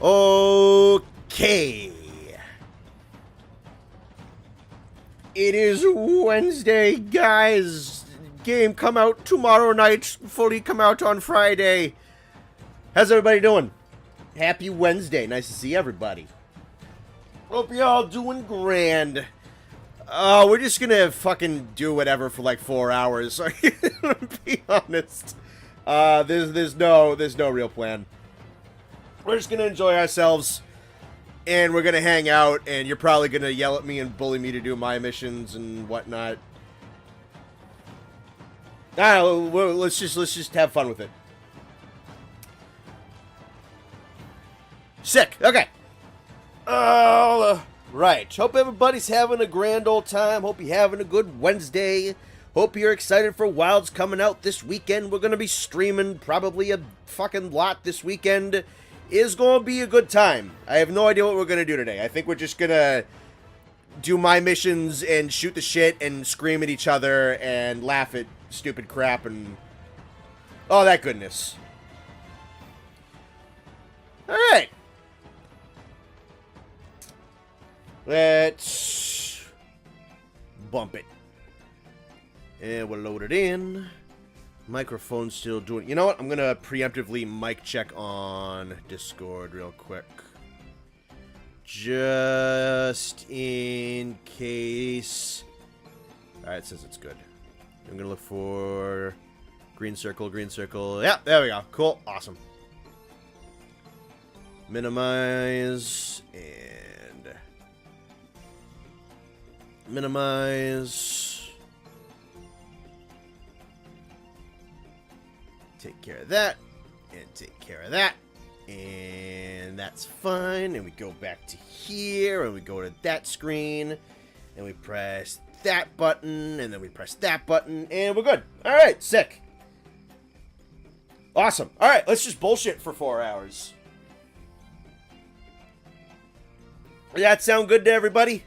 Okay. It is Wednesday, guys. Game come out tomorrow night. Fully come out on Friday. How's everybody doing? Happy Wednesday. Nice to see everybody. Hope y'all doing grand. We're just gonna fucking do whatever for like 4 hours. So to be honest, there's no real plan. We're just gonna enjoy ourselves, and we're gonna hang out. And you're probably gonna yell at me and bully me to do my missions and whatnot. Let's just have fun with it. Sick. Okay. Right. Hope everybody's having a grand old time. Hope you're having a good Wednesday. Hope you're excited for Wilds coming out this weekend. We're going to be streaming probably a fucking lot this weekend. It's going to be a good time. I have no idea what we're going to do today. I think we're just going to do my missions and shoot the shit and scream at each other and laugh at stupid crap and all that goodness. All right. Let's bump it. And we'll load it in. Microphone's still doing... You know what? I'm going to preemptively mic check on Discord real quick. Just in case. Alright, it says it's good. I'm going to look for green circle, green circle. Yeah, there we go. Cool. Awesome. Minimize and... minimize. Take care of that. And take care of that. And that's fine. And we go back to here. And we go to that screen. And we press that button. And then we press that button. And we're good. Alright, sick. Awesome. Alright, let's just bullshit for 4 hours. Does that sound good to everybody?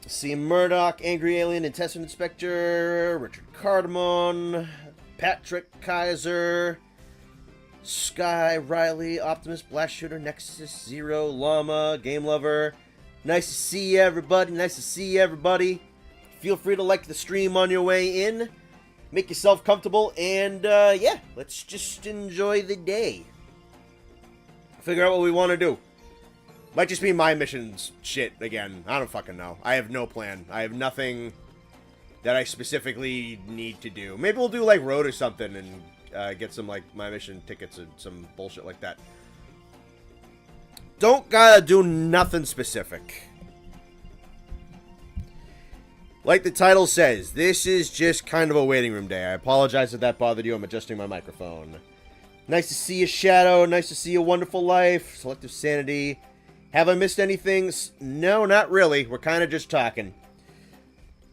See Murdoch, Angry Alien, Intestine Inspector, Richard Cardamon, Patrick Kaiser, Sky, Riley, Optimus, Blast Shooter, Nexus, Zero, Llama, Game Lover. Nice to see everybody. Nice to see everybody. Feel free to like the stream on your way in. Make yourself comfortable. And, yeah, let's just enjoy the day. Figure out what we want to do. Might just be my missions shit again. I don't fucking know. I have no plan. I have nothing that I specifically need to do. Maybe we'll do, like, road or something and get some, like, my mission tickets and some bullshit like that. Don't gotta do nothing specific. Like the title says, this is just kind of a waiting room day. I apologize if that bothered you. I'm adjusting my microphone. Nice to see you, Shadow. Nice to see you, Wonderful Life. Selective Sanity. Have I missed anything? No, not really. We're kind of just talking.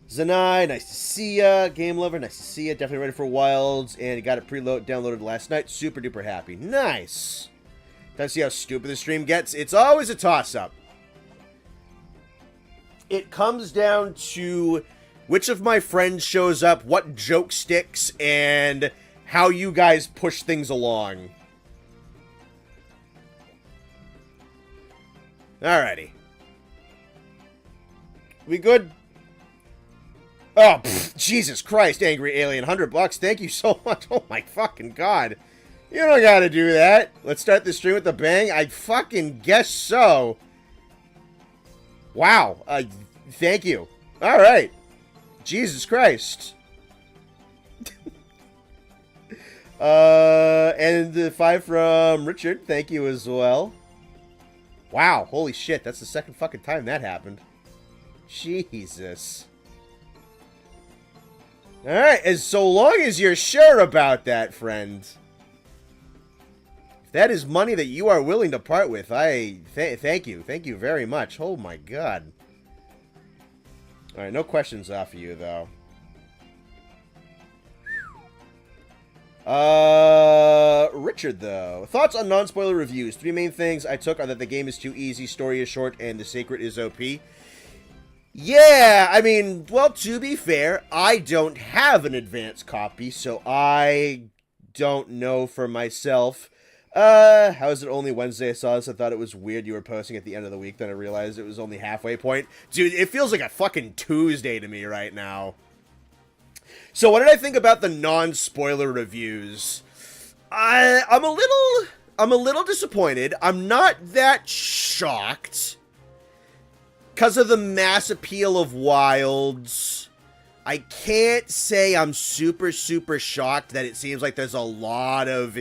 Zanai, nice to see ya. Game Lover, nice to see ya. Definitely ready for Wilds. And you got it downloaded last night. Super duper happy. Nice. Time to see how stupid the stream gets. It's always a toss-up. It comes down to which of my friends shows up, what joke sticks, and how you guys push things along. Alrighty. We good? Oh, Jesus Christ, Angry Alien. $100. Thank you so much. Oh my fucking God. You don't gotta do that. Let's start the stream with a bang. I fucking guess so. Wow. Thank you. Alright. Jesus Christ. And the 5 from Richard. Thank you as well. Wow, holy shit, that's the second fucking time that happened. Jesus. Alright, as so long as you're sure about that, friend. If that is money that you are willing to part with, thank you. Thank you very much. Oh my God. Alright, no questions off of you, though. Richard, though. Thoughts on non-spoiler reviews. 3 main things I took are that the game is too easy, story is short, and the Sacred is OP. Yeah, I mean, well, to be fair, I don't have an advanced copy, so I don't know for myself. How is it only Wednesday? I saw this. I thought it was weird you were posting at the end of the week. Then I realized it was only halfway point. Dude, it feels like a fucking Tuesday to me right now. So what did I think about the non-spoiler reviews? I'm a little disappointed. I'm not that shocked. Because of the mass appeal of Wilds, I can't say I'm super, super shocked that it seems like there's a lot of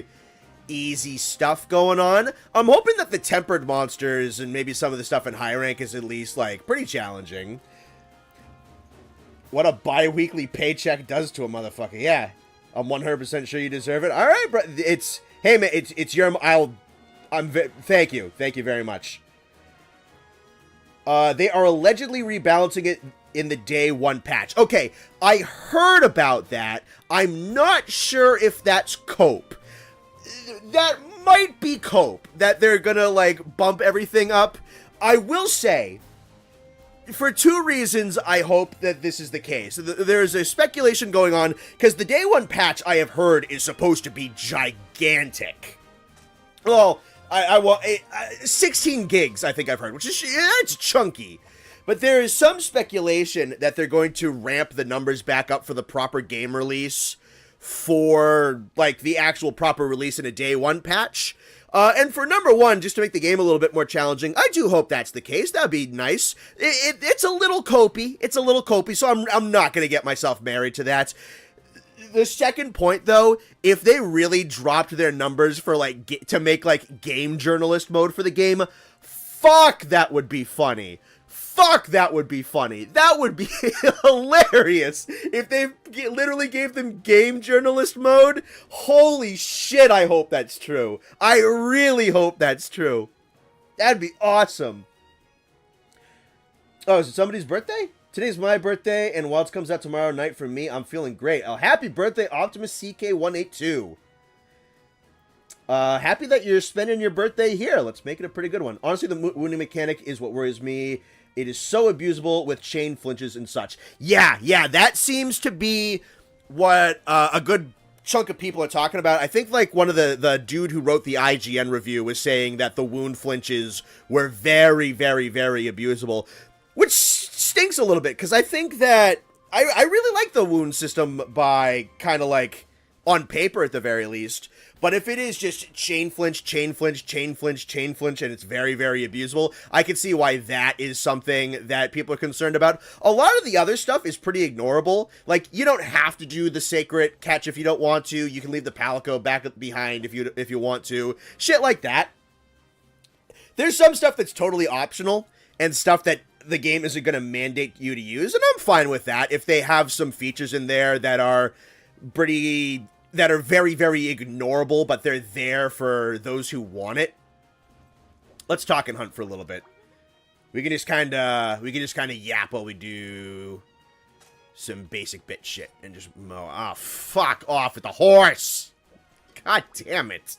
easy stuff going on. I'm hoping that the tempered monsters and maybe some of the stuff in high rank is at least, like, pretty challenging. What a bi-weekly paycheck does to a motherfucker. Yeah, I'm 100% sure you deserve it. All right, bro. Hey, man, it's your... Thank you. Thank you very much. They are allegedly rebalancing it in the day one patch. Okay, I heard about that. I'm not sure if that's cope. That might be cope, that they're gonna, like, bump everything up. I will say, for two reasons, I hope that this is the case. There's a speculation going on, because the day one patch, I have heard, is supposed to be gigantic. Well, 16 gigs, I think I've heard, which is, it's chunky. But there is some speculation that they're going to ramp the numbers back up for the proper game release for, like, the actual proper release in a day one patch. And for number one, just to make the game a little bit more challenging, I do hope that's the case. That'd be nice. It's a little copey. It's a little copey, so I'm not going to get myself married to that. The second point, though, if they really dropped their numbers for, like, to make, like, game journalist mode for the game, fuck, that would be funny. Fuck, that would be funny. That would be hilarious if they literally gave them game journalist mode. Holy shit, I hope that's true. I really hope that's true. That'd be awesome. Oh, is it somebody's birthday? Today's my birthday, and Wilds comes out tomorrow night for me. I'm feeling great. Oh, happy birthday, Optimus CK182. Happy that you're spending your birthday here. Let's make it a pretty good one. Honestly, the wounding mechanic is what worries me. It is so abusable with chain flinches and such. Yeah, that seems to be what a good chunk of people are talking about. I think, like, one of the dude who wrote the IGN review was saying that the wound flinches were very, very, very abusable, which stinks a little bit, because I think that I really like the wound system by kind of, like, on paper at the very least. But if it is just chain flinch, chain flinch, chain flinch, chain flinch, and it's very, very abusable, I can see why that is something that people are concerned about. A lot of the other stuff is pretty ignorable. Like, you don't have to do the sacred catch if you don't want to. You can leave the palico back behind if you want to. Shit like that. There's some stuff that's totally optional, and stuff that the game isn't going to mandate you to use, and I'm fine with that if they have some features in there that are very, very ignorable, but they're there for those who want it. Let's talk and hunt for a little bit. We can just kind of yap while we do some basic bit shit and just mow. Oh, fuck off with the horse! God damn it!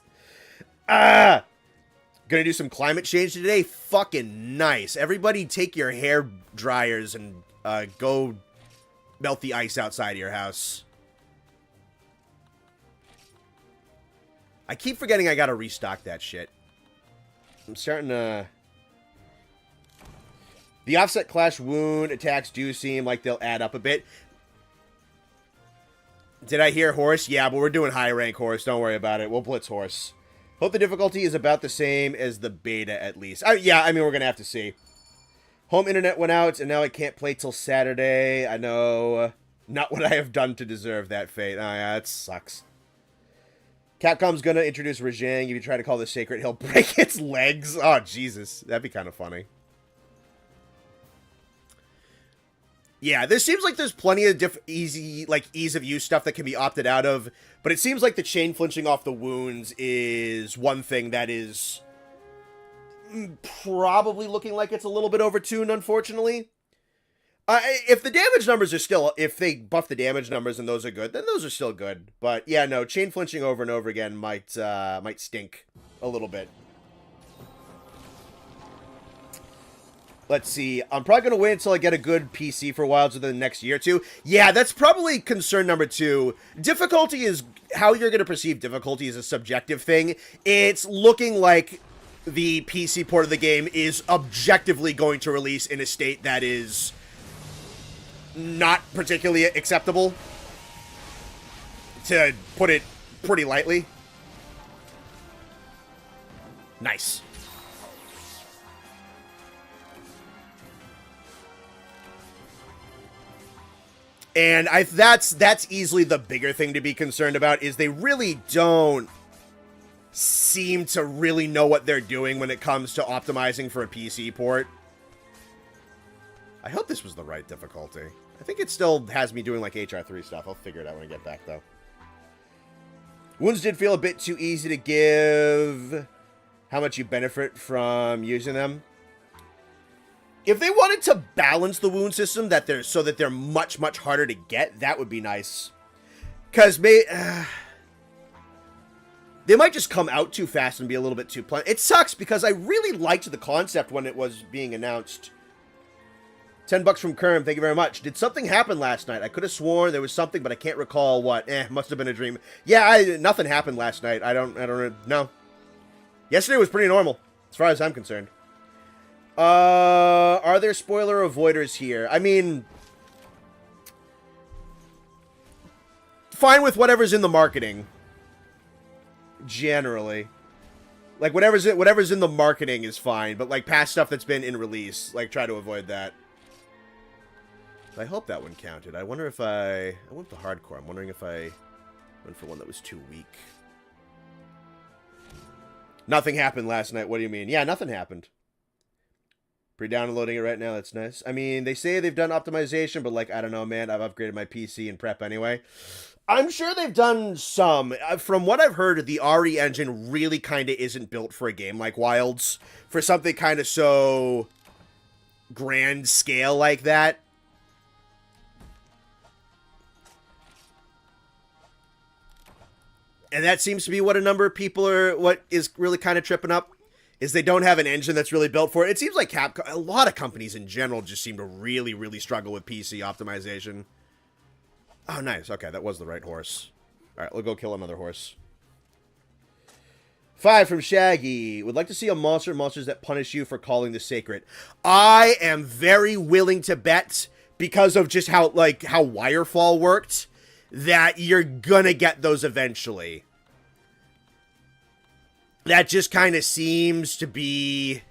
Gonna do some climate change today? Fucking nice. Everybody take your hair dryers and go melt the ice outside of your house. I keep forgetting I gotta restock that shit. I'm starting to... The offset clash wound attacks do seem like they'll add up a bit. Did I hear horse? Yeah, but we're doing high rank horse. Don't worry about it. We'll blitz horse. Hope the difficulty is about the same as the beta, at least. Yeah, I mean, we're gonna have to see. Home internet went out, and now I can't play till Saturday. I know. Not what I have done to deserve that fate. Oh, yeah, that sucks. Capcom's gonna introduce Rajang. If you try to call this sacred, he'll break its legs. Oh, Jesus. That'd be kind of funny. Yeah, there seems like there's plenty of ease of use stuff that can be opted out of, but it seems like the chain flinching off the wounds is one thing that is probably looking like it's a little bit overtuned, unfortunately. If the damage numbers are still, if they buff the damage numbers and those are good, then those are still good. But yeah, no, chain flinching over and over again might stink a little bit. Let's see. I'm probably going to wait until I get a good PC for Wilds within the next year or two. Yeah, that's probably concern number 2. Difficulty is... How you're going to perceive difficulty is a subjective thing. It's looking like the PC port of the game is objectively going to release in a state that is not particularly acceptable, to put it pretty lightly. Nice. And that's easily the bigger thing to be concerned about, is they really don't seem to really know what they're doing when it comes to optimizing for a PC port. I hope this was the right difficulty. I think it still has me doing like HR3 stuff. I'll figure it out when I get back, though. Wounds did feel a bit too easy to give how much you benefit from using them. If they wanted to balance the wound system so that they're much, much harder to get, that would be nice. Because they might just come out too fast and be a little bit too blunt. It sucks because I really liked the concept when it was being announced. $10 from Kerm, thank you very much. Did something happen last night? I could have sworn there was something, but I can't recall what. Must have been a dream. Yeah, nothing happened last night. I don't know. Yesterday was pretty normal, as far as I'm concerned. Are there spoiler avoiders here? I mean, fine with whatever's in the marketing. Generally. Like, whatever's in the marketing is fine, but, like, past stuff that's been in release, like, try to avoid that. I hope that one counted. I wonder if I went for hardcore. I'm wondering if I went for one that was too weak. Nothing happened last night. What do you mean? Yeah, nothing happened. Pre-downloading it right now. That's nice. I mean, they say they've done optimization, but, like, I don't know, man. I've upgraded my PC and prep anyway. I'm sure they've done some. From what I've heard, the RE engine really kind of isn't built for a game like Wilds. For something kind of so grand scale like that. And that seems to be what a number of people are, what is really kind of tripping up, is they don't have an engine that's really built for it. It seems like Capcom, a lot of companies in general just seem to really, really struggle with PC optimization. Oh, nice. Okay, that was the right horse. All right, we'll go kill another horse. 5 from Shaggy. Would like to see a monsters that punish you for calling the sacred. I am very willing to bet, because of just how Wirefall worked, that you're gonna get those eventually. That just kind of seems to be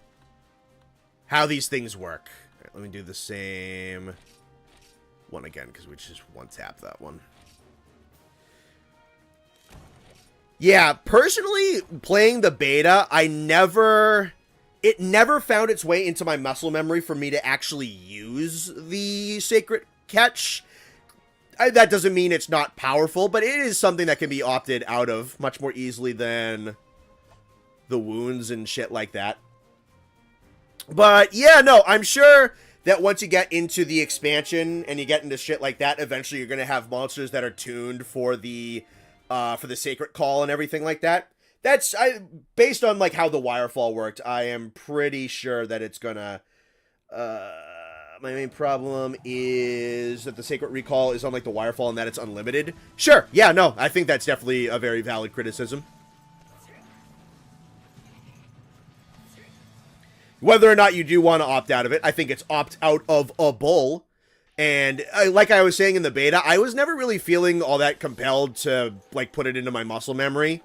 how these things work. Right, let me do the same one again, because we just one-tap that one. Yeah, personally, playing the beta, it never found its way into my muscle memory for me to actually use the Sacred Catch. That doesn't mean it's not powerful, but it is something that can be opted out of much more easily than the wounds and shit like that. But yeah, no, I'm sure that once you get into the expansion and you get into shit like that, eventually you're going to have monsters that are tuned for the Sacred Call and everything like that. That's based on like how the Wirefall worked. I am pretty sure that it's gonna. My main problem is that the Sacred Recall is on like the Wirefall and that it's unlimited. Sure, yeah, no, I think that's definitely a very valid criticism. Whether or not you do want to opt out of it, I think it's opt out of a bull. And like I was saying in the beta, I was never really feeling all that compelled to like put it into my muscle memory.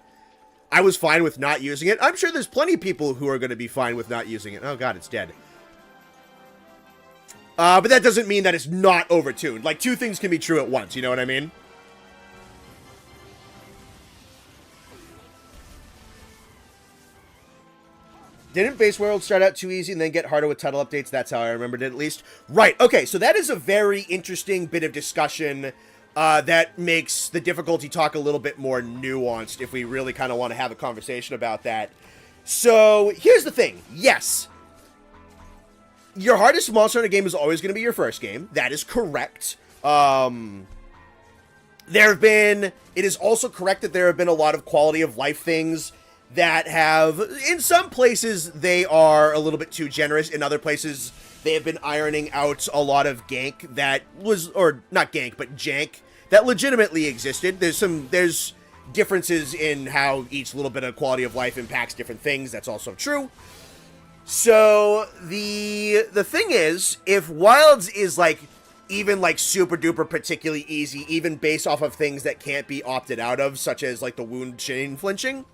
I was fine with not using it. I'm sure there's plenty of people who are going to be fine with not using it. Oh god, it's dead. But that doesn't mean that it's not overtuned. Like, two things can be true at once, you know what I mean? Didn't Base World start out too easy and then get harder with title updates? That's how I remembered it, at least. Right, okay, so that is a very interesting bit of discussion that makes the difficulty talk a little bit more nuanced if we really kind of want to have a conversation about that. So, here's the thing. Yes. Your hardest monster in a game is always going to be your first game. That is correct. It is also correct that there have been a lot of quality of life things that have, in some places, they are a little bit too generous. In other places, they have been ironing out a lot of gank that was, or not gank, but jank that legitimately existed. There's differences in how each little bit of quality of life impacts different things. That's also true. So the thing is, if Wilds is like even like super duper particularly easy, even based off of things that can't be opted out of, such as like the wound chain flinching,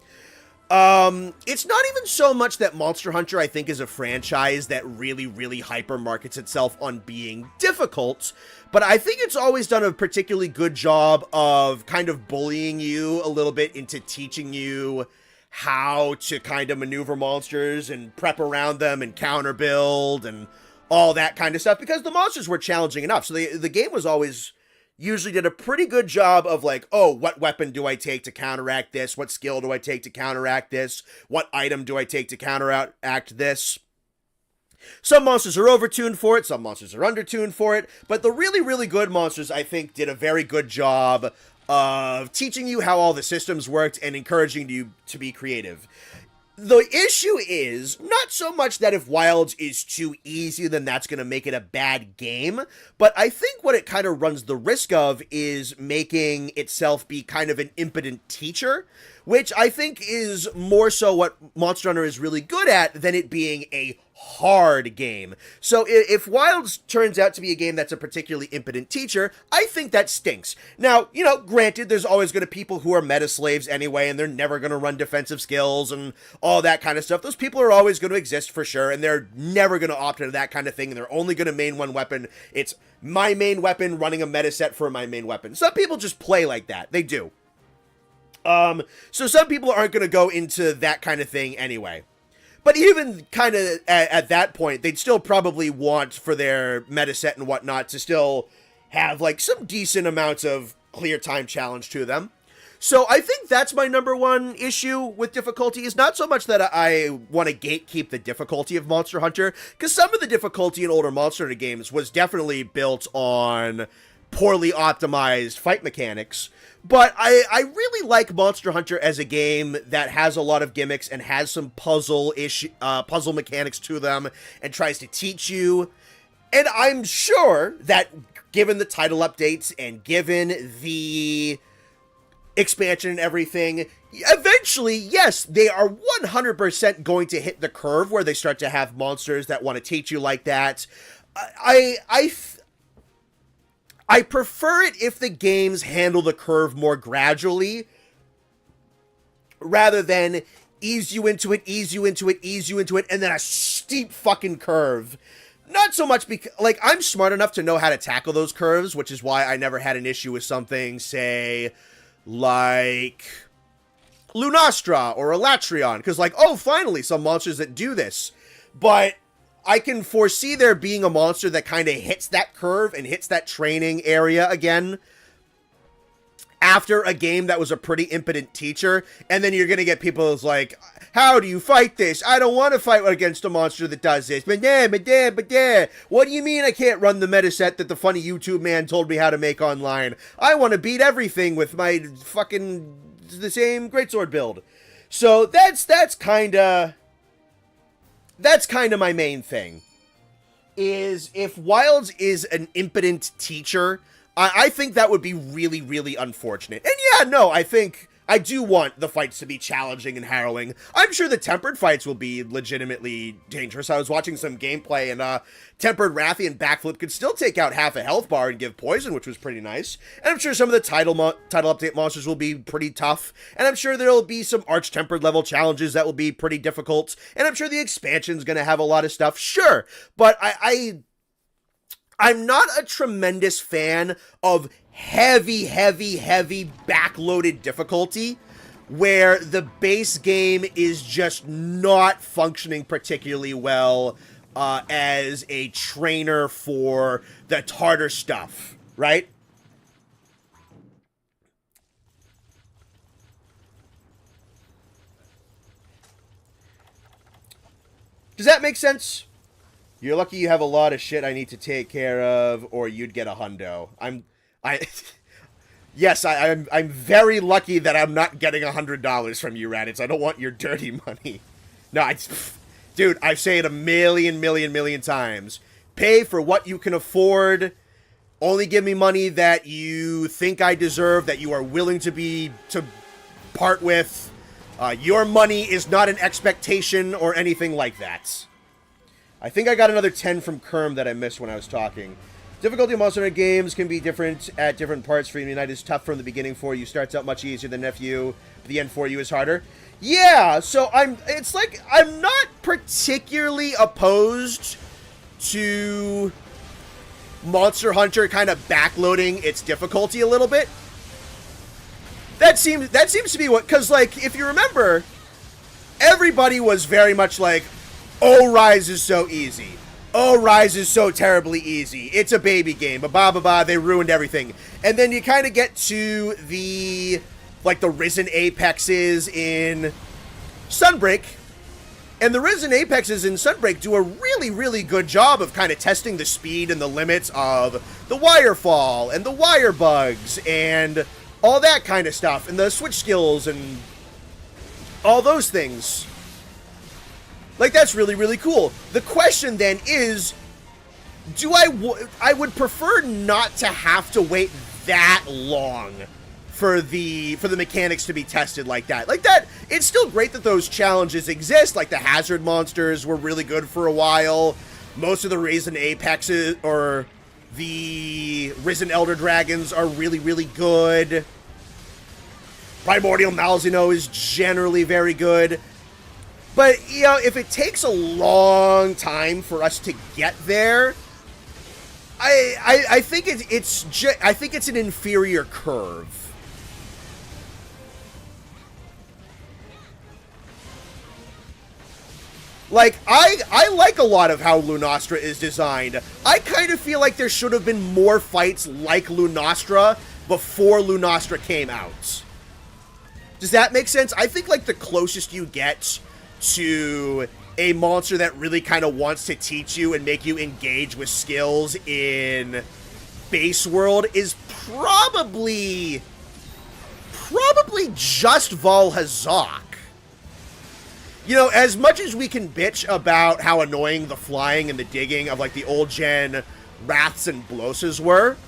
it's not even so much that Monster Hunter, I think, is a franchise that really, really hyper markets itself on being difficult, but I think it's always done a particularly good job of kind of bullying you a little bit into teaching you how to kind of maneuver monsters and prep around them and counter build and all that kind of stuff, because the monsters were challenging enough. So the game was always usually did a pretty good job of like, oh, what weapon do I take to counteract this? What skill do I take to counteract this? What item do I take to counteract this? Some monsters are over-tuned for it, some monsters are under-tuned for it, but the really, really good monsters, I think, did a very good job of teaching you how all the systems worked and encouraging you to be creative. The issue is not so much that if Wilds is too easy, then that's going to make it a bad game, but I think what it kind of runs the risk of is making itself be kind of an impotent teacher, which I think is more so what Monster Hunter is really good at than it being a hard game. So if Wilds turns out to be a game that's a particularly impotent teacher, I think that stinks. Now, you know, granted, there's always going to be people who are meta slaves anyway, and they're never going to run defensive skills and all that kind of stuff. Those people are always going to exist for sure, and they're never going to opt into that kind of thing, and they're only going to main one weapon. It's my main weapon running a meta set for my main weapon. Some people just play like that. They do. So some people aren't going to go into that kind of thing anyway. But even kind of at that point, they'd still probably want for their meta set and whatnot to still have like some decent amounts of clear time challenge to them. So I think that's my number one issue with difficulty, is not so much that I want to gatekeep the difficulty of Monster Hunter, because some of the difficulty in older Monster Hunter games was definitely built on poorly optimized fight mechanics. But I really like Monster Hunter as a game that has a lot of gimmicks and has some puzzle mechanics to them and tries to teach you. And I'm sure that given the title updates and given the expansion and everything, eventually, yes, they are 100% going to hit the curve where they start to have monsters that want to teach you like that. I prefer it if the games handle the curve more gradually, rather than ease you into it, and then a steep fucking curve. Not so much because, like, I'm smart enough to know how to tackle those curves, which is why I never had an issue with something, say, like Lunastra or Elatrion, because, like, oh, finally, some monsters that do this. But I can foresee there being a monster that kind of hits that curve and hits that training area again after a game that was a pretty impotent teacher, and then you're going to get people who's like, how do you fight this? I don't want to fight against a monster that does this. But what do you mean I can't run the meta set that the funny YouTube man told me how to make online? I want to beat everything with my fucking the same greatsword build. So that's kind of my main thing, is if Wilds is an impotent teacher, I think that would be really, really unfortunate. And yeah, no, I do want the fights to be challenging and harrowing. I'm sure the tempered fights will be legitimately dangerous. I was watching some gameplay, and tempered Rathian backflip could still take out half a health bar and give poison, which was pretty nice. And I'm sure some of the title update monsters will be pretty tough. And I'm sure there'll be some arch-tempered level challenges that will be pretty difficult. And I'm sure the expansion's going to have a lot of stuff. Sure, but I'm not a tremendous fan of heavy backloaded difficulty where the base game is just not functioning particularly well as a trainer for the harder stuff, right? Does that make sense? You're lucky you have a lot of shit I need to take care of, or you'd get a hundo. Yes, I'm very lucky that I'm not getting $100 from you, Raditz. I don't want your dirty money. No, dude, I say it a million times. Pay for what you can afford. Only give me money that you think I deserve, that you are willing to part with. Your money is not an expectation or anything like that. I think I got another 10 from Kerm that I missed when I was talking. Difficulty of Monster Hunter games can be different at different parts. Freedom Unite is tough from the beginning for you. Starts out much easier than FU. But the end for you is harder. Yeah, so it's like, I'm not particularly opposed to Monster Hunter kind of backloading its difficulty a little bit. That seems to be what, because, like, if you remember, everybody was very much like, oh, Rise is so easy. Oh, Rise is so terribly easy. It's a baby game. Ba-ba-ba, they ruined everything. And then you kind of get to the, like, the Risen Apexes in Sunbreak. And the Risen Apexes in Sunbreak do a really good job of kind of testing the speed and the limits of the wire fall and the wire bugs and all that kind of stuff. And the switch skills and all those things. Like, that's really cool. The question then is, I would prefer not to have to wait that long for the mechanics to be tested like that. Like that, it's still great that those challenges exist. Like the hazard monsters were really good for a while. Most of the Risen Apexes or the Risen Elder Dragons are really good. Primordial Malzeno is generally very good. But, you know, if it takes a long time for us to get there, I think it's an inferior curve. Like, I like a lot of how Lunastra is designed. I kind of feel like there should have been more fights like Lunastra before Lunastra came out. Does that make sense? I think, like, the closest you get to a monster that really kind of wants to teach you and make you engage with skills in base world is probably just Valhazak. You know, as much as we can bitch about how annoying the flying and the digging of, like, the old gen Wraths and Blosses were,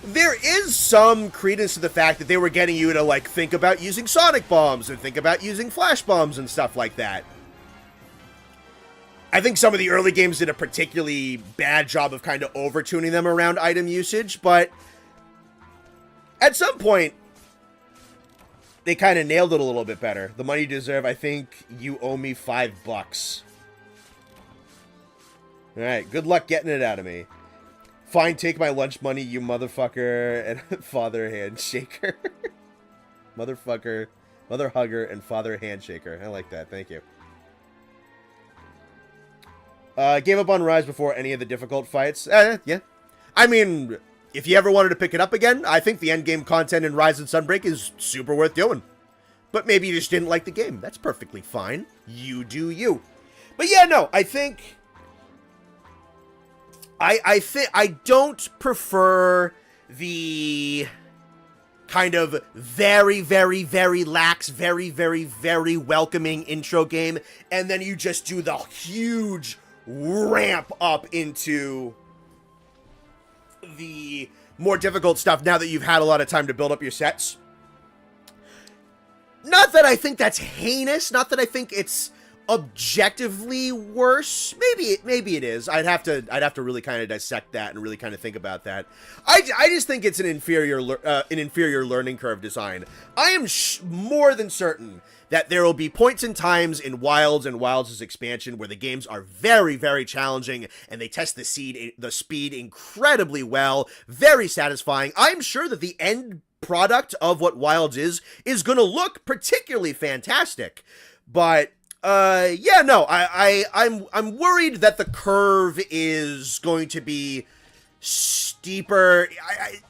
there is some credence to the fact that they were getting you to, like, think about using sonic bombs and think about using flash bombs and stuff like that. I think some of the early games did a particularly bad job of kind of over-tuning them around item usage, but at some point, they kind of nailed it a little bit better. The money you deserve, I think you owe me $5. Alright, good luck getting it out of me. Fine, take my lunch money, you motherfucker, and father handshaker. Motherfucker, mother hugger, and father handshaker. I like that, thank you. Gave up on Rise before any of the difficult fights. Yeah. I mean, if you ever wanted to pick it up again, I think the endgame content in Rise and Sunbreak is super worth doing. But maybe you just didn't like the game. That's perfectly fine. You do you. But yeah, no, I think I don't prefer the kind of very lax, very welcoming intro game, and then you just do the huge ramp up into the more difficult stuff now that you've had a lot of time to build up your sets. Not that I think that's heinous, not that I think it's objectively worse. Maybe it is. I'd have to really kind of dissect that and really kind of think about that. I just think it's an inferior learning curve design. I am more than certain that there will be points and times in Wilds and Wilds' expansion where the games are very challenging and they test the speed incredibly well, very satisfying. I'm sure that the end product of what Wilds is going to look particularly fantastic, but yeah, no, I'm worried that the curve is going to be steeper.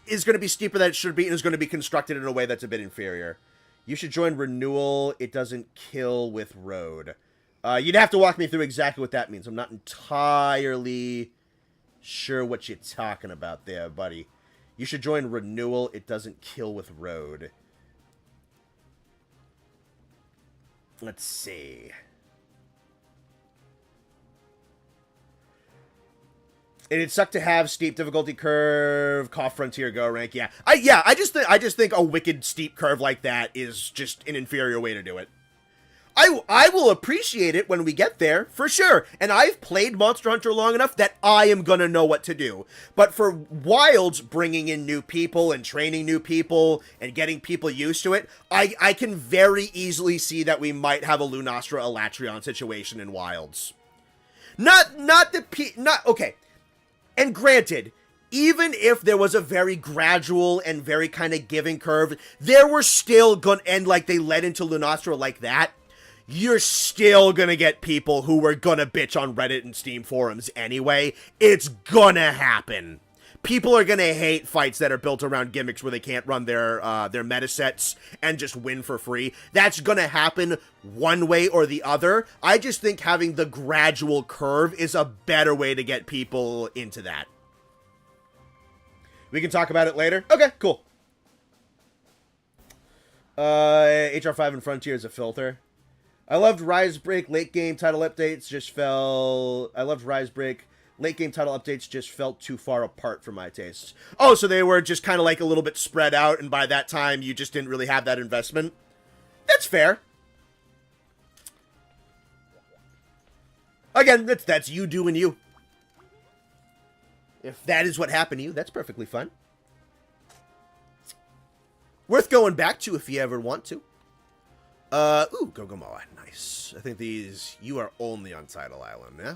Is going to be steeper than it should be, and is going to be constructed in a way that's a bit inferior. You should join Renewal. It doesn't kill with Road. You'd have to walk me through exactly what that means. I'm not entirely sure what you're talking about there, buddy. You should join Renewal. It doesn't kill with Road. Let's see. It'd suck to have steep difficulty curve, cough frontier, go rank. Yeah, I just think a wicked steep curve like that is just an inferior way to do it. I will appreciate it when we get there, for sure. And I've played Monster Hunter long enough that I am gonna know what to do. But for Wilds, bringing in new people and training new people and getting people used to it, I can very easily see that we might have a Lunastra Elatrion situation in Wilds. Okay. And granted, even if there was a very gradual and very kind of giving curve, there were still gonna end like they led into Lunastra like that. You're still gonna get people who were gonna bitch on Reddit and Steam forums anyway. It's gonna happen. People are gonna hate fights that are built around gimmicks where they can't run their meta sets and just win for free. That's gonna happen one way or the other. I just think having the gradual curve is a better way to get people into that. We can talk about it later? Okay, cool. HR5 and Frontier is a filter. I loved Rise Break late game title updates just fell... I loved Rise Break late game title updates just felt too far apart for my tastes. Oh, so they were just kind of like a little bit spread out, and by that time you just didn't really have that investment? That's fair. Again, that's you doing you. If that is what happened to you, that's perfectly fine. Worth going back to if you ever want to. Ooh, Gogomoa. Nice. I think these... You are only on Tidal Island, yeah?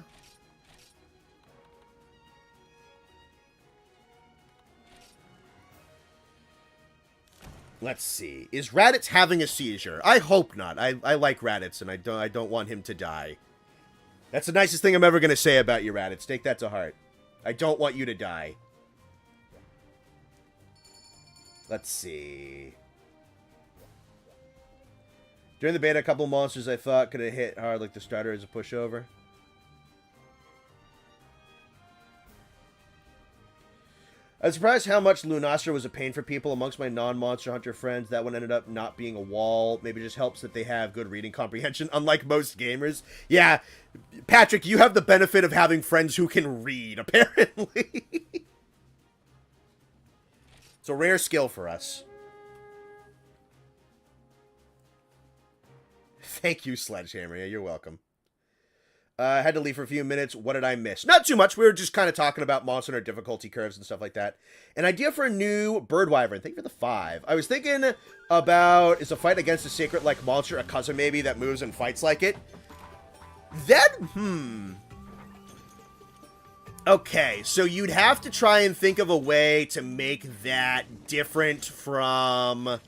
Let's see. Is Raditz having a seizure? I hope not. I like Raditz, and I don't want him to die. That's the nicest thing I'm ever going to say about you, Raditz. Take that to heart. I don't want you to die. Let's see. During the beta, a couple monsters I thought could have hit hard, like the Strider as a pushover. I was surprised how much Lunastra was a pain for people amongst my non-Monster Hunter friends. That one ended up not being a wall. Maybe it just helps that they have good reading comprehension, unlike most gamers. Yeah, Patrick, you have the benefit of having friends who can read, apparently. It's a rare skill for us. Thank you, Sledgehammer. Yeah, you're welcome. I had to leave for a few minutes. What did I miss? Not too much. We were just kind of talking about Monster Hunter difficulty curves and stuff like that. An idea for a new Bird Wyvern. Thank you for the 5. I was thinking about, is a fight against a sacred-like monster, a cousin maybe, that moves and fights like it? Okay, so you'd have to try and think of a way to make that different from...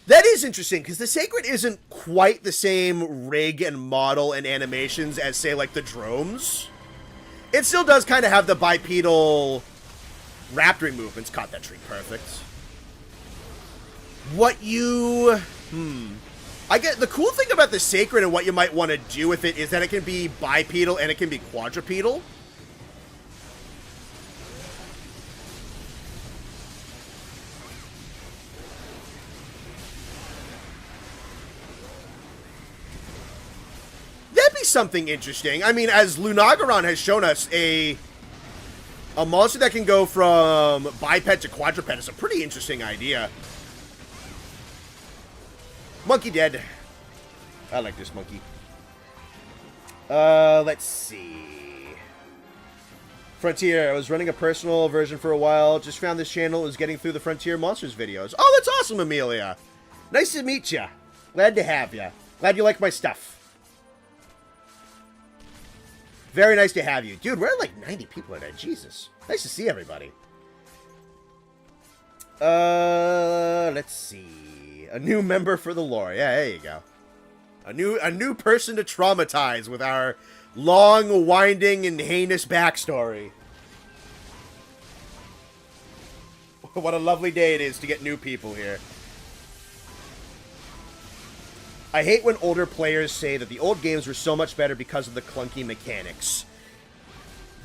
That is interesting, because the Sacred isn't quite the same rig and model and animations as, say, like, the Dromes. It still does kind of have the bipedal raptoring movements. Caught that tree perfect. What you... I get the cool thing about the Sacred and what you might want to do with it is that it can be bipedal and it can be quadrupedal. That'd be something interesting. I mean, as Lunagaron has shown us, a monster that can go from biped to quadruped is a pretty interesting idea. Monkey dead. I like this monkey. Let's see. Frontier. I was running a personal version for a while. Just found this channel. It was getting through the Frontier Monsters videos. Oh, that's awesome, Amelia. Nice to meet you. Glad to have you. Glad you like my stuff. Very nice to have you. Dude, we're at like 90 people in there. Jesus. Nice to see everybody. Let's see. A new member for the lore. Yeah, there you go. A new person to traumatize with our long, winding, and heinous backstory. What a lovely day it is to get new people here. I hate when older players say that the old games were so much better because of the clunky mechanics.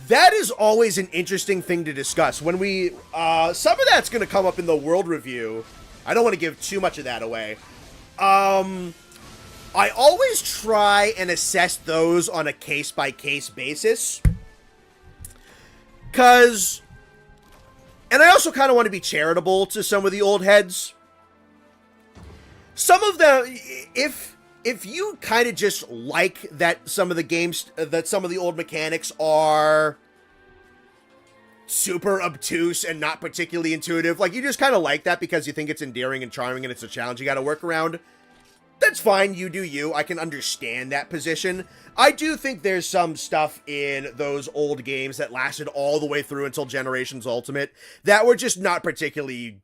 That is always an interesting thing to discuss. When we, some of that's going to come up in the world review. I don't want to give too much of that away. I always try and assess those on a case-by-case basis. And I also kind of want to be charitable to some of the old heads. Some of them, if you kind of just like that some of the games, that some of the old mechanics are super obtuse and not particularly intuitive, like you just kind of like that because you think it's endearing and charming and it's a challenge you got to work around, that's fine, you do you. I can understand that position. I do think there's some stuff in those old games that lasted all the way through until Generations Ultimate that were just not particularly,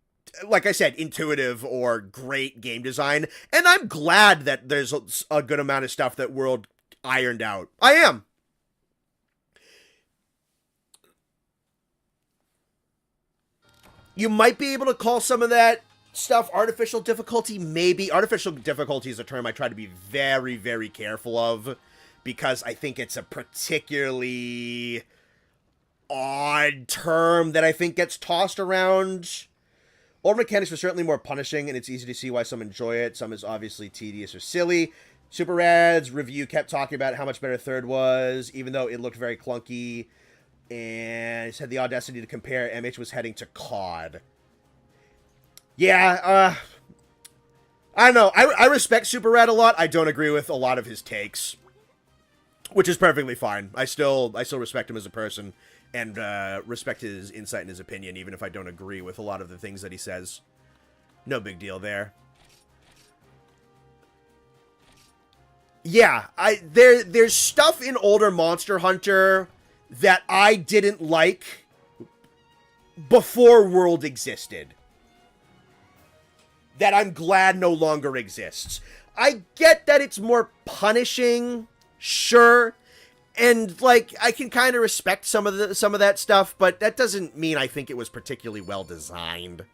like I said, intuitive or great game design. And I'm glad that there's a good amount of stuff that World ironed out. I am. You might be able to call some of that stuff artificial difficulty, maybe. Artificial difficulty is a term I try to be very, very careful of, because I think it's a particularly odd term that I think gets tossed around. Old mechanics are certainly more punishing, and it's easy to see why some enjoy it. Some is obviously tedious or silly. Super Rad's review kept talking about how much better Third was, even though it looked very clunky, and he had the audacity to compare MH was heading to COD. Yeah, I don't know. I respect Super Rad a lot. I don't agree with a lot of his takes, which is perfectly fine. I still respect him as a person and respect his insight and his opinion, even if I don't agree with a lot of the things that he says. No big deal there. Yeah, there's stuff in older Monster Hunter that I didn't like before World existed, that I'm glad no longer exists. I get that it's more punishing, sure, and like I can kind of respect some of that stuff, but that doesn't mean I think it was particularly well designed.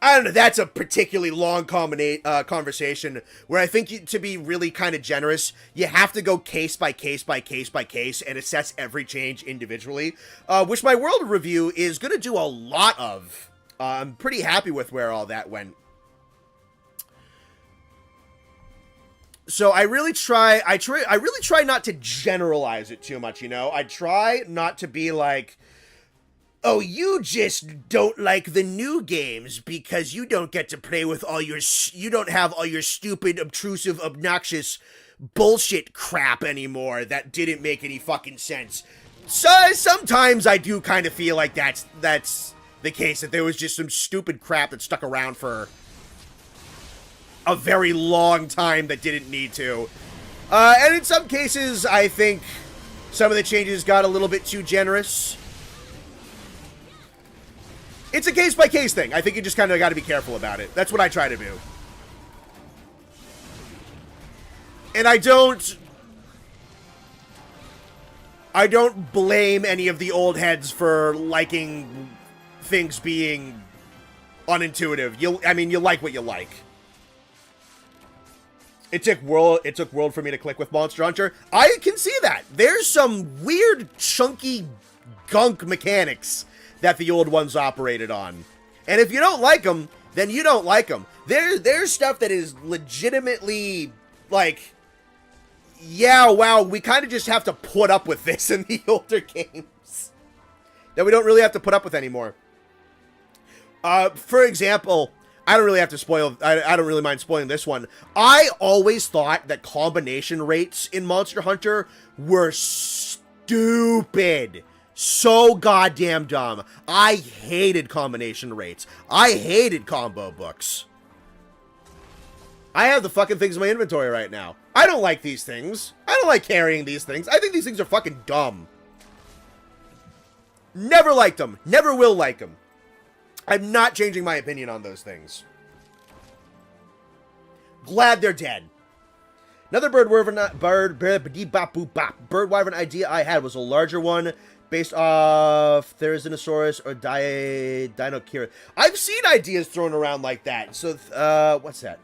I don't know, that's a particularly long conversation where I think to be really kind of generous, you have to go case by case by case by case and assess every change individually, which my World review is going to do a lot of. I'm pretty happy with where all that went. So I really try not to generalize it too much, you know? I try not to be like, oh, you just don't like the new games because you don't get to play with you don't have all your stupid, obtrusive, obnoxious bullshit crap anymore that didn't make any fucking sense. So sometimes I do kind of feel like that's the case, that there was just some stupid crap that stuck around for a very long time that didn't need to. And in some cases, I think some of the changes got a little bit too generous. It's a case-by-case thing. I think you just kind of got to be careful about it. That's what I try to do. And I don't blame any of the old heads for liking things being unintuitive. You like what you like. It took World for me to click with Monster Hunter. I can see that. There's some weird, chunky gunk mechanics that the old ones operated on. And if you don't like them, then you don't like them. There's stuff that is legitimately, like, yeah, wow, we kind of just have to put up with this in the older games that we don't really have to put up with anymore. For example, I don't really mind spoiling this one. I always thought that combination rates in Monster Hunter were stupid. So goddamn dumb. I hated combination rates. I hated combo books. I have the fucking things in my inventory right now. I don't like these things. I don't like carrying these things. I think these things are fucking dumb. Never liked them. Never will like them. I'm not changing my opinion on those things. Glad they're dead. Another bird wyvern idea I had was a larger one based off Therizinosaurus or Dinokira. I've seen ideas thrown around like that. So, what's that?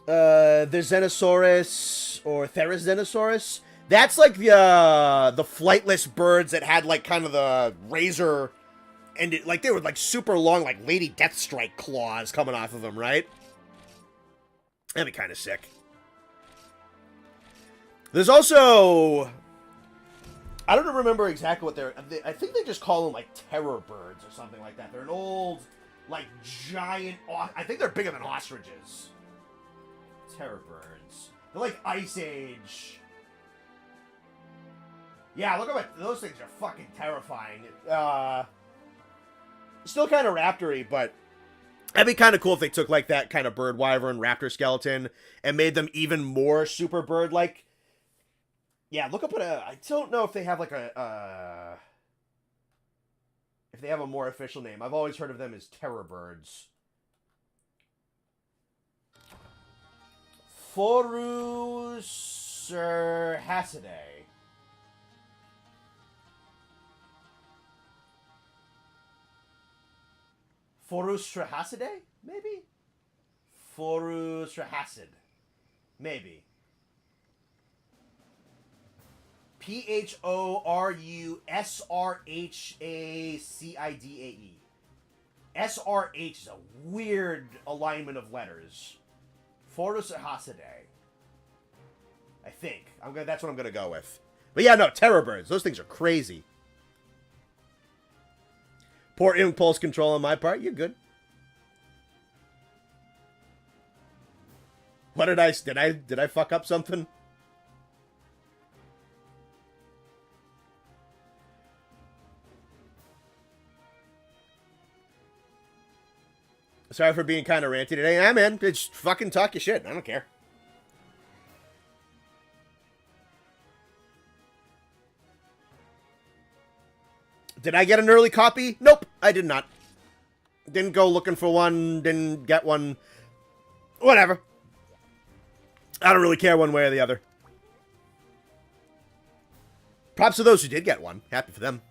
The Zenosaurus or Therizinosaurus. That's like the flightless birds that had like kind of the razor, and it, like they were like super long, like Lady Deathstrike claws coming off of them, right? That'd be kind of sick. There's also, I don't remember exactly what I think they just call them like terror birds or something like that. They're an old, like giant, I think they're bigger than ostriches. Terror birds. They're like Ice Age. Yeah, look at what, those things are fucking terrifying. Still kind of raptor-y, but that'd be kind of cool if they took like that kind of bird wyvern raptor skeleton and made them even more super bird-like. Yeah, look up at I don't know if they have like if they have a more official name. I've always heard of them as terror birds. Forusrhacidae. Forusrhacid, maybe? Forusrhacid. Maybe. Porusrhacide. SRH is a weird alignment of letters. Forusrhacidae. I think. That's what I'm gonna go with. But yeah, no, terror birds. Those things are crazy. Poor impulse control on my part. You're good. What did I fuck up something? Sorry for being kind of ranty today. Yeah, man. Just fucking talk your shit. I don't care. Did I get an early copy? Nope, I did not. Didn't go looking for one. Didn't get one. Whatever. I don't really care one way or the other. Props to those who did get one. Happy for them.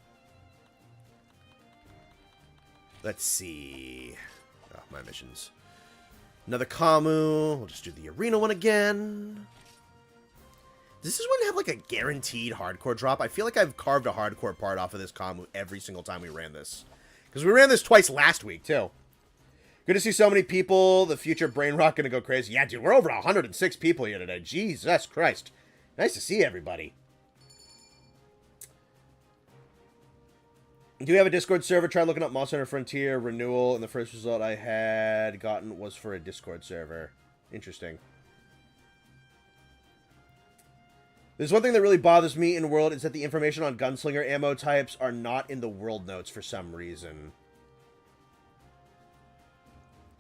Let's see. Oh, my missions. Another Kamu. We'll just do the arena one again. Does this one have like a guaranteed hardcore drop? I feel like I've carved a hardcore part off of this Kamu every single time we ran this. Because we ran this twice last week, too. Good to see so many people. The future brain rot gonna go crazy. Yeah, dude, we're over 106 people here today. Jesus Christ. Nice to see everybody. Do you have a Discord server? Try looking up Monster Hunter Frontier renewal, and the first result I had gotten was for a Discord server. Interesting. There's one thing that really bothers me in World is that the information on gunslinger ammo types are not in the world notes for some reason.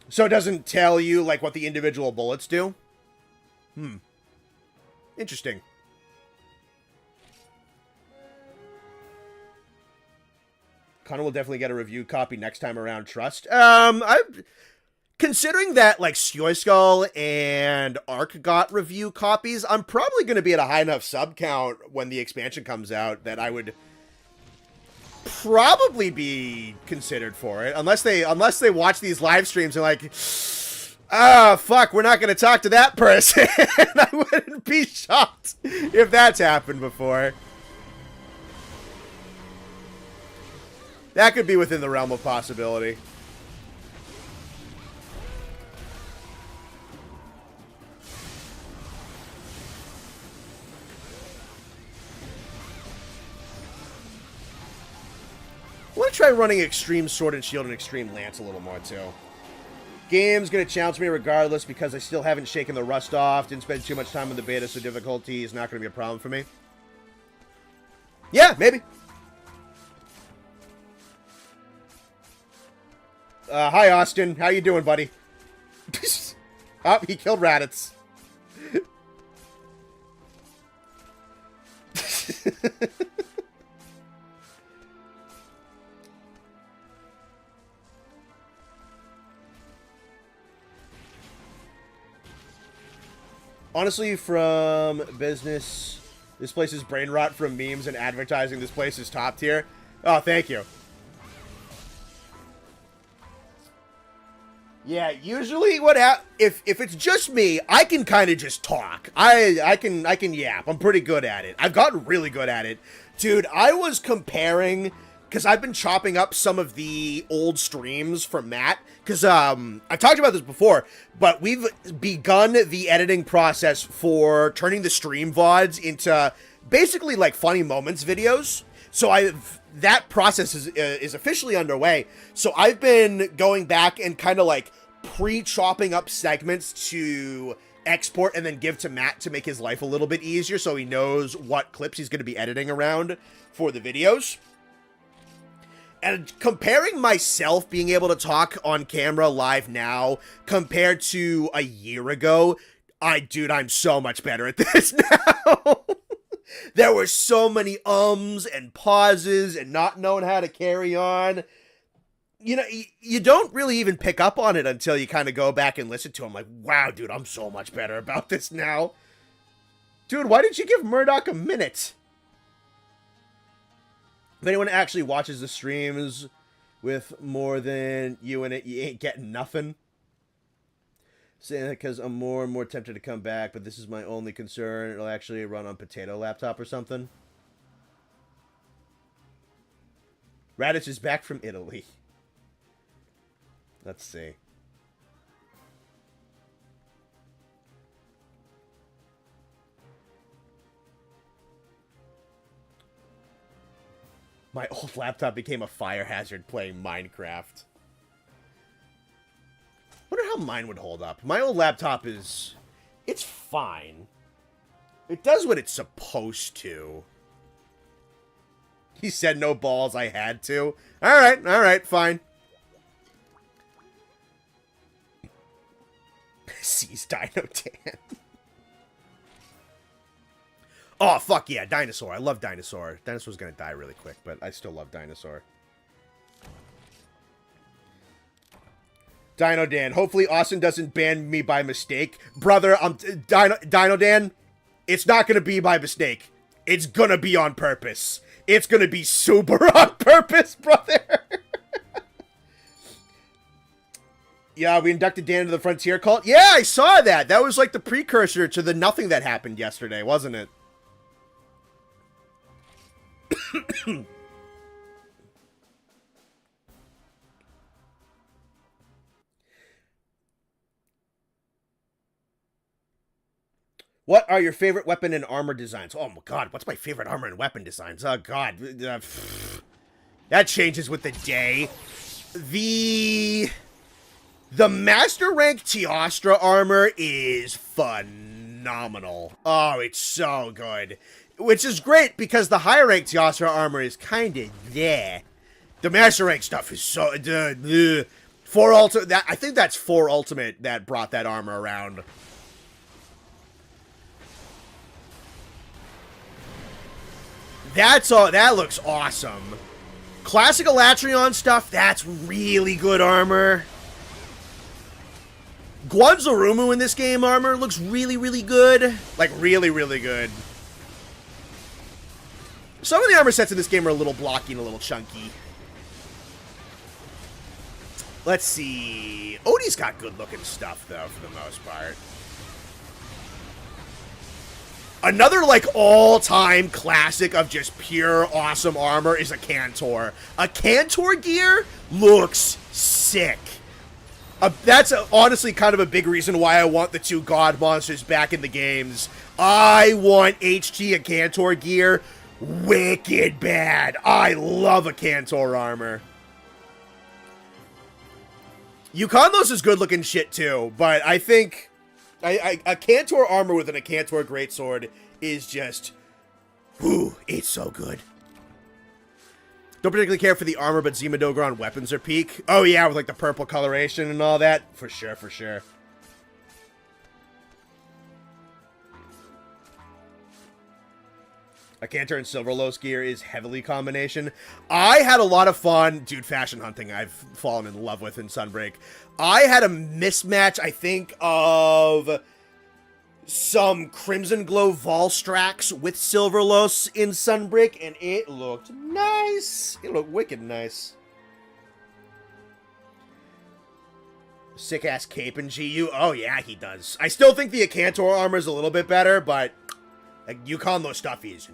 So it doesn't tell you, like, what the individual bullets do? Interesting. Connor will definitely get a review copy next time around, trust. Considering that, like, Skull and Ark got review copies, I'm probably going to be at a high enough sub count when the expansion comes out that I would probably be considered for it. Unless they watch these live streams and like, ah, fuck, we're not going to talk to that person. I wouldn't be shocked if that's happened before. That could be within the realm of possibility. I want to try running Extreme Sword and Shield and Extreme Lance a little more, too. Game's going to challenge me regardless because I still haven't shaken the rust off. Didn't spend too much time in the beta, so difficulty is not going to be a problem for me. Yeah, maybe. Hi, Austin. How you doing, buddy? Oh, he killed Raditz. Honestly, from business, this place is brain rot. From memes and advertising, this place is top tier. Oh, thank you. Yeah, usually if it's just me, I can kind of just talk. I can yap. I'm pretty good at it. I've gotten really good at it. Dude, I was comparing, because I've been chopping up some of the old streams from Matt, because I've talked about this before, but we've begun the editing process for turning the stream VODs into basically like funny moments videos. So that process is officially underway. So I've been going back and kind of like pre-chopping up segments to export and then give to Matt to make his life a little bit easier so he knows what clips he's going to be editing around for the videos. And comparing myself being able to talk on camera live now compared to a year ago, dude, I'm so much better at this now. There were so many ums and pauses and not knowing how to carry on. You know, you don't really even pick up on it until you kind of go back and listen to them. Like, wow, dude, I'm so much better about this now. Dude, why didn't you give Murdoch a minute? If anyone actually watches the streams with more than you in it, you ain't getting nothing. Saying that because I'm more and more tempted to come back, but this is my only concern. It'll actually run on potato laptop or something. Radish is back from Italy. Let's see. My old laptop became a fire hazard playing Minecraft. Wonder how mine would hold up. My old laptop is... it's fine. It does what it's supposed to. He said no balls, I had to. Alright, fine. Seize Dino Dan. Oh, fuck yeah, Dinosaur. I love Dinosaur. Dinosaur's gonna die really quick, but I still love Dinosaur. Dino Dan. Hopefully Austin doesn't ban me by mistake. Brother, Dino Dan, it's not gonna be by mistake. It's gonna be on purpose. It's gonna be super on purpose, brother. Yeah, we inducted Dan into the Frontier cult. Yeah, I saw that. That was like the precursor to the nothing that happened yesterday, wasn't it? What are your favorite weapon and armor designs? Oh my god, what's my favorite armor and weapon designs? Oh god. That changes with the day. The Master Rank Teostra armor is phenomenal. Oh, it's so good. Which is great, because the higher rank Teostra armor is kind of there. The Master Rank stuff is so... I think that's 4 Ultimate that brought that armor around. That looks awesome. Classic Elatrion stuff, that's really good armor. Guanzarumu in this game armor looks really, really good. Like, really, really good. Some of the armor sets in this game are a little blocky and a little chunky. Let's see. Odie's got good-looking stuff, though, for the most part. Another, like, all-time classic of just pure awesome armor is a Cantor. A Cantor gear looks sick. That's honestly kind of a big reason why I want the 2 God Monsters back in the games. I want HT a Cantor gear wicked bad. I love a Cantor armor. Yukonlos is good-looking shit, too, but I think... a Cantor armor with a Cantor greatsword is just... whew, it's so good. Don't particularly care for the armor, but Zemadogron weapons are peak. Oh yeah, with like the purple coloration and all that. For sure, for sure. A Cantor and Silverlos gear is heavily combination. I had a lot of fun. Dude, fashion hunting I've fallen in love with in Sunbreak. I had a mismatch, I think, of some Crimson Glow Volstrax with Silverlos in Sunbreak, and it looked nice. It looked wicked nice. Sick-ass cape in GU. Oh, yeah, he does. I still think the Acantor armor is a little bit better, but Yukon no stuff is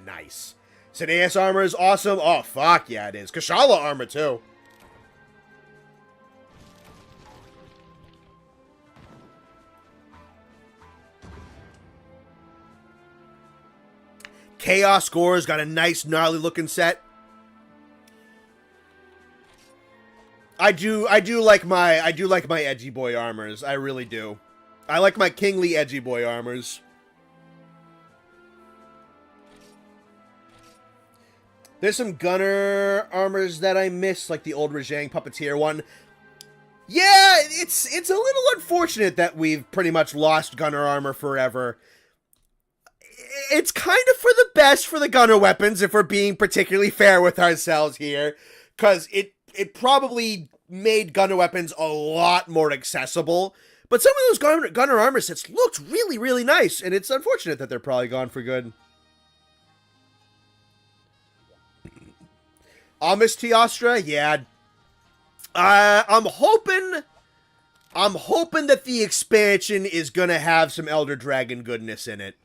nice. Sineas armor is awesome. Oh, fuck, yeah, it is. Kashala armor, too. Chaos Score's got a nice, gnarly-looking set. I do like my edgy boy armors. I really do. I like my kingly edgy boy armors. There's some gunner armors that I miss, like the old Rajang Puppeteer one. Yeah, it's a little unfortunate that we've pretty much lost gunner armor forever. It's kind of for the best for the gunner weapons, if we're being particularly fair with ourselves here, because it probably made gunner weapons a lot more accessible. But some of those gunner armor sets looked really, really nice, and it's unfortunate that they're probably gone for good. Miss Teostra, yeah. I'm hoping that the expansion is gonna have some Elder Dragon goodness in it.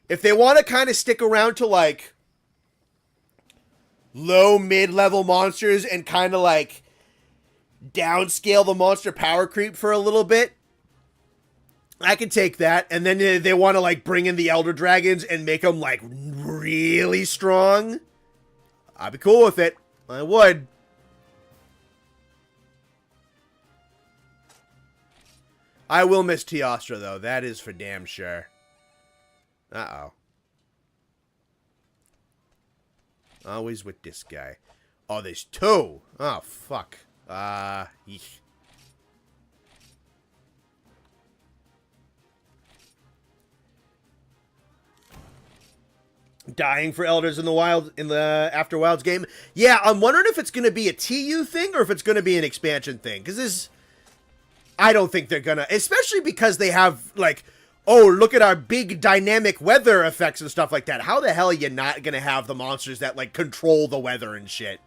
If they want to kind of stick around to, like, low, mid-level monsters and kind of, like, downscale the monster power creep for a little bit, I can take that. And then they want to, like, bring in the Elder Dragons and make them, like, really strong. I'd be cool with it. I would. I will miss Teostra, though. That is for damn sure. Uh-oh. Always with this guy. Oh, there's two. Oh, fuck. Yeesh. Dying for elders in the wild, in the After Wilds game. Yeah, I'm wondering if it's going to be a TU thing or if it's going to be an expansion thing. Because this, I don't think they're going to, especially because they have, like, oh, look at our big dynamic weather effects and stuff like that. How the hell are you not going to have the monsters that, like, control the weather and shit?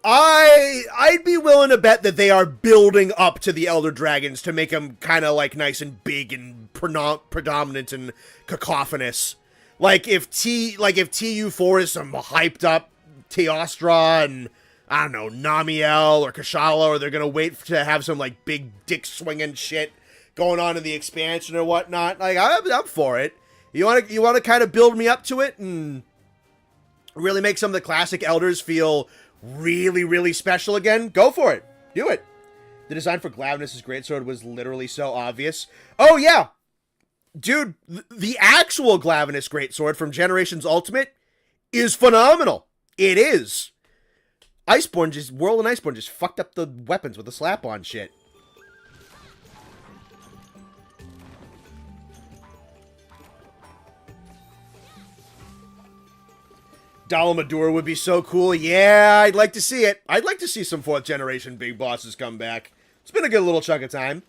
I'd be willing to bet that they are building up to the Elder Dragons to make them kind of, like, nice and big and predominant and cacophonous. Like, if TU4 is some hyped up Teostra and, I don't know, Namiel or Kashala, or they're gonna wait to have some, like, big dick swinging shit going on in the expansion or whatnot. Like, I'm for it. You wanna kind of build me up to it and really make some of the classic Elders feel really, really special again? Go for it. Do it. The design for Glavenus' greatsword was literally so obvious. Oh, yeah. Dude, the actual Glavenus greatsword from Generations Ultimate is phenomenal. It is. Whirl and Iceborne just fucked up the weapons with the slap-on shit. Dalamadur would be so cool. Yeah, I'd like to see it. I'd like to see some 4th generation big bosses come back. It's been a good little chunk of time.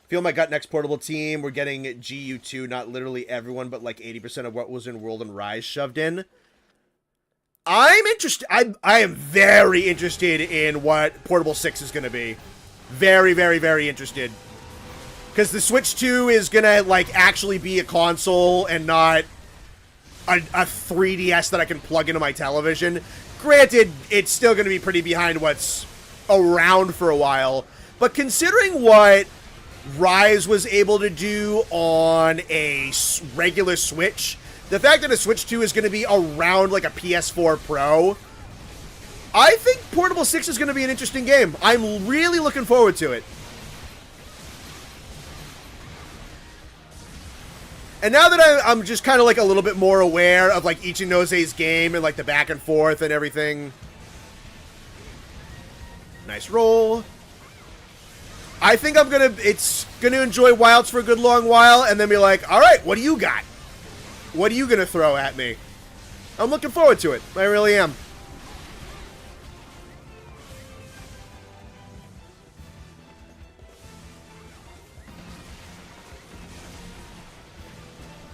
Feel my gut next portable team. We're getting GU2, not literally everyone, but like 80% of what was in World and Rise shoved in. I'm interested. I am very interested in what Portable 6 is going to be. Very, very, very interested. Because the Switch 2 is going to, like, actually be a console and not a 3DS that I can plug into my television. Granted, it's still going to be pretty behind what's around for a while. But considering what Rise was able to do on a regular Switch, the fact that a Switch 2 is going to be around like a PS4 Pro, I think Portable 6 is going to be an interesting game. I'm really looking forward to it. And now that I'm just kind of like a little bit more aware of like Ichinose's game and like the back and forth and everything. Nice roll. I think it's gonna enjoy Wilds for a good long while and then be like, all right, what do you got? What are you gonna throw at me? I'm looking forward to it. I really am.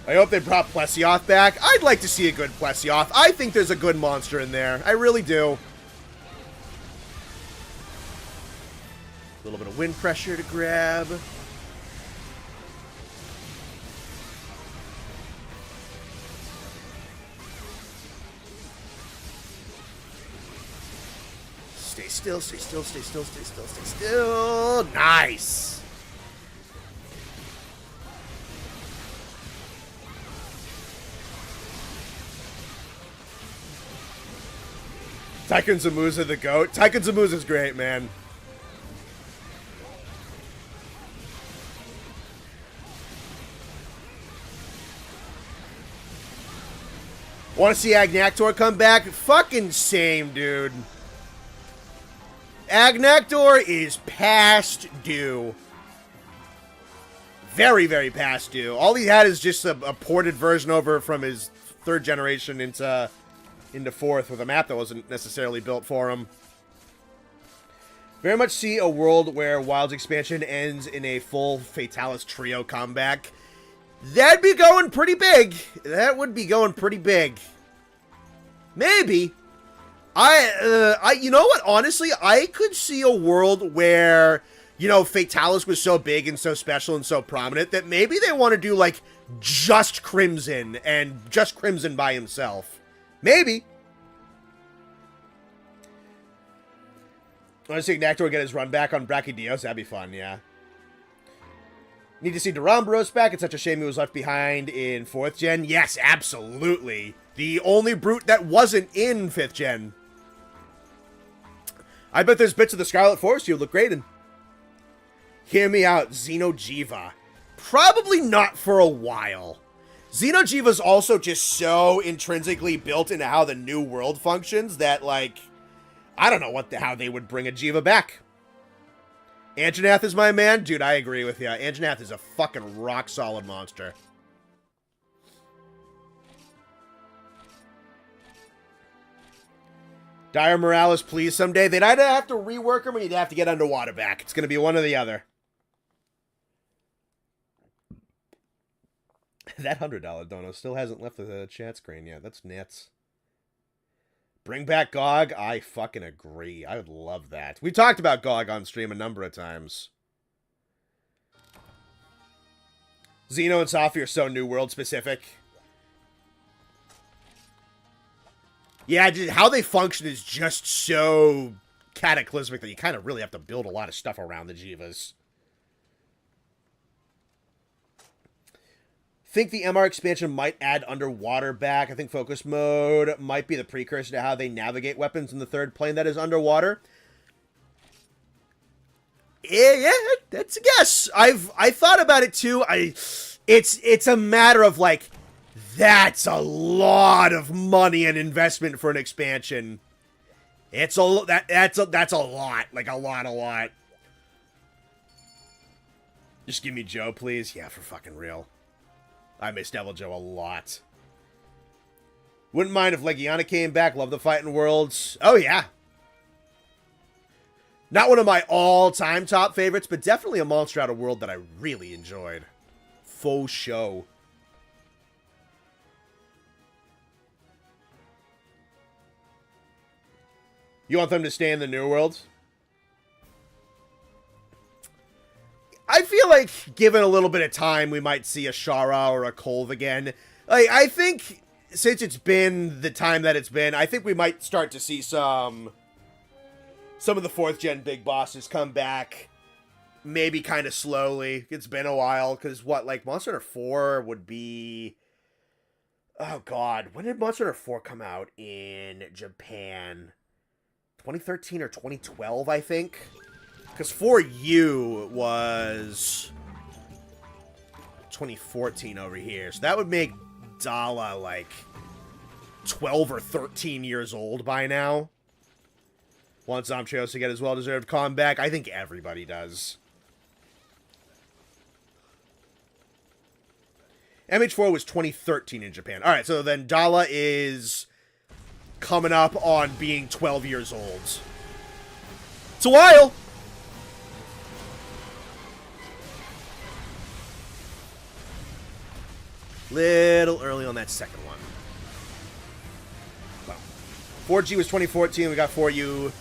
I hope they brought Plesioth back. I'd like to see a good Plesioth. I think there's a good monster in there. I really do. A little bit of wind pressure to grab. Stay still, stay still, stay still, stay still, stay still. Nice. Tycoon Zamuza the GOAT. Tycoon Zamuza's great, man. Want to see Agnactor come back? Fucking same, dude. Agnactor is past due. Very, very past due. All he had is just a ported version over from his 3rd generation into 4th with a map that wasn't necessarily built for him. Very much see a world where Wild's expansion ends in a full Fatalis trio comeback. That'd be going pretty big. That would be going pretty big. Maybe. You know what? Honestly, I could see a world where, you know, Fatalis was so big and so special and so prominent that maybe they want to do, like, just Crimson and just Crimson by himself. Maybe. I want to see Agnactor get his run back on Brachydios. That'd be fun, yeah. Need to see Duramboros back. It's such a shame he was left behind in 4th gen. Yes, absolutely. The only brute that wasn't in 5th gen. I bet there's bits of the Scarlet Forest you would look great in. Hear me out, Xeno'jiiva. Probably not for a while. Xeno'jiiva's also just so intrinsically built into how the new world functions that, like, I don't know how they would bring a Jiva back. Anjanath is my man? Dude, I agree with you. Anjanath is a fucking rock-solid monster. Dire Morales, please, someday. They'd either have to rework him or you'd have to get Underwater back. It's going to be one or the other. That $100 dono still hasn't left the chat screen yet. That's nuts. Bring back GOG? I fucking agree. I would love that. We talked about GOG on stream a number of times. Xeno and Safi are so New World specific. Yeah, how they function is just so cataclysmic that you kind of really have to build a lot of stuff around the Jivas. Think the MR expansion might add Underwater back. I think Focus Mode might be the precursor to how they navigate weapons in the 3rd plane that is underwater. Yeah, that's a guess. I thought about it too. It's a matter of, like, that's a lot of money and investment for an expansion. That's a lot. Like, a lot. Just give me Joe, please. Yeah, for fucking real. I miss Devil Joe a lot. Wouldn't mind if Legiana came back. Love the fighting worlds. Oh, yeah. Not one of my all-time top favorites, but definitely a monster out of world that I really enjoyed. Faux show. You want them to stay in the New World? I feel like, given a little bit of time, we might see a Shara or a Kolv again. Like, I think, since it's been the time that it's been, I think we might start to see some of the 4th gen big bosses come back. Maybe kind of slowly. It's been a while, because what, like, Monster Hunter 4 would be... Oh, God. When did Monster Hunter 4 come out in Japan? 2013 or 2012, I think? Because 4U was 2014 over here. So that would make Dala, like, 12 or 13 years old by now. Wants Zamtrios to get his well-deserved comeback. I think everybody does. MH4 was 2013 in Japan. Alright, so then Dala is coming up on being 12 years old. It's a while! Little early on that second one. Well, 4G was 2014. We got 4U.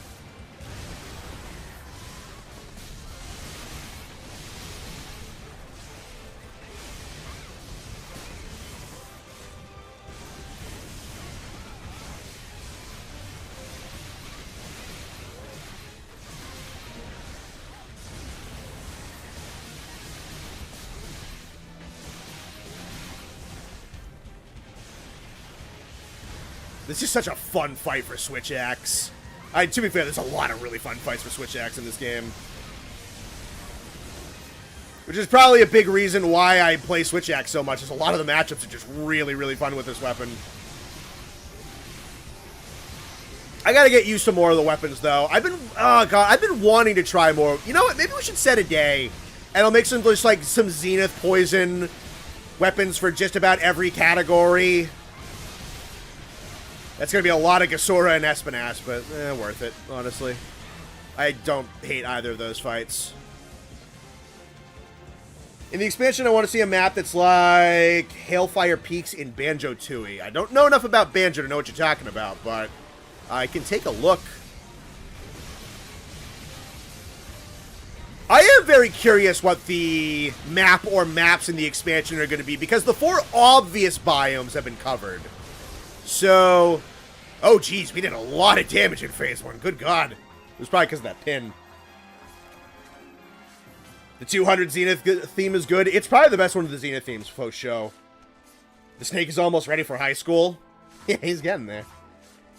This is such a fun fight for Switch Axe. To be fair, there's a lot of really fun fights for Switch Axe in this game. Which is probably a big reason why I play Switch Axe so much, is a lot of the matchups are just really, really fun with this weapon. I gotta get used to more of the weapons, though. I've been wanting to try more. You know what? Maybe we should set a day, and I'll make some, just like, some Zenith Poison weapons for just about every category. That's gonna be a lot of Gasora and Espinas, but worth it, honestly. I don't hate either of those fights. In the expansion, I want to see a map that's like Hailfire Peaks in Banjo-Tooie. I don't know enough about Banjo to know what you're talking about, but I can take a look. I am very curious what the map or maps in the expansion are going to be, because the 4 obvious biomes have been covered. So, oh geez, we did a lot of damage in Phase 1. Good God. It was probably because of that pin. The 200 Zenith theme is good. It's probably the best one of the Zenith themes, faux show. The snake is almost ready for high school. Yeah, he's getting there.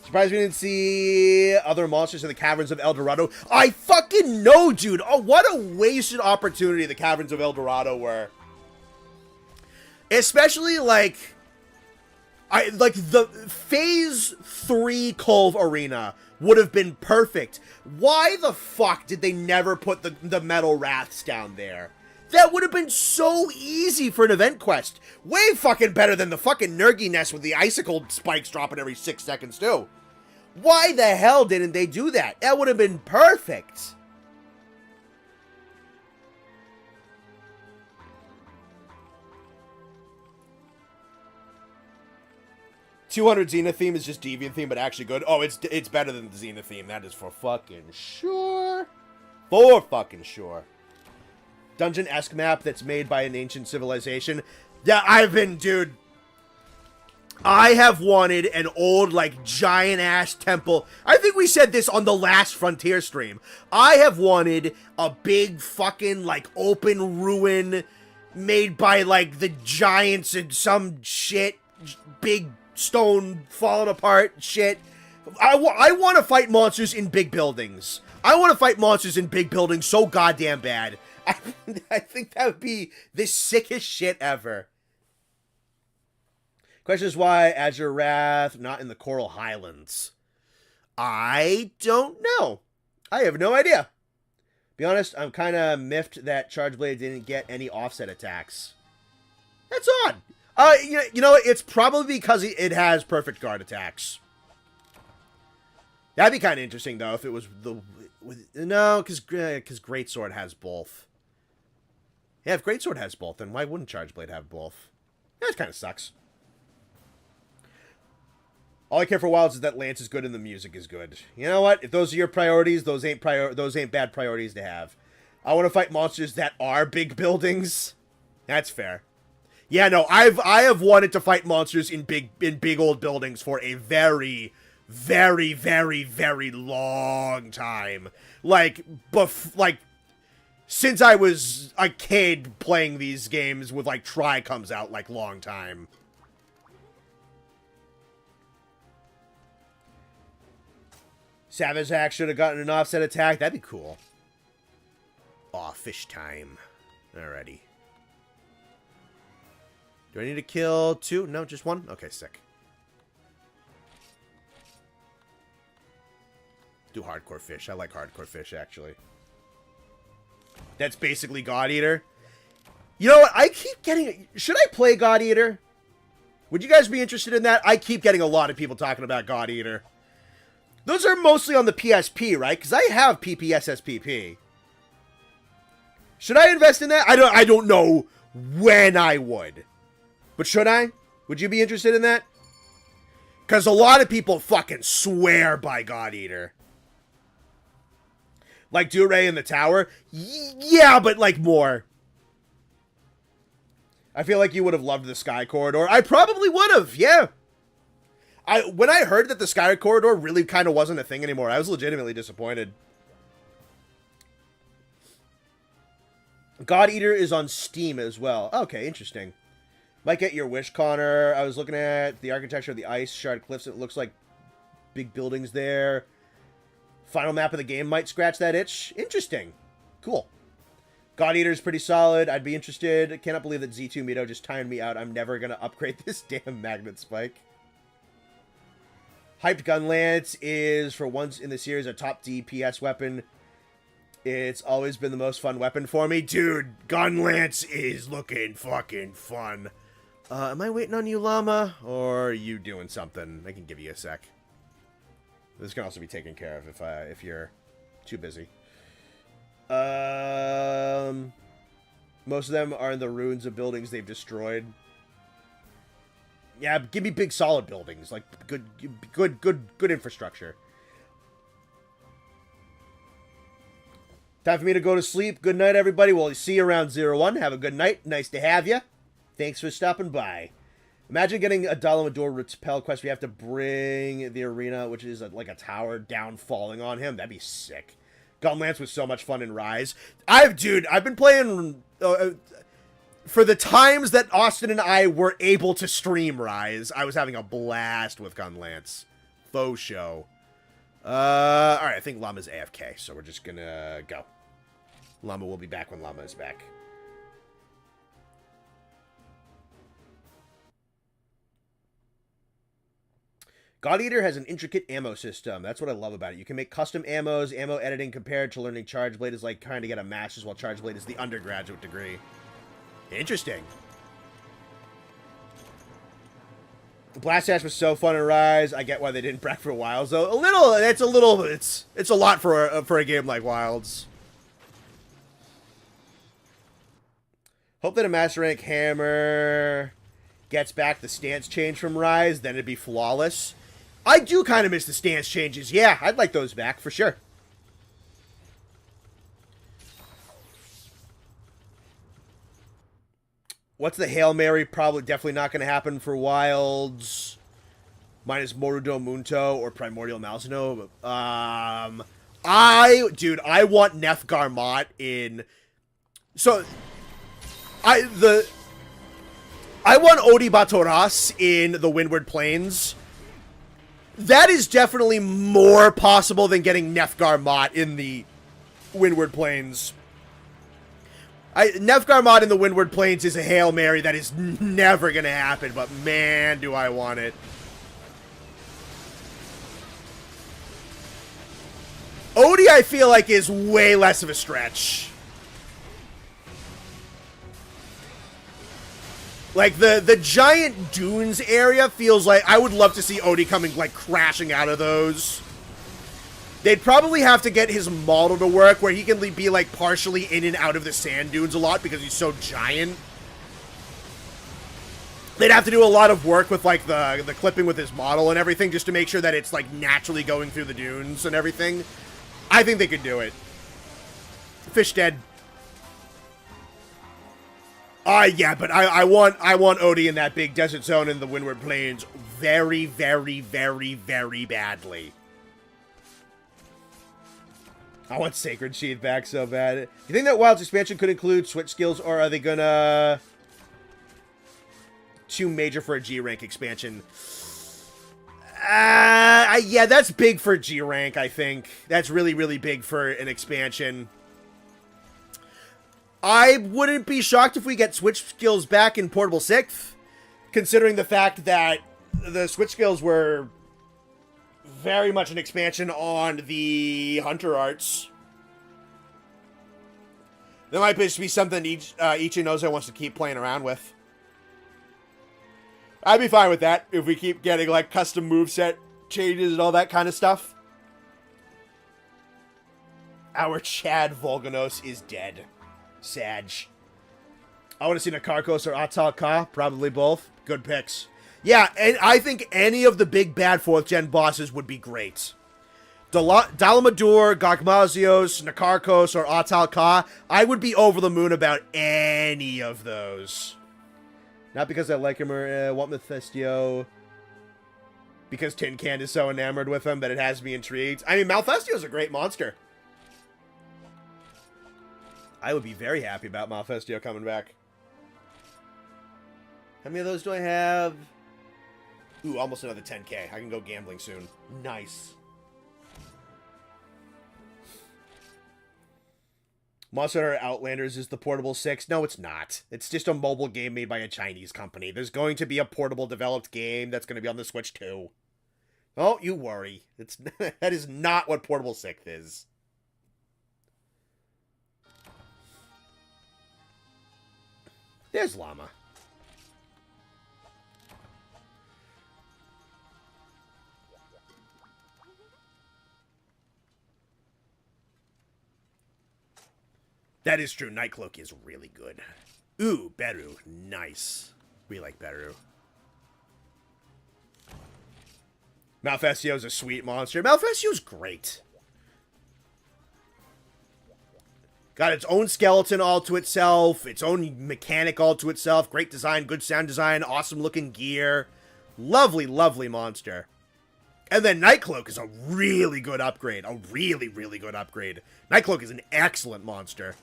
Surprised we didn't see other monsters in the Caverns of El Dorado. I fucking know, dude. Oh, what a wasted opportunity the Caverns of El Dorado were. Especially, like the Phase 3 Cove Arena would have been perfect. Why the fuck did they never put the Metal Wraths down there? That would have been so easy for an event quest. Way fucking better than the fucking Nergy Nest with the icicle spikes dropping every 6 seconds, too. Why the hell didn't they do that? That would have been perfect. $200 Zenith theme is just Deviant theme, but actually good. Oh, it's better than the Zenith theme. That is for fucking sure. For fucking sure. Dungeon-esque map that's made by an ancient civilization. Yeah, dude. I have wanted an old, like, giant-ass temple. I think we said this on the last Frontier stream. I have wanted a big fucking, like, open ruin made by, like, the giants and some shit. Big stone falling apart shit. I want to fight monsters in big buildings. I want to fight monsters in big buildings so goddamn bad. I think that would be the sickest shit ever. Question is why Azure Wrath not in the Coral Highlands? I don't know. I have no idea. Be honest, I'm kind of miffed that Chargeblade didn't get any offset attacks. That's odd. You know, it's probably because it has perfect guard attacks. That'd be kind of interesting, though, if it was no, because Greatsword has both. Yeah, if Greatsword has both, then why wouldn't Chargeblade have both? That kind of sucks. All I care for Wilds is that Lance is good and the music is good. You know what? If those are your priorities, those ain't bad priorities to have. I want to fight monsters that are big buildings. That's fair. Yeah, no, I have wanted to fight monsters in big old buildings for a very, very, very, very long time. Like since I was a kid playing these games with like Tri comes out, like long time. Savage Hack should have gotten an offset attack. That'd be cool. Aw, fish time. Alrighty. Do I need to kill 2? No, just 1? Okay, sick. Do hardcore fish. I like hardcore fish, actually. That's basically God Eater. You know what? I keep getting... Should I play God Eater? Would you guys be interested in that? I keep getting a lot of people talking about God Eater. Those are mostly on the PSP, right? Because I have PPSSPP. Should I invest in that? I don't know when I would. But should I? Would you be interested in that? Because a lot of people fucking swear by God Eater. Like Duray in the Tower? Yeah, but like more. I feel like you would have loved the Sky Corridor. I probably would have, yeah. When I heard that the Sky Corridor really kind of wasn't a thing anymore, I was legitimately disappointed. God Eater is on Steam as well. Okay, interesting. Might get your wish, Connor. I was looking at the architecture of the ice shard cliffs. It looks like big buildings there. Final map of the game might scratch that itch. Interesting. Cool. God Eater's pretty solid. I'd be interested. I cannot believe that Z2 Mito just timed me out. I'm never going to upgrade this damn magnet spike. Hyped Gun Lance is, for once in the series, a top DPS weapon. It's always been the most fun weapon for me. Dude, Gun Lance is looking fucking fun. Am I waiting on you, Llama? Or are you doing something? I can give you a sec. This can also be taken care of if you're too busy. Most of them are in the ruins of buildings they've destroyed. Yeah, give me big solid buildings, like good infrastructure. Time for me to go to sleep. Good night, everybody. We'll see you around 01. Have a good night. Nice to have you. Thanks for stopping by. Imagine getting a Dalamador Repel quest. We have to bring the arena, which is like a tower, down, falling on him. That'd be sick. Gunlance was so much fun in Rise. I've been playing for the times that Austin and I were able to stream Rise. I was having a blast with Gunlance. Faux show. All right, I think Llama's AFK, so we're just gonna go. Llama will be back when Llama is back. God Eater has an intricate ammo system. That's what I love about it. You can make custom ammos. Ammo editing compared to learning Charge Blade is like trying to get a master's, while Charge Blade is the undergraduate degree. Interesting. Blast Dash was so fun in Rise. I get why they didn't brack for Wilds, though. It's a lot for a game like Wilds. Hope that a Master Rank Hammer gets back the stance change from Rise, then it'd be flawless. I do kind of miss the stance changes. Yeah, I'd like those back for sure. What's the Hail Mary? Probably definitely not going to happen for Wilds. Mine is Morudo Munto or Primordial Malzeno. I want Nethgar Mott in. So I want Odi Batoras in the Windward Plains. That is definitely more possible than getting Nethgar Mott in the Windward Plains. Nethgar Mott in the Windward Plains is a Hail Mary that is never going to happen, but man, do I want it. Odie, I feel like, is way less of a stretch. Like, the giant dunes area feels like I would love to see Odie coming, like, crashing out of those. They'd probably have to get his model to work where he can be, like, partially in and out of the sand dunes a lot because he's so giant. They'd have to do a lot of work with, like, the clipping with his model and everything just to make sure that it's, like, naturally going through the dunes and everything. I think they could do it. Fish dead. Yeah, but I want Odie in that big desert zone in the Windward Plains very, very, very, very badly. I want Sacred Sheath back so bad. You think that Wild's expansion could include switch skills, or are they gonna too major for a G rank expansion? Yeah, that's big for G rank, I think. That's really, really big for an expansion. I wouldn't be shocked if we get switch skills back in Portable 6th, considering the fact that the switch skills were very much an expansion on the Hunter Arts. That might just be something Ichinozo wants to keep playing around with. I'd be fine with that if we keep getting, like, custom moveset changes and all that kind of stuff. Our Chad Volganos is dead. Sag. I want to see Nakarkos or Atal Ka. Probably both. Good picks. Yeah, and I think any of the big bad 4th gen bosses would be great. Dalamadur, Gagmazios, Nakarkos, or Atal Ka. I would be over the moon about any of those. Not because I like him or want Mephisto. Because Tin Can is so enamored with him that it has me intrigued. I mean, Malfestio's a great monster. I would be very happy about Malfestio coming back. How many of those do I have? Ooh, almost another 10k. I can go gambling soon. Nice. Monster Hunter Outlanders is the Portable 6. No, it's not. It's just a mobile game made by a Chinese company. There's going to be a portable developed game that's going to be on the Switch too. Don't you worry. It's that is not what Portable 6 is. There's Llama. That is true. Nightcloak is really good. Ooh, Beru. Nice. We like Beru. Malfestio's a sweet monster. Malfestio's great. Got its own skeleton all to itself, its own mechanic all to itself. Great design, good sound design, awesome looking gear. Lovely, lovely monster. And then Nightcloak is a really good upgrade. A really, really good upgrade. Nightcloak is an excellent monster.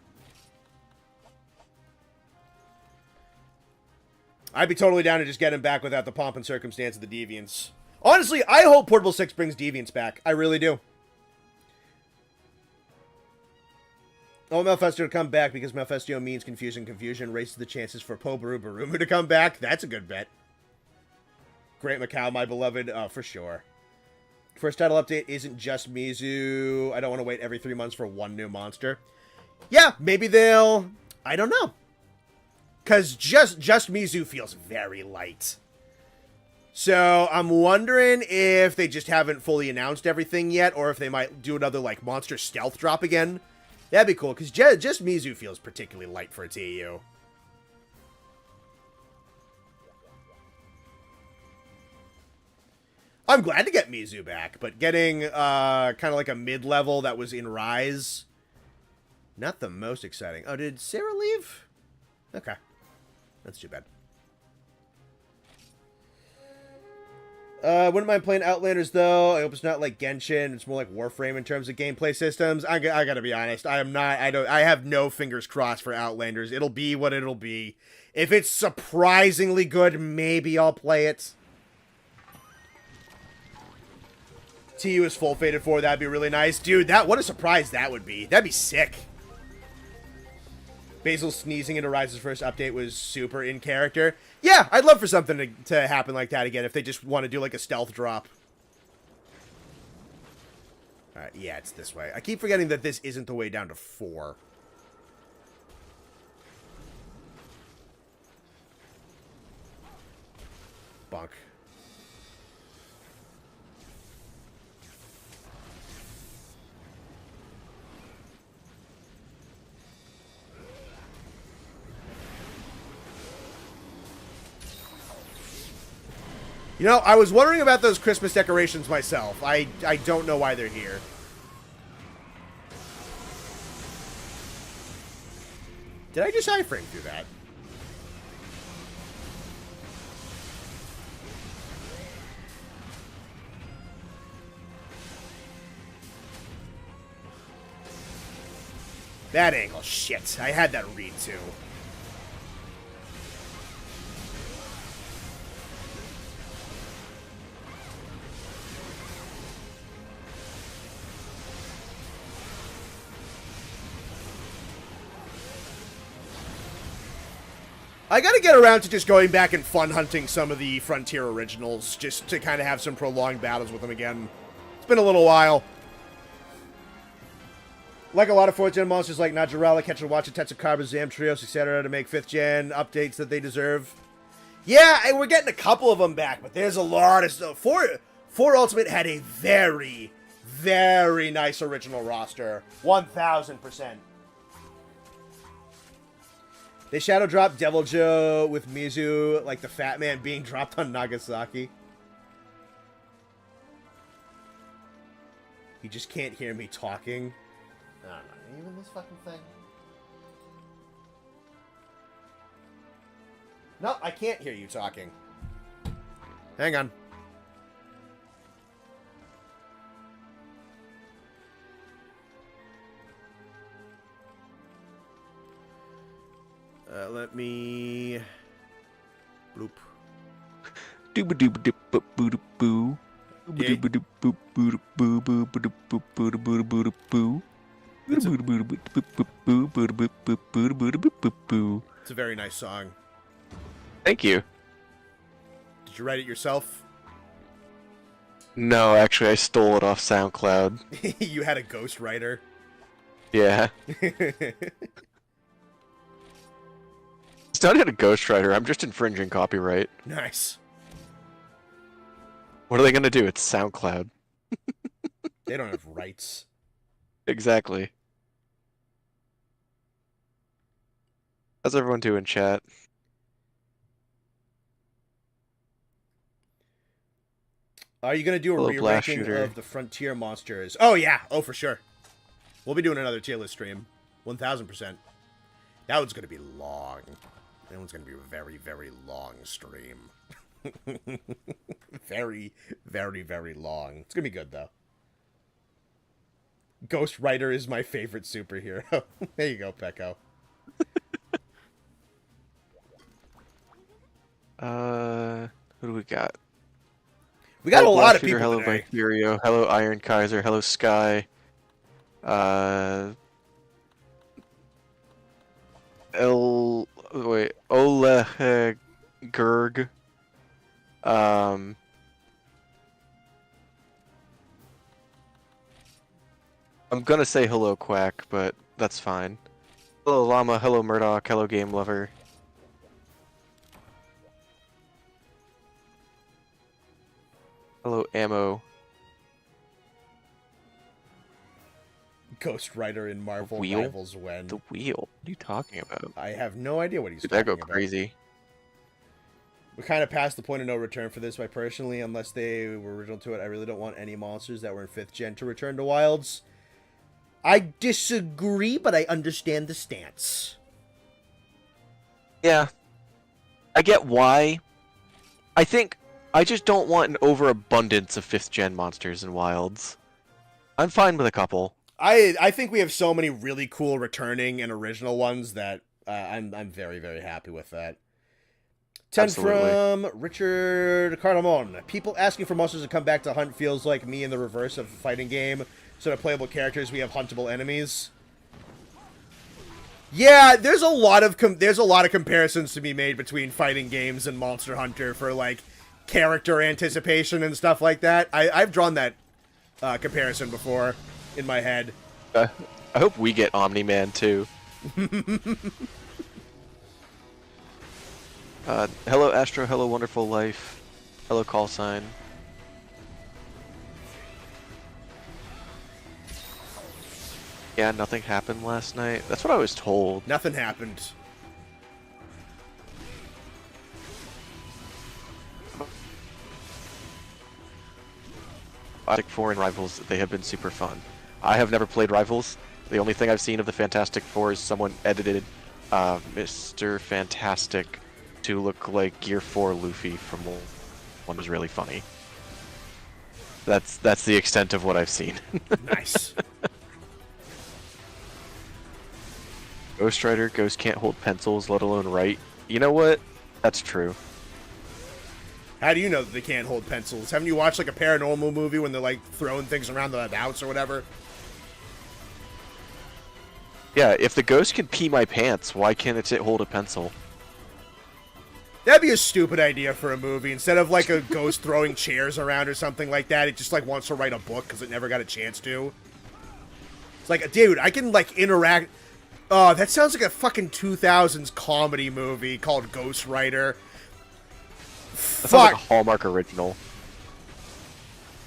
I'd be totally down to just get him back without the pomp and circumstance of the Deviants. Honestly, I hope Portable 6 brings Deviants back. I really do. Oh, Malfestio to come back because Malfestio means confusion. Confusion raises the chances for Barumu to come back. That's a good bet. Great Macau, my beloved. For sure. First title update isn't just Mizu. I don't want to wait every 3 months for one new monster. Yeah, maybe they'll... I don't know. Because just Mizu feels very light. So I'm wondering if they just haven't fully announced everything yet, or if they might do another, like, monster stealth drop again. That'd be cool, because just Mizu feels particularly light for its EU. I'm glad to get Mizu back, but getting kind of like a mid-level that was in Rise, not the most exciting. Oh, did Sarah leave? Okay. That's too bad. Wouldn't mind playing Outlanders, though. I hope it's not like Genshin. It's more like Warframe in terms of gameplay systems. I gotta be honest. I have no fingers crossed for Outlanders. It'll be what it'll be. If it's surprisingly good, maybe I'll play it. TU is full faded 4. That'd be really nice. Dude, what a surprise that would be. That'd be sick. Basil sneezing into Rise's first update was super in character. Yeah, I'd love for something to happen like that again if they just want to do like a stealth drop. Alright, yeah, it's this way. I keep forgetting that this isn't the way down to 4. Bonk. You know, I was wondering about those Christmas decorations myself. I don't know why they're here. Did I just iframe through that? That angle, shit. I had that read too. I gotta get around to just going back and fun hunting some of the Frontier originals, just to kind of have some prolonged battles with them again. It's been a little while. Like a lot of 4th gen monsters like Najarala, Quetzalcoatl, Tetsukaba, Zamtrios, etc. to make 5th gen updates that they deserve. Yeah, we're getting a couple of them back, but there's a lot of stuff. 4 Ultimate had a very, very nice original roster. 1000%. They shadow drop Devil Joe with Mizu like the Fat Man being dropped on Nagasaki. You just can't hear me talking. I don't know. Even this fucking thing. No, I can't hear you talking. Hang on. Let me bloop. Dooba-dooba-dip-boo-doo-boo. Yeah. Dooba-dooba-dip-boo-doo-boo-boo-doo-boo-boo-boo-boo. It's a very nice song. Thank you. Did you write it yourself? No, actually, I stole it off SoundCloud. You had a ghostwriter. Yeah. It's not even a ghostwriter. I'm just infringing copyright. Nice. What are they gonna do? It's SoundCloud. They don't have rights. Exactly. How's everyone doing, chat? Are you going to do a Hello, Blast re-ranking Shooter. of the Frontier monsters? Oh, yeah. Oh, for sure. We'll be doing another tier list stream. 1,000%. That one's going to be long. That one's going to be a very, very long stream. Very, very, very long. It's going to be good, though. Ghost Rider is my favorite superhero. There you go, Pecco. Who do we got? We got a lot of Shooter, people hello, today. Viperio, hello, Iron Kaiser, hello, Sky. Oleg Gerg. I'm gonna say hello, Quack, but that's fine. Hello, Llama, hello, Murdoch, hello, Game Lover. Hello, Ammo. Ghost Rider in Marvel Wheel? Rivals when? The wheel? What are you talking about? I have no idea what he's Did talking that go about. crazy? We're kind of past the point of no return for this, but personally, unless they were original to it, I really don't want any monsters that were in 5th gen to return to Wilds. I disagree, but I understand the stance. Yeah. I get why. I think I just don't want an overabundance of 5th gen monsters in Wilds. I'm fine with a couple. I think we have so many really cool returning and original ones that I'm very, very happy with that. 10 Absolutely. from Richard Cardamon. People asking for monsters to come back to hunt feels like me in the reverse of a fighting game. Instead of playable characters, we have huntable enemies. Yeah, there's a lot of comparisons to be made between fighting games and Monster Hunter for like character anticipation and stuff like that. I've drawn that comparison before in my head. I hope we get Omni-Man too. Hello Astro, hello Wonderful Life, hello Call Sign. Yeah, nothing happened last night. That's what I was told. Nothing happened. Fantastic Four and Rivals, they have been super fun. I have never played Rivals. The only thing I've seen of the Fantastic Four is someone edited Mr. Fantastic to look like Gear 4 Luffy from one was really funny. That's the extent of what I've seen. Nice. Ghost Rider, Ghost can't hold pencils, let alone write. You know what? That's true. How do you know that they can't hold pencils? Haven't you watched like a paranormal movie when they're like throwing things around the house or whatever? Yeah, if the ghost can pee my pants, why can't it hold a pencil? That'd be a stupid idea for a movie. Instead of like a ghost throwing chairs around or something like that, it just like wants to write a book because it never got a chance to. It's like, dude, I can like interact. Oh, that sounds like a fucking 2000s comedy movie called Ghost Rider. That sounds like a Hallmark original.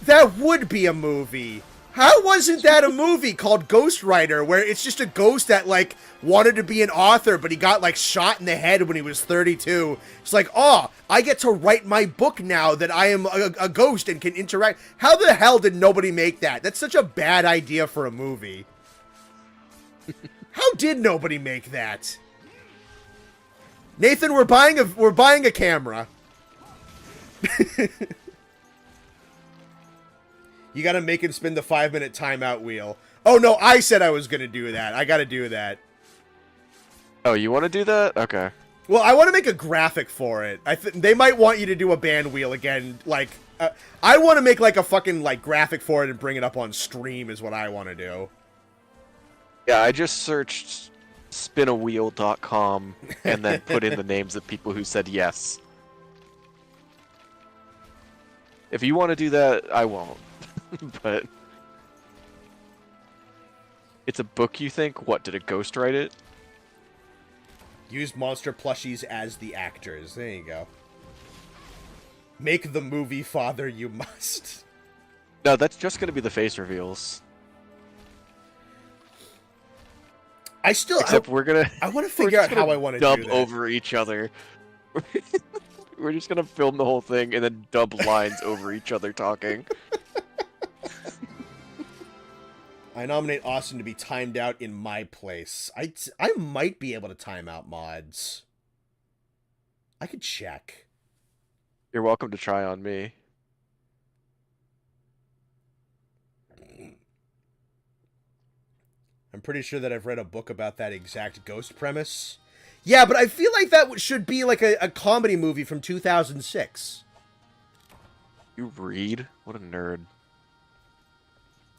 That would be a movie. How wasn't that a movie called Ghost Rider, where it's just a ghost that, like, wanted to be an author, but he got, like, shot in the head when he was 32. It's like, oh, I get to write my book now that I am a ghost and can interact. How the hell did nobody make that? That's such a bad idea for a movie. How did nobody make that? Nathan, we're buying a camera. You gotta make him spin the 5-minute timeout wheel. Oh no, I said I was gonna do that. I gotta do that. Oh, you want to do that? Okay. Well, I want to make a graphic for it. They might want you to do a band wheel again. Like, I want to make like a fucking like graphic for it and bring it up on stream is what I want to do. Yeah, I just searched spinawheel.com and then put in the names of people who said yes. If you want to do that, I won't. But it's a book, you think? What, did a ghost write it? Use monster plushies as the actors. There you go. Make the movie Father You Must. No, that's just going to be the face reveals. Except we're gonna. I want to figure out how I want to dub do that. over each other. We're just gonna film the whole thing and then dub lines over each other talking. I nominate Austin to be timed out in my place. I might be able to time out mods. I could check. You're welcome to try on me. I'm pretty sure that I've read a book about that exact ghost premise. Yeah, but I feel like that should be like a comedy movie from 2006. You read? What a nerd.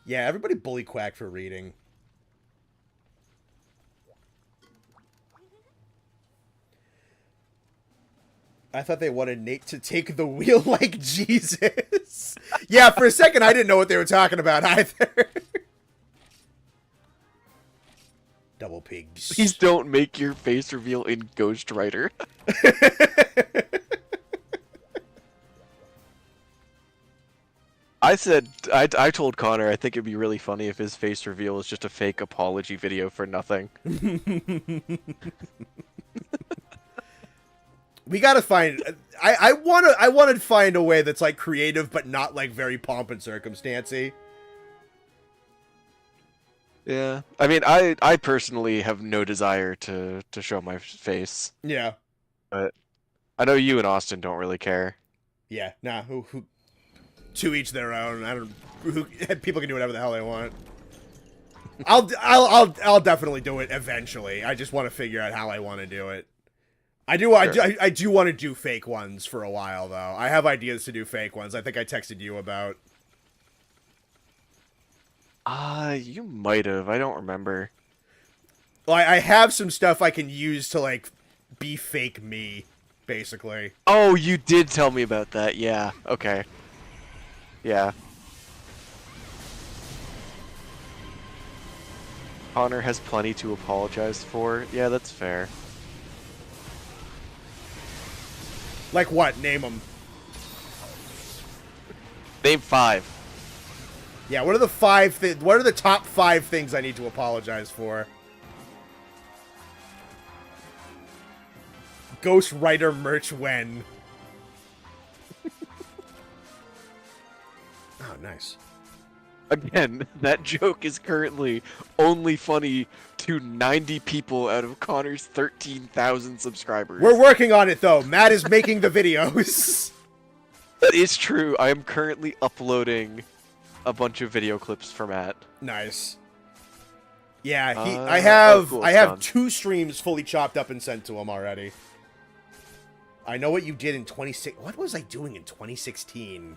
Yeah, everybody bully Quack for reading. I thought they wanted Nate to take the wheel like Jesus. Yeah, for a second I didn't know what they were talking about either. Double pigs. Please don't make your face reveal in Ghost Rider. I told Connor I think it'd be really funny if his face reveal is just a fake apology video for nothing. We gotta find. I want to find a way that's like creative, but not like very pomp and circumstancy. Yeah, I mean, I personally have no desire to show my face. Yeah, but I know you and Austin don't really care. Yeah, nah. Who? To each their own. I don't. People can do whatever the hell they want. I'll definitely do it eventually. I just want to figure out how I want to do it. I do. Sure. I do want to do fake ones for a while though. I have ideas to do fake ones. I think I texted you about. You might have. I don't remember. Well, I have some stuff I can use to like be fake me, basically. Oh, you did tell me about that. Yeah. Okay. Yeah. Connor has plenty to apologize for. Yeah, that's fair. Like what? Name them. Name 5. Yeah, what are the 5 what are the top 5 things I need to apologize for? Ghost Rider merch when? Oh, nice. Again, that joke is currently only funny to 90 people out of Connor's 13,000 subscribers. We're working on it, though. Matt is making the videos. That is true. I am currently uploading a bunch of video clips for Matt. Nice. Yeah, I have cool, I have done. 2 streams fully chopped up and sent to him already. I know what you did in 2016. What was I doing in 2016?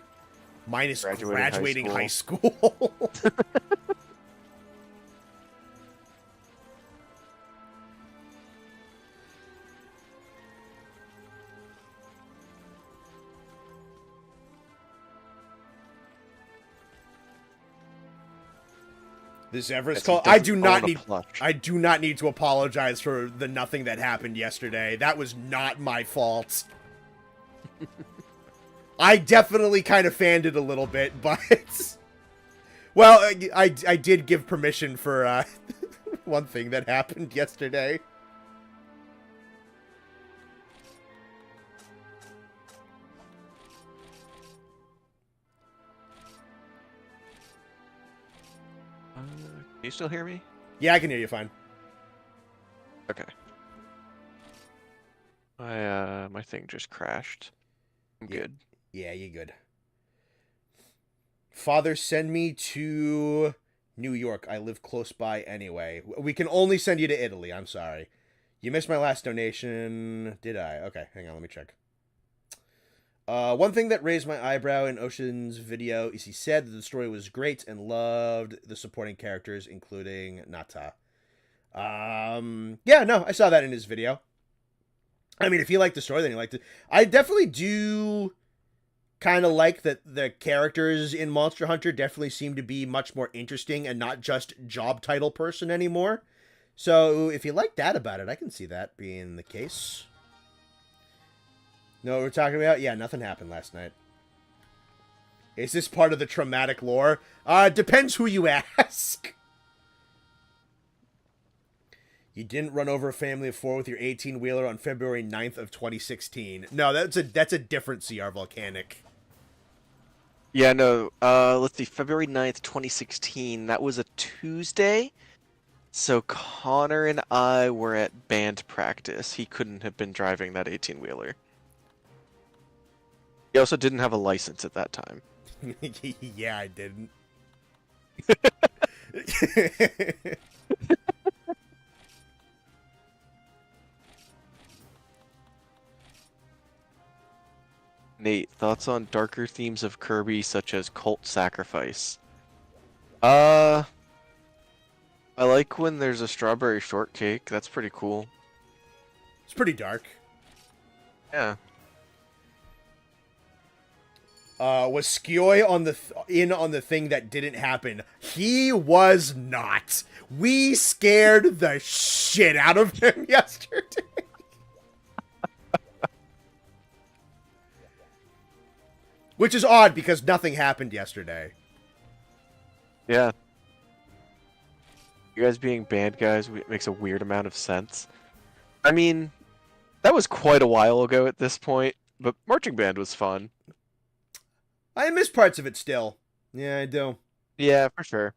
Minus graduating high school. This Everest call. I do not need to apologize for the nothing that happened yesterday. That was not my fault. I definitely kind of fanned it a little bit, but well, I did give permission for one thing that happened yesterday. Can you still hear me? Yeah, I can hear you fine. Okay. My thing just crashed. I'm good. Yeah, you good. Father, send me to New York. I live close by anyway. We can only send you to Italy. I'm sorry. You missed my last donation. Did I? Okay, hang on, let me check. One thing that raised my eyebrow in Ocean's video is he said that the story was great and loved the supporting characters, including Nata. Yeah, no, I saw that in his video. I mean, if you liked the story, then you liked it. I definitely do kind of like that the characters in Monster Hunter definitely seem to be much more interesting and not just job title person anymore. So if you like that about it, I can see that being the case. Know what we're talking about? Yeah, nothing happened last night. Is this part of the traumatic lore? Depends who you ask. You didn't run over a family of 4 with your 18-wheeler on February 9th of 2016. No, that's a different CR-VODcanic. Yeah, no, let's see, February 9th, 2016, that was a Tuesday? So Connor and I were at band practice. He couldn't have been driving that 18-wheeler. He also didn't have a license at that time. Yeah, I didn't. Nate, thoughts on darker themes of Kirby such as cult sacrifice? I like when there's a strawberry shortcake. That's pretty cool. It's pretty dark. Yeah. Was Skioi on the thing that didn't happen? He was not. We scared the shit out of him yesterday. Which is odd because nothing happened yesterday. Yeah. You guys being band guys makes a weird amount of sense. I mean, that was quite a while ago at this point, but marching band was fun. I miss parts of it still. Yeah, I do. Yeah, for sure.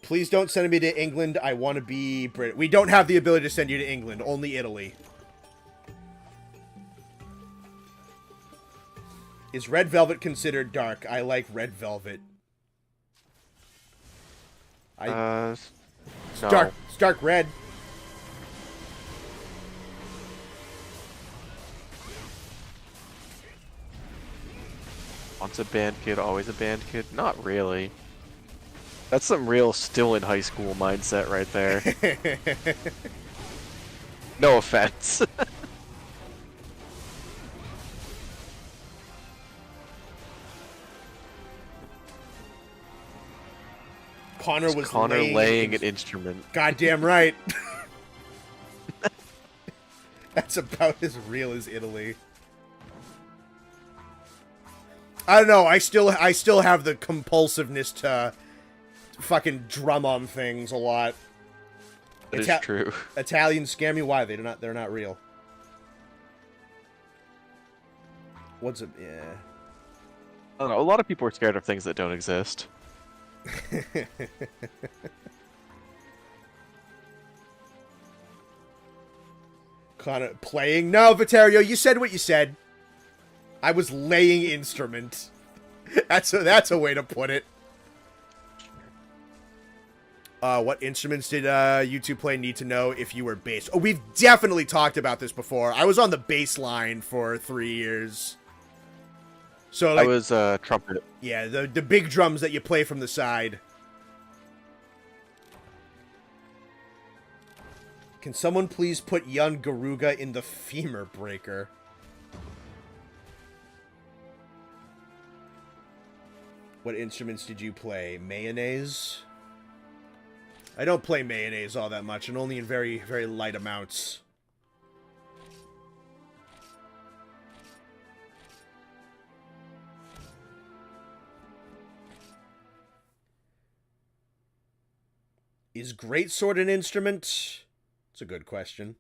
Please don't send me to England. I want to be Brit. We don't have the ability to send you to England. Only Italy. Is Red Velvet considered dark? I like Red Velvet. No. It's dark red. Once a band kid, always a band kid? Not really. That's some real still in high school mindset right there. No offense. Connor was laying an instrument. Goddamn right. That's about as real as Italy. I don't know. I still have the compulsiveness to fucking drum on things a lot. That is true. Italians scare me. Why? They're not real. What's it? Yeah. I don't know. A lot of people are scared of things that don't exist. Connor playing? No, Viterio, you said what you said. I was laying instrument. That's a way to put it. What instruments did you two play? Need to know if you were bass. Oh, we've definitely talked about this before. I was on the bass line for 3 years. So like, I was trumpet. Yeah, the big drums that you play from the side. Can someone please put young Garuga in the femur breaker? What instruments did you play? Mayonnaise? I don't play mayonnaise all that much, and only in very, very light amounts. Is greatsword an instrument? It's a good question.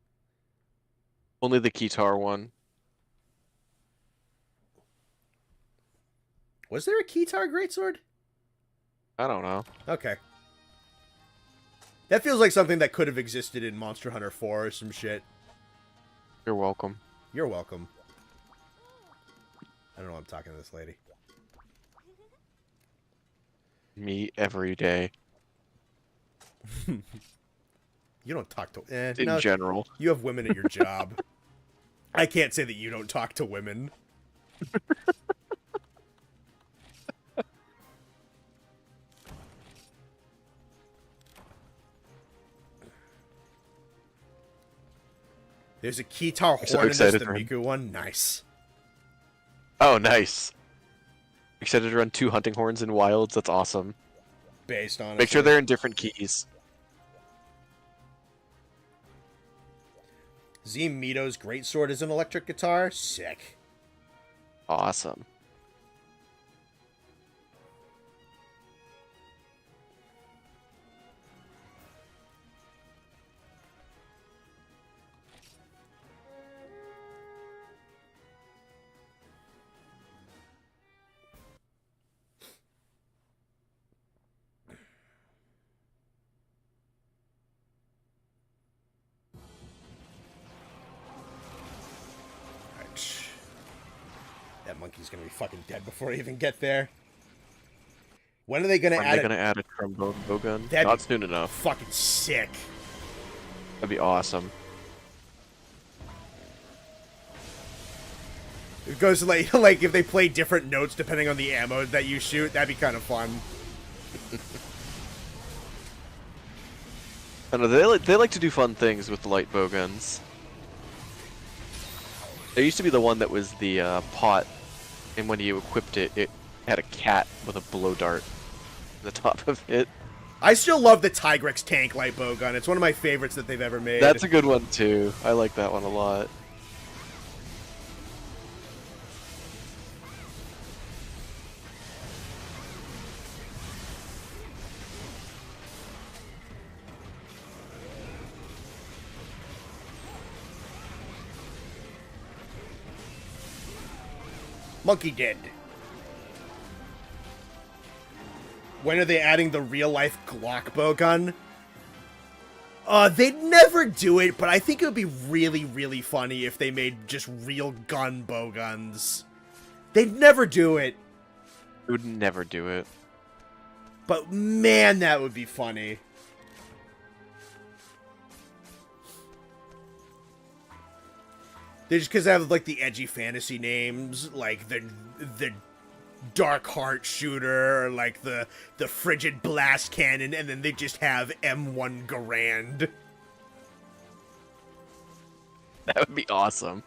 Only the guitar one. Was there a Kitar greatsword? I don't know. Okay. That feels like something that could have existed in Monster Hunter 4 or some shit. You're welcome. You're welcome. I don't know why I'm talking to this lady. Me every day. You don't talk to... in no, general. you have women at your job. I can't say that you don't talk to women. There's a Keytar So horn in this, excited the for him. Miku one. Nice. Oh, nice. Excited to run 2 hunting horns in wilds. That's awesome. Based on Make sure they're in different keys. Z Mito's greatsword is an electric guitar. Sick. Awesome. That monkey's gonna be fucking dead before I even get there. When are they gonna When add are they gonna add a trombone bowgun? That'd Not be soon enough. fucking sick. That'd be awesome. It goes like if they play different notes depending on the ammo that you shoot, that'd be kind of fun. I don't know, they like to do fun things with the light bowguns. There used to be the one that was the pot, and when you equipped it, it had a cat with a blow dart on the top of it. I still love the Tigrex tank light bowgun. It's one of my favorites that they've ever made. That's a good one too. I like that one a lot. Monkey dead. When are they adding the real-life Glock bowgun? They'd never do it, but I think it would be really, really funny if they made just real gun bowguns. They'd never do it. They would never do it. But man, that would be funny. They're just because they have like the edgy fantasy names, like the Dark Heart Shooter, or like the Frigid Blast Cannon, and then they just have M1 Garand. That would be awesome.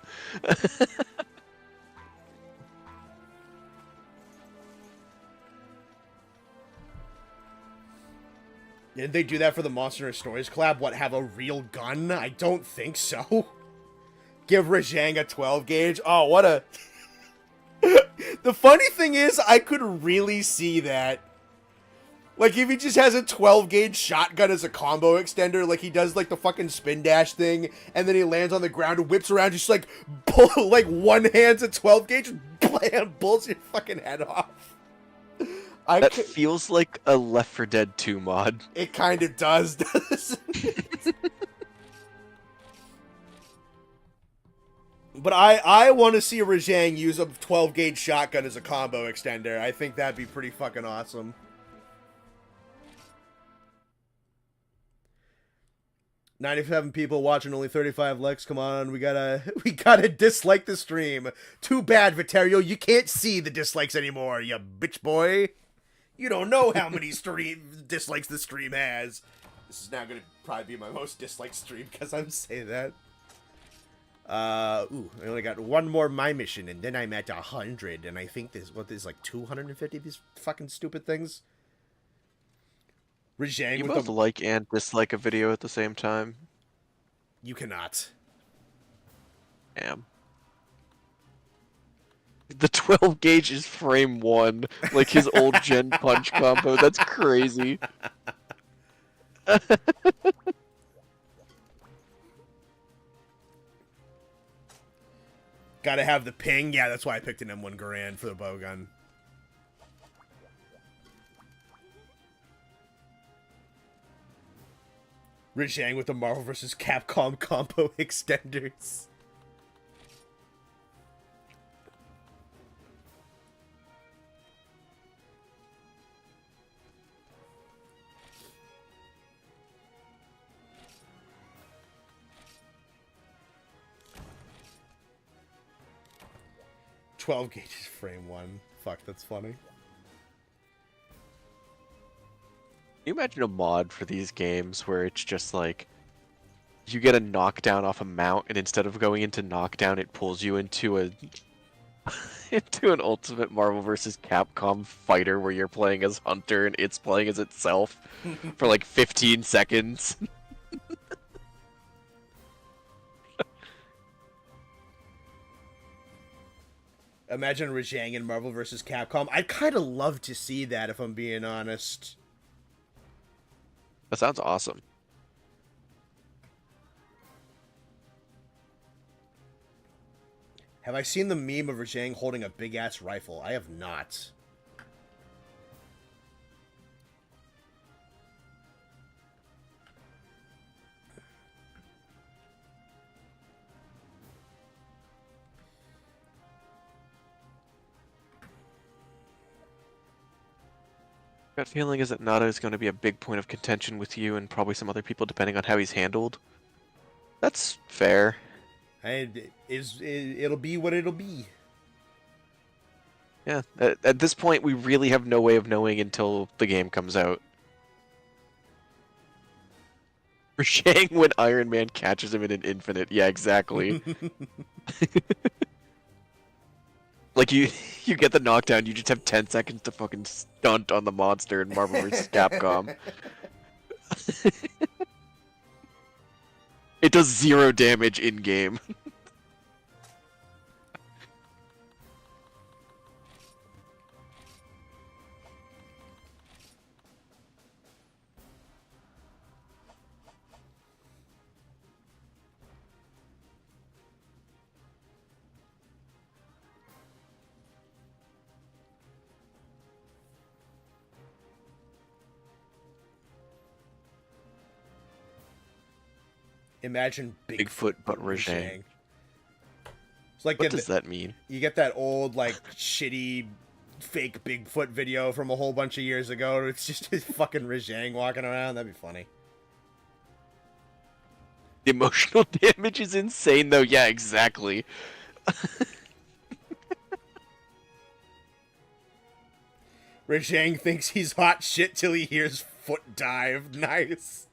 Did they do that for the Monster Hunter Stories collab? What, have a real gun? I don't think so. Give Rajang a 12 gauge? Oh, what a... The funny thing is, I could really see that. Like, if he just has a 12 gauge shotgun as a combo extender, like he does, like, the fucking spin dash thing, and then he lands on the ground and whips around, just, like, like, one hand's a 12 gauge, blam, pulls your fucking head off. That feels like a Left 4 Dead 2 mod. It kind of does, doesn't it? But I want to see Rajang use a 12 gauge shotgun as a combo extender. I think that'd be pretty fucking awesome. "97 people watching, only 35 likes. Come on, we gotta dislike the stream. Too bad, Viterio, you can't see the dislikes anymore, you bitch boy. You don't know how many dislikes the stream has." This is now gonna probably be my most disliked stream because I'm saying that. Ooh, I only got one more my mission, and then I'm at 100, and I think there's like 250 of these fucking stupid things. Rajang You with both the... like and dislike a video at the same time? You cannot. Damn. The 12 gauge is frame 1, like his old gen punch combo. That's crazy. Gotta have the ping. Yeah, that's why I picked an M1 Garand for the bowgun. Rajang with the Marvel vs. Capcom combo extenders. 12 gauges frame 1. Fuck, that's funny. Can you imagine a mod for these games where it's just like you get a knockdown off a mount, and instead of going into knockdown, it pulls you into a into an Ultimate Marvel vs. Capcom fighter where you're playing as Hunter and it's playing as itself for like 15 seconds. Imagine Rajang in Marvel vs. Capcom. I'd kind of love to see that, if I'm being honest. That sounds awesome. Have I seen the meme of Rajang holding a big-ass rifle? I have not. Gut feeling is that Nada is going to be a big point of contention with you and probably some other people, depending on how he's handled. That's fair. It'll be what it'll be. Yeah, at this point, we really have no way of knowing until the game comes out. For Shang when Iron Man catches him in an infinite. Yeah, exactly. Like, you get the knockdown, you just have 10 seconds to fucking stunt on the monster in Marvel vs. Capcom. It does 0 damage in-game. Imagine Bigfoot but Rajang. It's like What does that mean? You get that old, like, shitty, fake Bigfoot video from a whole bunch of years ago. It's just fucking Rajang walking around. That'd be funny. The emotional damage is insane, though. Yeah, exactly. Rajang thinks he's hot shit till he hears foot dive. Nice.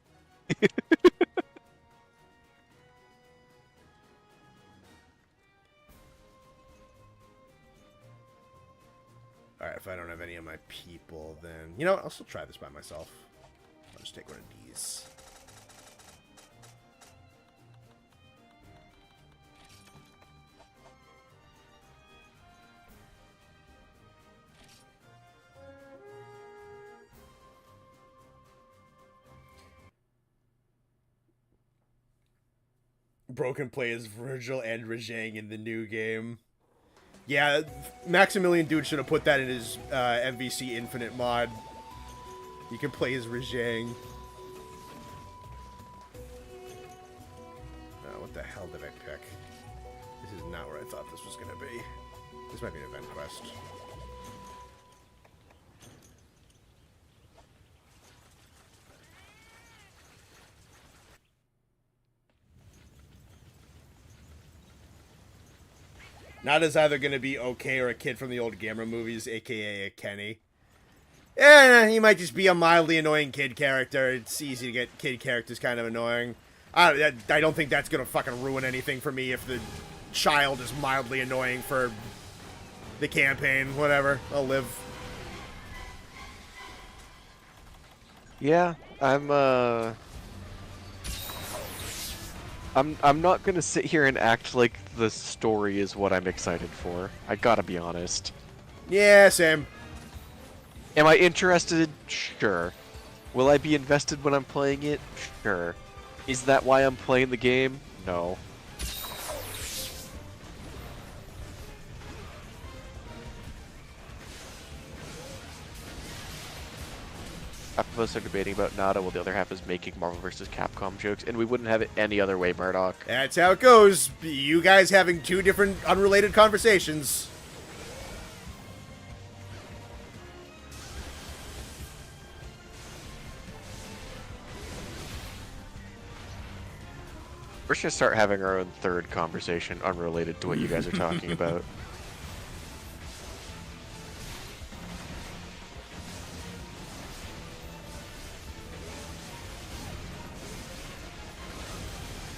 Alright, if I don't have any of my people, then... You know what? I'll still try this by myself. I'll just take one of these. Broken play as Virgil and Rajang in the new game. Yeah, Maximilian Dude should have put that in his MVC Infinite mod. You can play as Rajang. Oh, what the hell did I pick? This is not where I thought this was going to be. This might be an event quest. Nada's either going to be okay or a kid from the old Gamera movies, aka a Kenny. He might just be a mildly annoying kid character. It's easy to get kid characters kind of annoying. I don't think that's going to fucking ruin anything for me if the child is mildly annoying for the campaign. Whatever. I'll live. Yeah, I'm not gonna sit here and act like the story is what I'm excited for. I gotta be honest. Yeah, same. Am I interested? Sure. Will I be invested when I'm playing it? Sure. Is that why I'm playing the game? No. Half of us are debating about Nada, while the other half is making Marvel vs. Capcom jokes, and we wouldn't have it any other way, Murdoch. That's how it goes. You guys having two different unrelated conversations. We're just gonna start having our own third conversation unrelated to what you guys are talking about.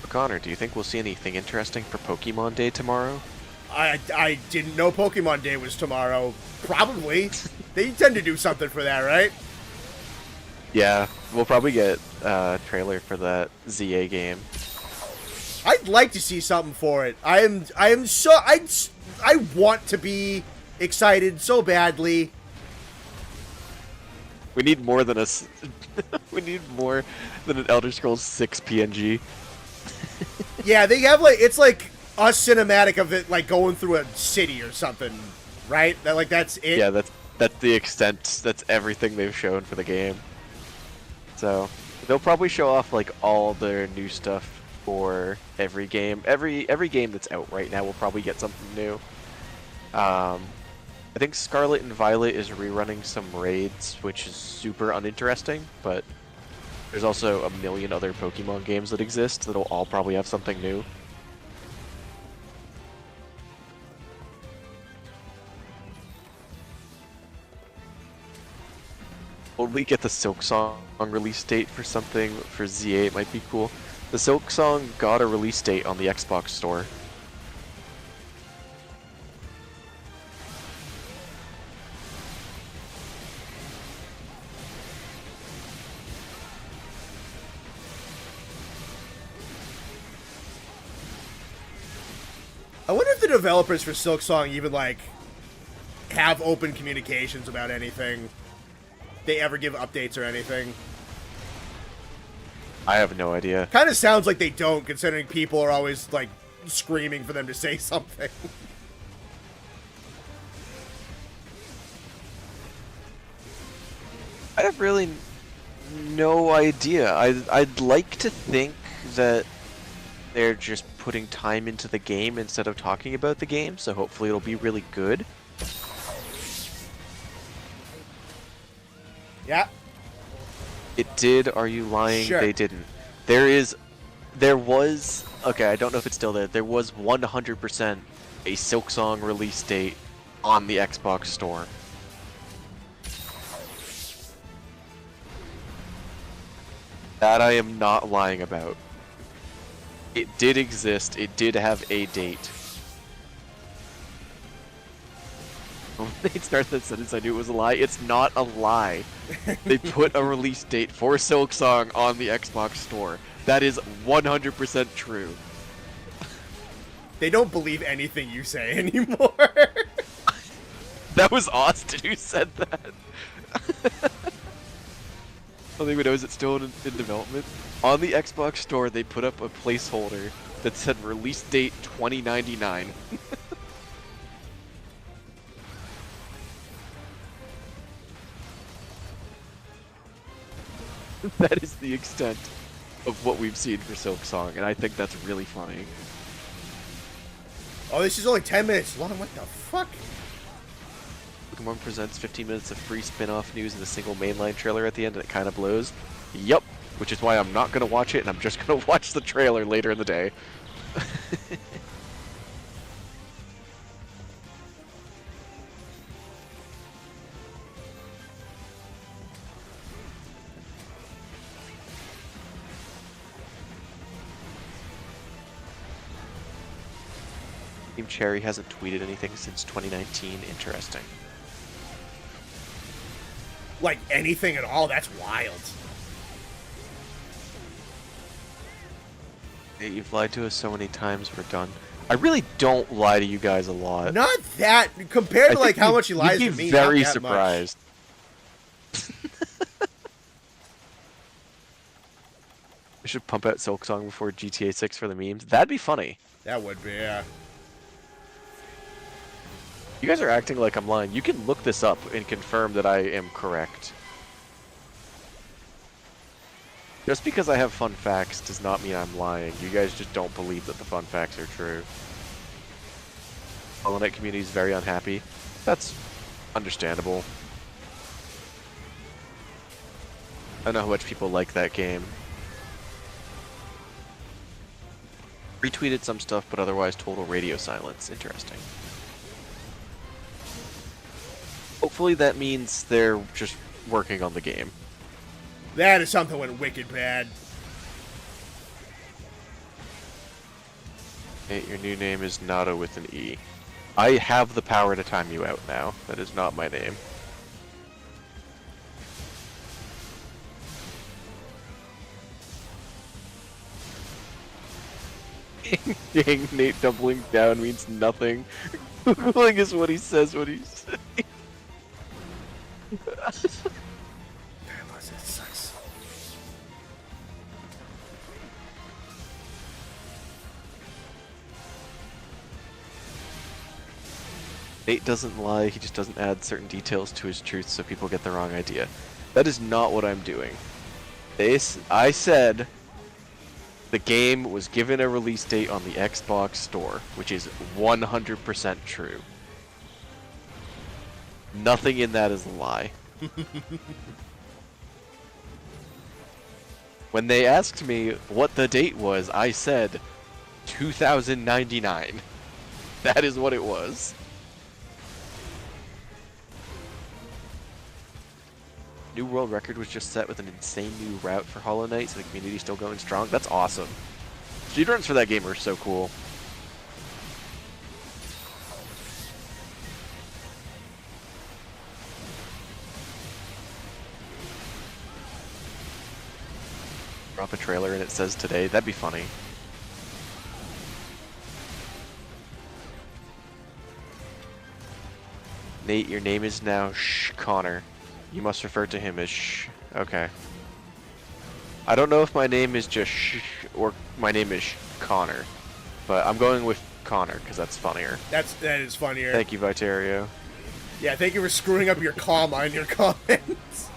Connor, do you think we'll see anything interesting for Pokemon Day tomorrow? I didn't know Pokemon Day was tomorrow. Probably. They tend to do something for that, right? Yeah, we'll probably get a trailer for that ZA game. I'd like to see something for it. I want to be excited so badly. We need more than we need more than an Elder Scrolls 6 PNG. Yeah, they have it's like a cinematic of it like going through a city or something, right? That's it. Yeah, that's the extent. That's everything they've shown for the game. So they'll probably show off like all their new stuff for every game. Every game that's out right now will probably get something new. I think Scarlet and Violet is rerunning some raids, which is super uninteresting, but there's also a million other Pokemon games that exist that'll all probably have something new. Will we get the Silk Song release date for something for Z8? Might be cool. The Silk Song got a release date on the Xbox store. I wonder if the developers for Silk Song even have open communications about anything. They ever give updates or anything. I have no idea. Kind of sounds like they don't, considering people are always screaming for them to say something. I have really no idea. I'd like to think that they're just putting time into the game instead of talking about the game, so hopefully it'll be really good. Yeah. It did. Are you lying? Sure. They didn't. There was, okay, I don't know if it's still there. There was 100% a Silk Song release date on the Xbox store. That I am not lying about. It did exist. It did have a date. When they started that sentence, I knew it was a lie. It's not a lie. They put a release date for Silk Song on the Xbox store. That is 100% true. They don't believe anything you say anymore. That was Austin who said that. I don't even know, is it still in development? On the Xbox store, they put up a placeholder that said release date 2099. That is the extent of what we've seen for Silk Song, and I think that's really funny. Oh, this is only 10 minutes long. What the fuck? Pokemon presents 15 minutes of free spin-off news and a single mainline trailer at the end, and it kind of blows. Yup, which is why I'm not going to watch it, and I'm just going to watch the trailer later in the day. Team Cherry hasn't tweeted anything since 2019. Interesting. Anything at all? That's wild. Hey, you've lied to us so many times, we're done. I really don't lie to you guys a lot. Not that compared to how much you lies to you'd me. be very not that surprised. We should pump out Silk Song before GTA 6 for the memes. That'd be funny. That would be, yeah. You guys are acting like I'm lying. You can look this up and confirm that I am correct. Just because I have fun facts does not mean I'm lying. You guys just don't believe that the fun facts are true. Hollow Knight community is very unhappy. That's understandable. I don't know how much people like that game. Retweeted some stuff, but otherwise total radio silence. Interesting. Hopefully that means they're just working on the game. That is something went wicked bad. Nate, your new name is Nada with an E. I have the power to time you out now. That is not my name. Dang, Nate doubling down means nothing. Googling is what he says when he's That sucks. Nate doesn't lie, he just doesn't add certain details to his truth so people get the wrong idea. That is not what I'm doing. I said the game was given a release date on the Xbox store, which is 100% true. Nothing in that is a lie. When they asked me what the date was, I said 2099. That is what it was. New world record was just set with an insane new route for Hollow Knight, so the community's still going strong. That's awesome. Speedruns for that game are so cool. Drop a trailer and it says today. That'd be funny. Nate, your name is now Connor. You must refer to him as Okay. I don't know if my name is just or my name is Connor, but I'm going with Connor because that's funnier. That is funnier. Thank you, Viterio. Yeah, thank you for screwing up your comma in your comments.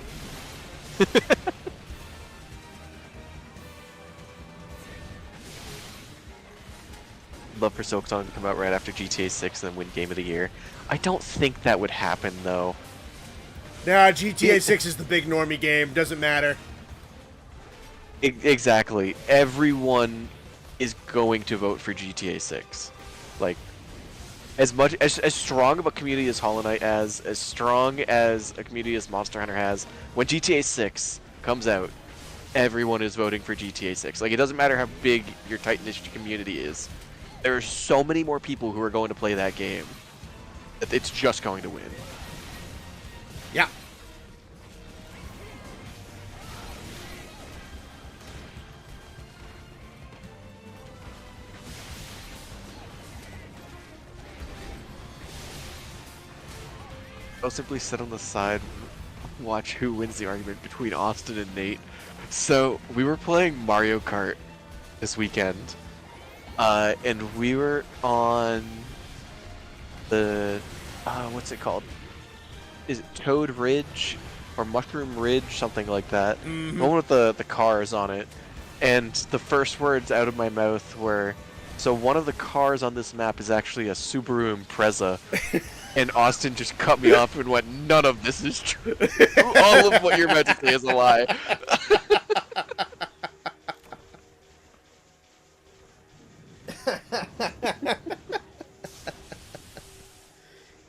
Love for Silksong to come out right after GTA 6 and then win Game of the Year. I don't think that would happen though. Nah, GTA 6 is the big normie game. Doesn't matter. Exactly. Everyone is going to vote for GTA 6. Like, as strong of a community as Hollow Knight has, as strong as a community as Monster Hunter has, when GTA 6 comes out, everyone is voting for GTA 6. Like, it doesn't matter how big your tight-knit community is. There are so many more people who are going to play that game that it's just going to win. Yeah. I'll simply sit on the side, watch who wins the argument between Austin and Nate. So, we were playing Mario Kart this weekend, and we were on the, what's it called? Is it Toad Ridge or Mushroom Ridge, something like that? Mm-hmm. The one with the cars on it. And the first words out of my mouth were, so one of the cars on this map is actually a Subaru Impreza. And Austin just cut me off and went, none of this is true. All of what you're about to say is a lie.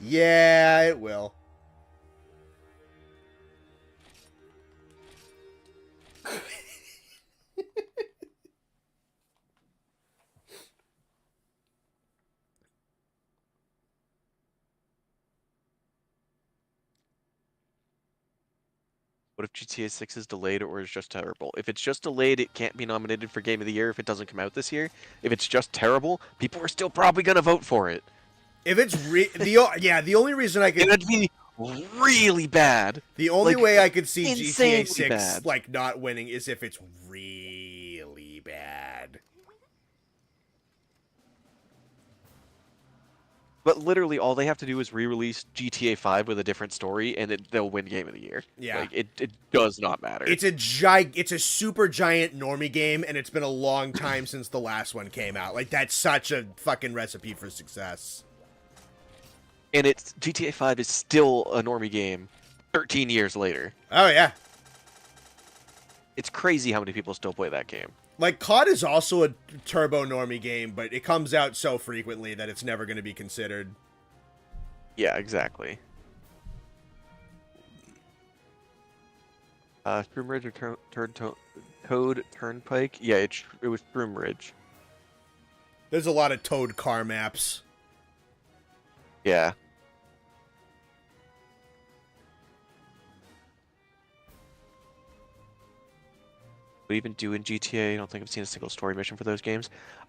Yeah, it will. What if GTA 6 is delayed or is just terrible? If it's just delayed, it can't be nominated for Game of the Year if it doesn't come out this year. If it's just terrible, people are still probably going to vote for it. If it's the only reason I could, It'd be really bad. the only way I could see GTA insanely 6 bad. like not winning is if it's really bad. But literally, all they have to do is re-release GTA 5 with a different story, and they'll win Game of the Year. Yeah. Like, it does not matter. It's a super giant normie game, and it's been a long time since the last one came out. Like, that's such a fucking recipe for success. And GTA 5 is still a normie game 13 years later. Oh, yeah. It's crazy how many people still play that game. Like, COD is also a turbo normie game, but it comes out so frequently that it's never going to be considered. Yeah, exactly. Shroom Ridge or Toad Turnpike? Yeah, it was Shroom Ridge. There's a lot of Toad car maps. Yeah. What even do in GTA? I don't think I've seen a single story mission for those games.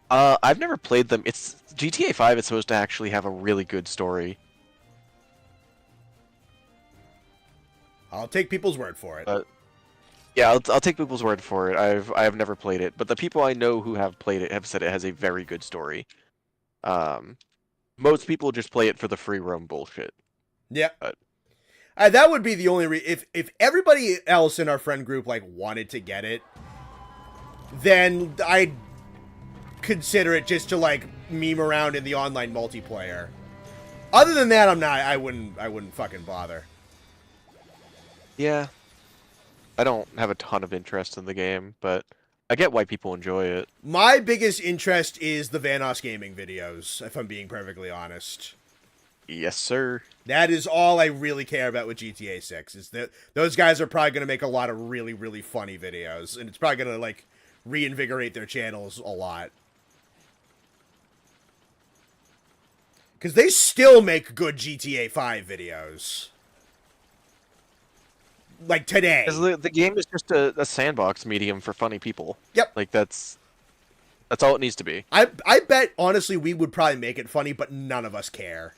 I've never played them. It's GTA 5 is supposed to actually have a really good story. I'll take people's word for it. Yeah, I'll take people's word for it. I have never played it, but the people I know who have played it have said it has a very good story. Most people just play it for the free roam bullshit. Yeah. But That would be the only if everybody else in our friend group like wanted to get it, then I'd consider it just to like meme around in the online multiplayer. Other than that, I wouldn't fucking bother. yeah, I don't have a ton of interest in the game, but I get why people enjoy it. My biggest interest is the Vanos gaming videos, if I'm being perfectly honest. Yes, sir. That is all I really care about with GTA 6, is that those guys are probably going to make a lot of really, really funny videos, and it's probably going to, like, reinvigorate their channels a lot. Because they still make good GTA 5 videos. Like, today. Because the game is just a sandbox medium for funny people. Yep. Like, that's all it needs to be. I bet, honestly, we would probably make it funny, but none of us care.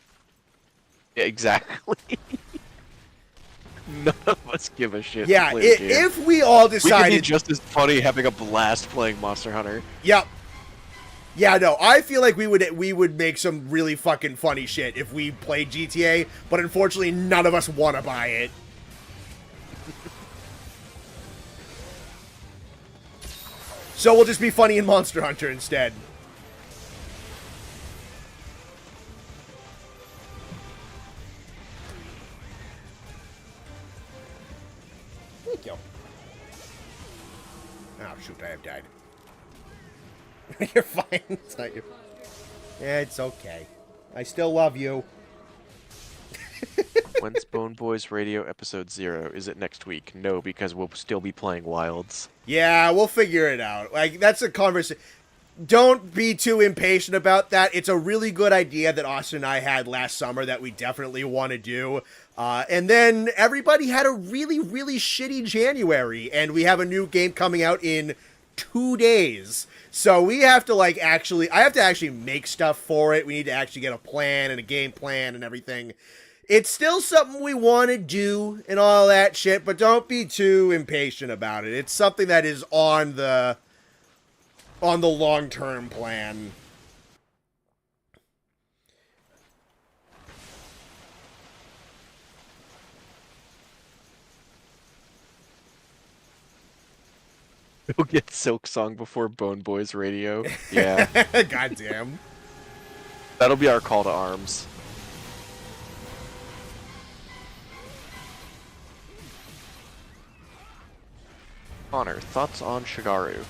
Yeah, exactly. None of us give a shit. Yeah, to play the game. if we all We decided... could be just as funny having a blast playing Monster Hunter. Yep. Yeah, no, I feel like we would make some really fucking funny shit if we played GTA, but unfortunately none of us want to buy it. So we'll just be funny in Monster Hunter instead. Thank you. Oh, shoot, I have died. You're fine. It's not you. Yeah, it's okay. I still love you. When's Bone Boys Radio episode 0? Is it next week? No, because we'll still be playing Wilds. Yeah, we'll figure it out. Like, that's a conversation. Don't be too impatient about that. It's a really good idea that Austin and I had last summer that we definitely want to do. And then everybody had a really, really shitty January, and we have a new game coming out in 2 days. So we have to, like, I have to actually make stuff for it. We need to actually get a plan and a game plan and everything. It's still something we want to do and all that shit, but don't be too impatient about it. It's something that is on the long-term plan. We'll get Silk Song before Bone Boys Radio. Yeah. Goddamn. That'll be our call to arms. Connor, thoughts on Shigaru?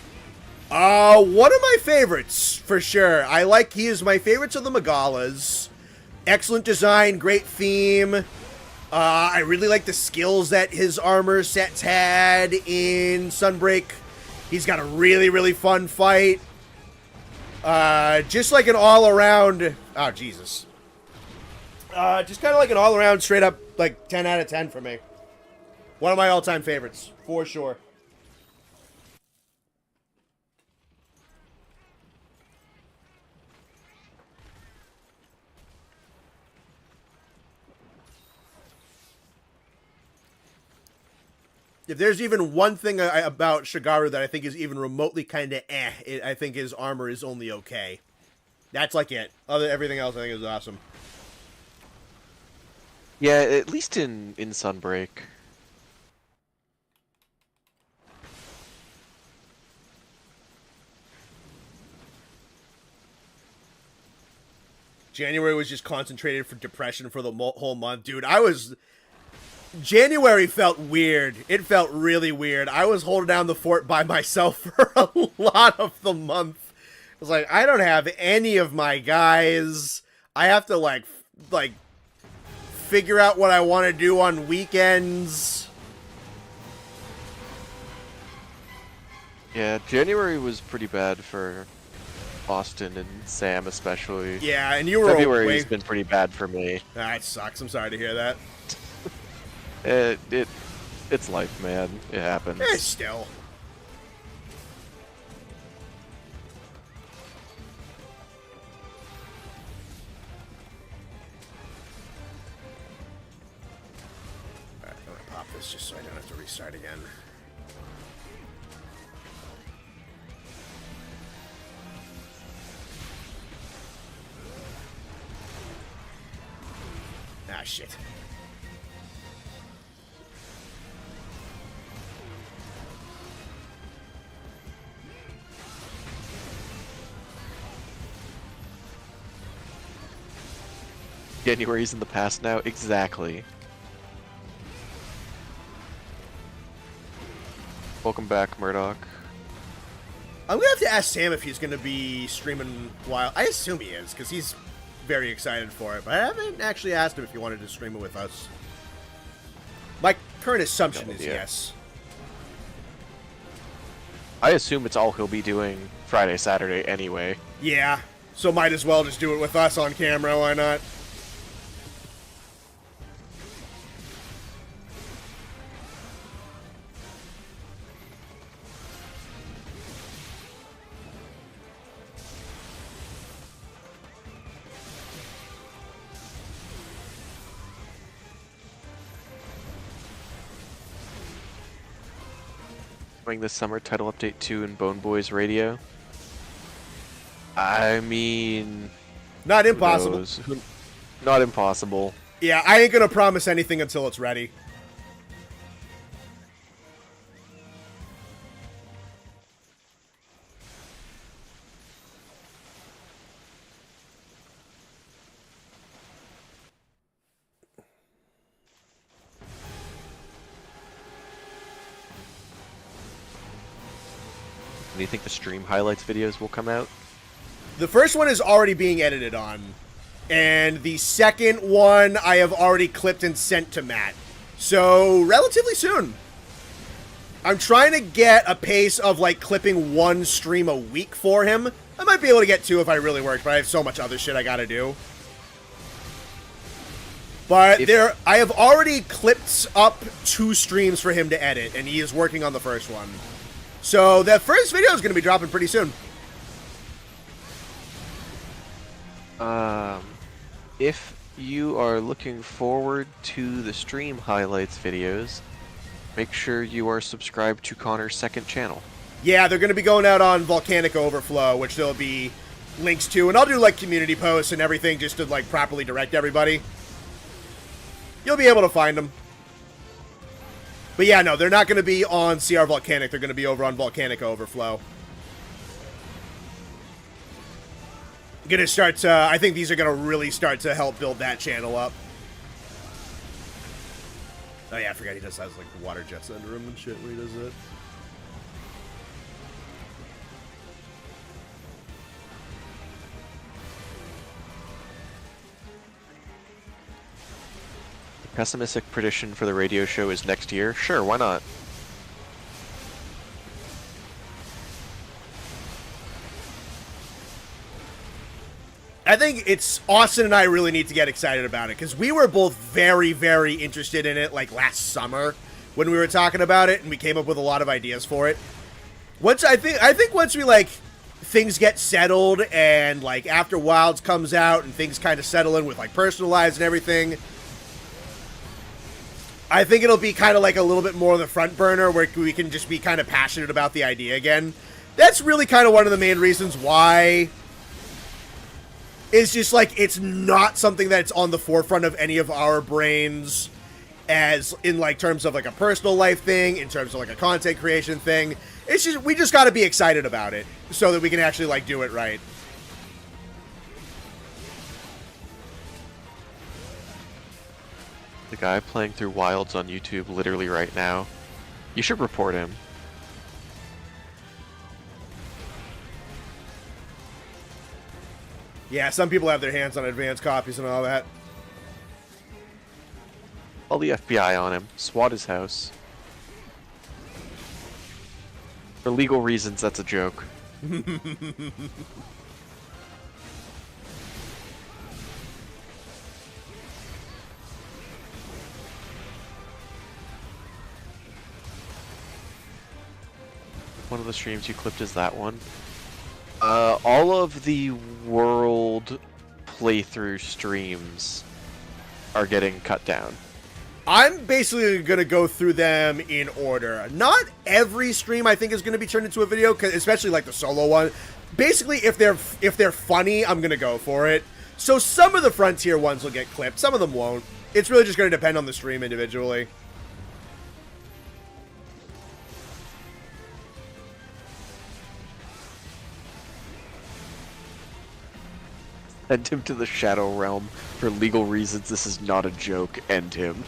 One of my favorites, for sure. He is my favorites of the Megalas. Excellent design, great theme. I really like the skills that his armor sets had in Sunbreak. He's got a really, really fun fight. Just like an all-around... Oh, Jesus. Just kind of like an all-around, straight-up, like, 10 out of 10 for me. One of my all-time favorites, for sure. If there's even one thing about Shigaru that I think is even remotely kind of I think his armor is only okay. That's like it. Everything else I think is awesome. Yeah, at least in Sunbreak. January was just concentrated for depression for the whole month. Dude, January felt weird. It felt really weird. I was holding down the fort by myself for a lot of the month. I was like, I don't have any of my guys. I have to, like figure out what I want to do on weekends. Yeah, January was pretty bad for Austin and Sam especially. Yeah, and you were February's been pretty bad for me. That sucks. I'm sorry to hear that. It's life, man. It happens. Still. Alright, I'm gonna pop this just so I don't have to restart again. Ah, shit. January's in the past now. Exactly. Welcome back, Murdoch. I'm gonna have to ask Sam if he's gonna be streaming while. I assume he is, because he's very excited for it, but I haven't actually asked him if he wanted to stream it with us. My current assumption is yes. I assume it's all he'll be doing Friday, Saturday anyway. Yeah, so might as well just do it with us on camera, why not? This summer, title update 2 in Bone Boys Radio. I mean, not impossible. Not impossible. Yeah, I ain't gonna promise anything until it's ready. Do you think the stream highlights videos will come out? The first one is already being edited on, and the second one I have already clipped and sent to Matt. So, relatively soon. I'm trying to get a pace of, like, clipping one stream a week for him. I might be able to get two if I really worked, but I have so much other shit I gotta do. But I have already clipped up 2 streams for him to edit, and he is working on the first one. So, that first video is going to be dropping pretty soon. If you are looking forward to the stream highlights videos, make sure you are subscribed to Connor's second channel. Yeah, they're going to be going out on Volcanic Overflow, which there'll be links to. And I'll do, like, community posts and everything just to, like, properly direct everybody. You'll be able to find them. But yeah, no, they're not going to be on CR-VODcanic. They're going to be over on Volcanic Overflow. Gonna start to, I think these are going to really start to help build that channel up. Oh yeah, I forgot he just has, like, water jets under him and shit when he does that. Pessimistic prediction for the radio show is next year? Sure, why not? I think it's Austin and I really need to get excited about it because we were both very, very interested in it like last summer when we were talking about it and we came up with a lot of ideas for it. I think once we like things get settled and like after Wilds comes out and things kind of settle in with like personal lives and everything, I think it'll be kind of like a little bit more on the front burner where we can just be kind of passionate about the idea again. That's really kind of one of the main reasons why it's just like it's not something that's on the forefront of any of our brains as in like terms of like a personal life thing, in terms of like a content creation thing. It's just, we just got to be excited about it so that we can actually like do it right. The guy playing through Wilds on YouTube literally right now. You should report him. Yeah, some people have their hands on advanced copies and all that. Call the FBI on him. SWAT his house. For legal reasons, that's a joke. one of the streams you clipped is that one. All of the world playthrough streams are getting cut down. I'm basically going to go through them in order. Not every stream I think is going to be turned into a video, especially like the solo one. Basically, if they're funny, I'm going to go for it. So some of the Frontier ones will get clipped, some of them won't. It's really just going to depend on the stream individually. Send him to the Shadow Realm. For legal reasons, this is not a joke. End him.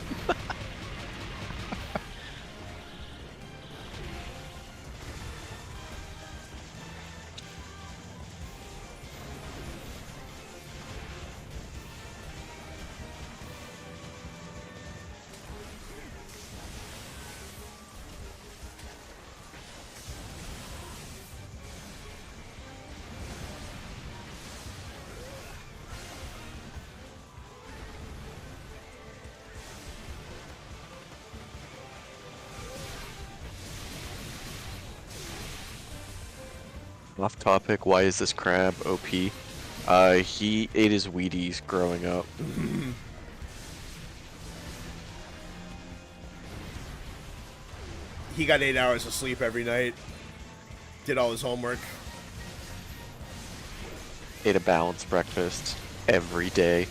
Off topic, why is this crab OP? He ate his Wheaties growing up. He got 8 hours of sleep every night. Did all his homework. Ate a balanced breakfast every day.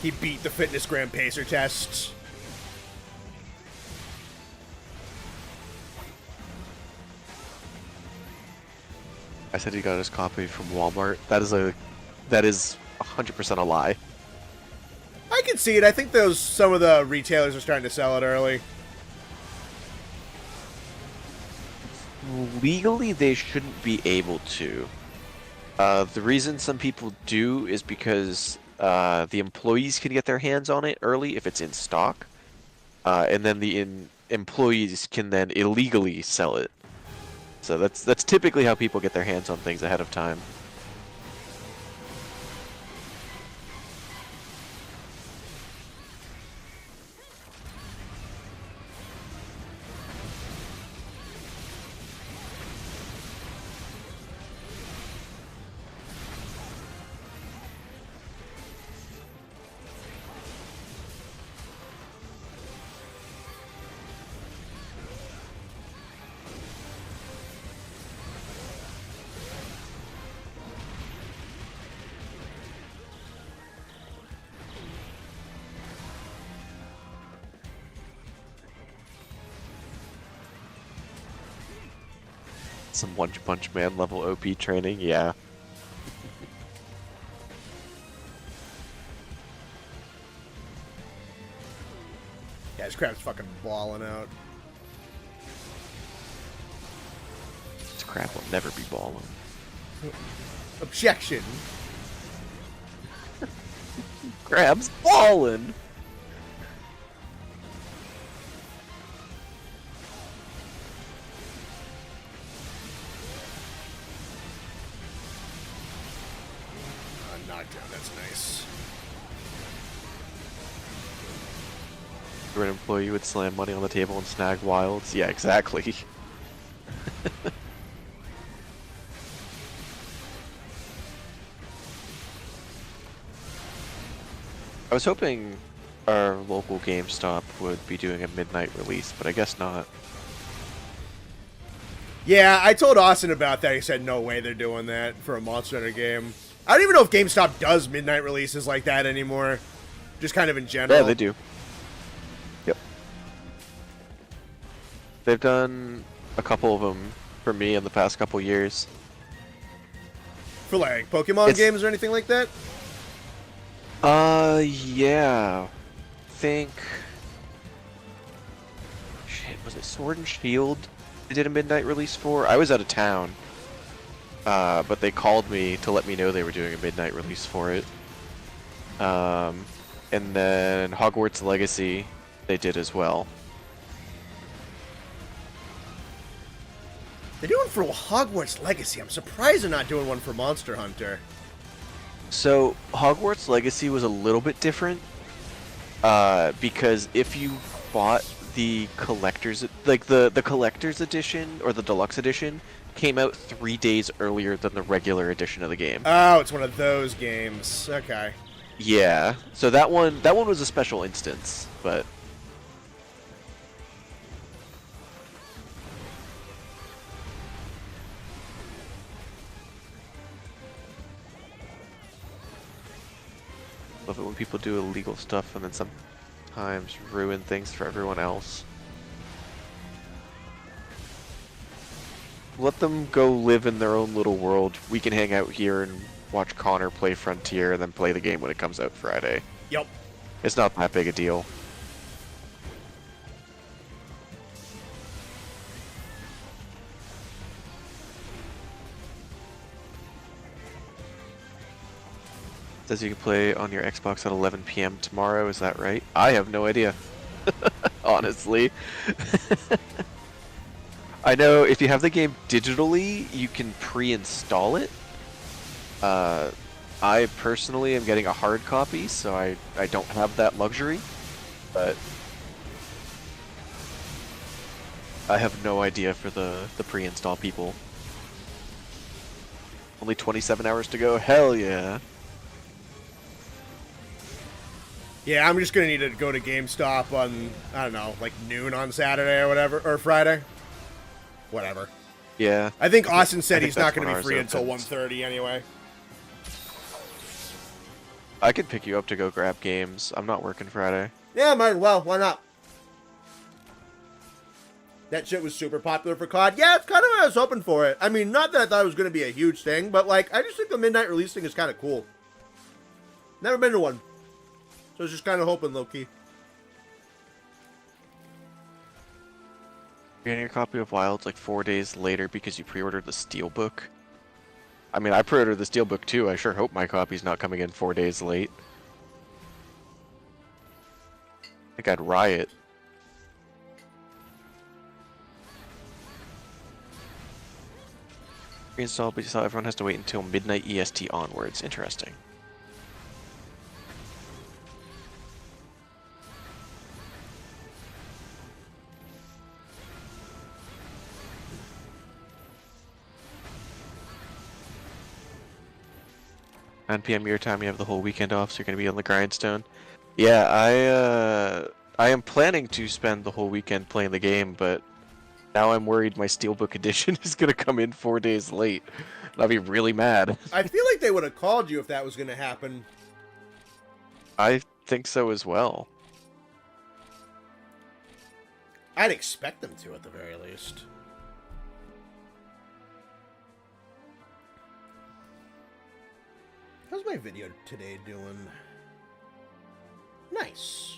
He beat the Fitness Gram Pacer test. I said he got his copy from Walmart. That is 100% a lie. I can see it. I think some of the retailers are starting to sell it early. Legally, they shouldn't be able to. The reason some people do is because the employees can get their hands on it early if it's in stock, and then the employees can then illegally sell it. So that's typically how people get their hands on things ahead of time. Some One Punch Man level OP training, yeah. Yeah, this crab's fucking balling out. This crab will never be balling. Objection. Crab's balling! Knockdown, that's nice. You're an employee, you would slam money on the table and snag wilds? Yeah, exactly. I was hoping our local GameStop would be doing a midnight release, but I guess not. Yeah, I told Austin about that. He said no way they're doing that for a Monster Hunter game. I don't even know if GameStop does midnight releases like that anymore. Just kind of in general. Yeah, they do. Yep. They've done a couple of them for me in the past couple years. For like Pokemon games or anything like that? Yeah. Think... Shit, was it Sword and Shield they did a midnight release for? I was out of town. But they called me to let me know they were doing a midnight release for it. And then Hogwarts Legacy they did as well. They're doing for Hogwarts Legacy. I'm surprised they're not doing one for Monster Hunter. So, Hogwarts Legacy was a little bit different. Because if you bought the collector's, like the collector's edition or the deluxe edition, came out 3 days earlier than the regular edition of the game. Oh, it's one of those games. Okay. Yeah, so that one was a special instance, but love it when people do illegal stuff and then sometimes ruin things for everyone else. Let them go live in their own little world. We can hang out here and watch Connor play Frontier and then play the game when it comes out Friday. Yep. It's not that big a deal. Says you can play on your Xbox at 11 p.m. tomorrow, is that right? I have no idea. Honestly. I know if you have the game digitally, you can pre-install it. I personally am getting a hard copy, so I don't have that luxury, but I have no idea for the pre-install people. Only 27 hours to go? Hell yeah. Yeah, I'm just gonna need to go to GameStop on, I don't know, like noon on Saturday or whatever, or Friday. Whatever. Yeah. I think Austin said think he's not that's gonna when be ours free until opens. 1:30 anyway. I could pick you up to go grab games. I'm not working Friday. Yeah, might as well. Why not? That shit was super popular for COD. Yeah, it's kind of what I was hoping for it. I mean, not that I thought it was going to be a huge thing, but, like, I just think the midnight release thing is kind of cool. Never been to one. So I was just kind of hoping, low-key. You're getting your copy of Wilds like 4 days later because you pre-ordered the Steelbook. I mean, I pre-ordered the Steelbook too. I sure hope my copy's not coming in 4 days late. I think I'd riot. Reinstall, but you saw everyone has to wait until midnight EST onwards. Interesting. PM your time, you have the whole weekend off, so you're going to be on the grindstone. Yeah, I am planning to spend the whole weekend playing the game, but now I'm worried my Steelbook edition is going to come in 4 days late. And I'll be really mad. I feel like they would have called you if that was going to happen. I think so as well. I'd expect them to, at the very least. How's my video today doing? Nice.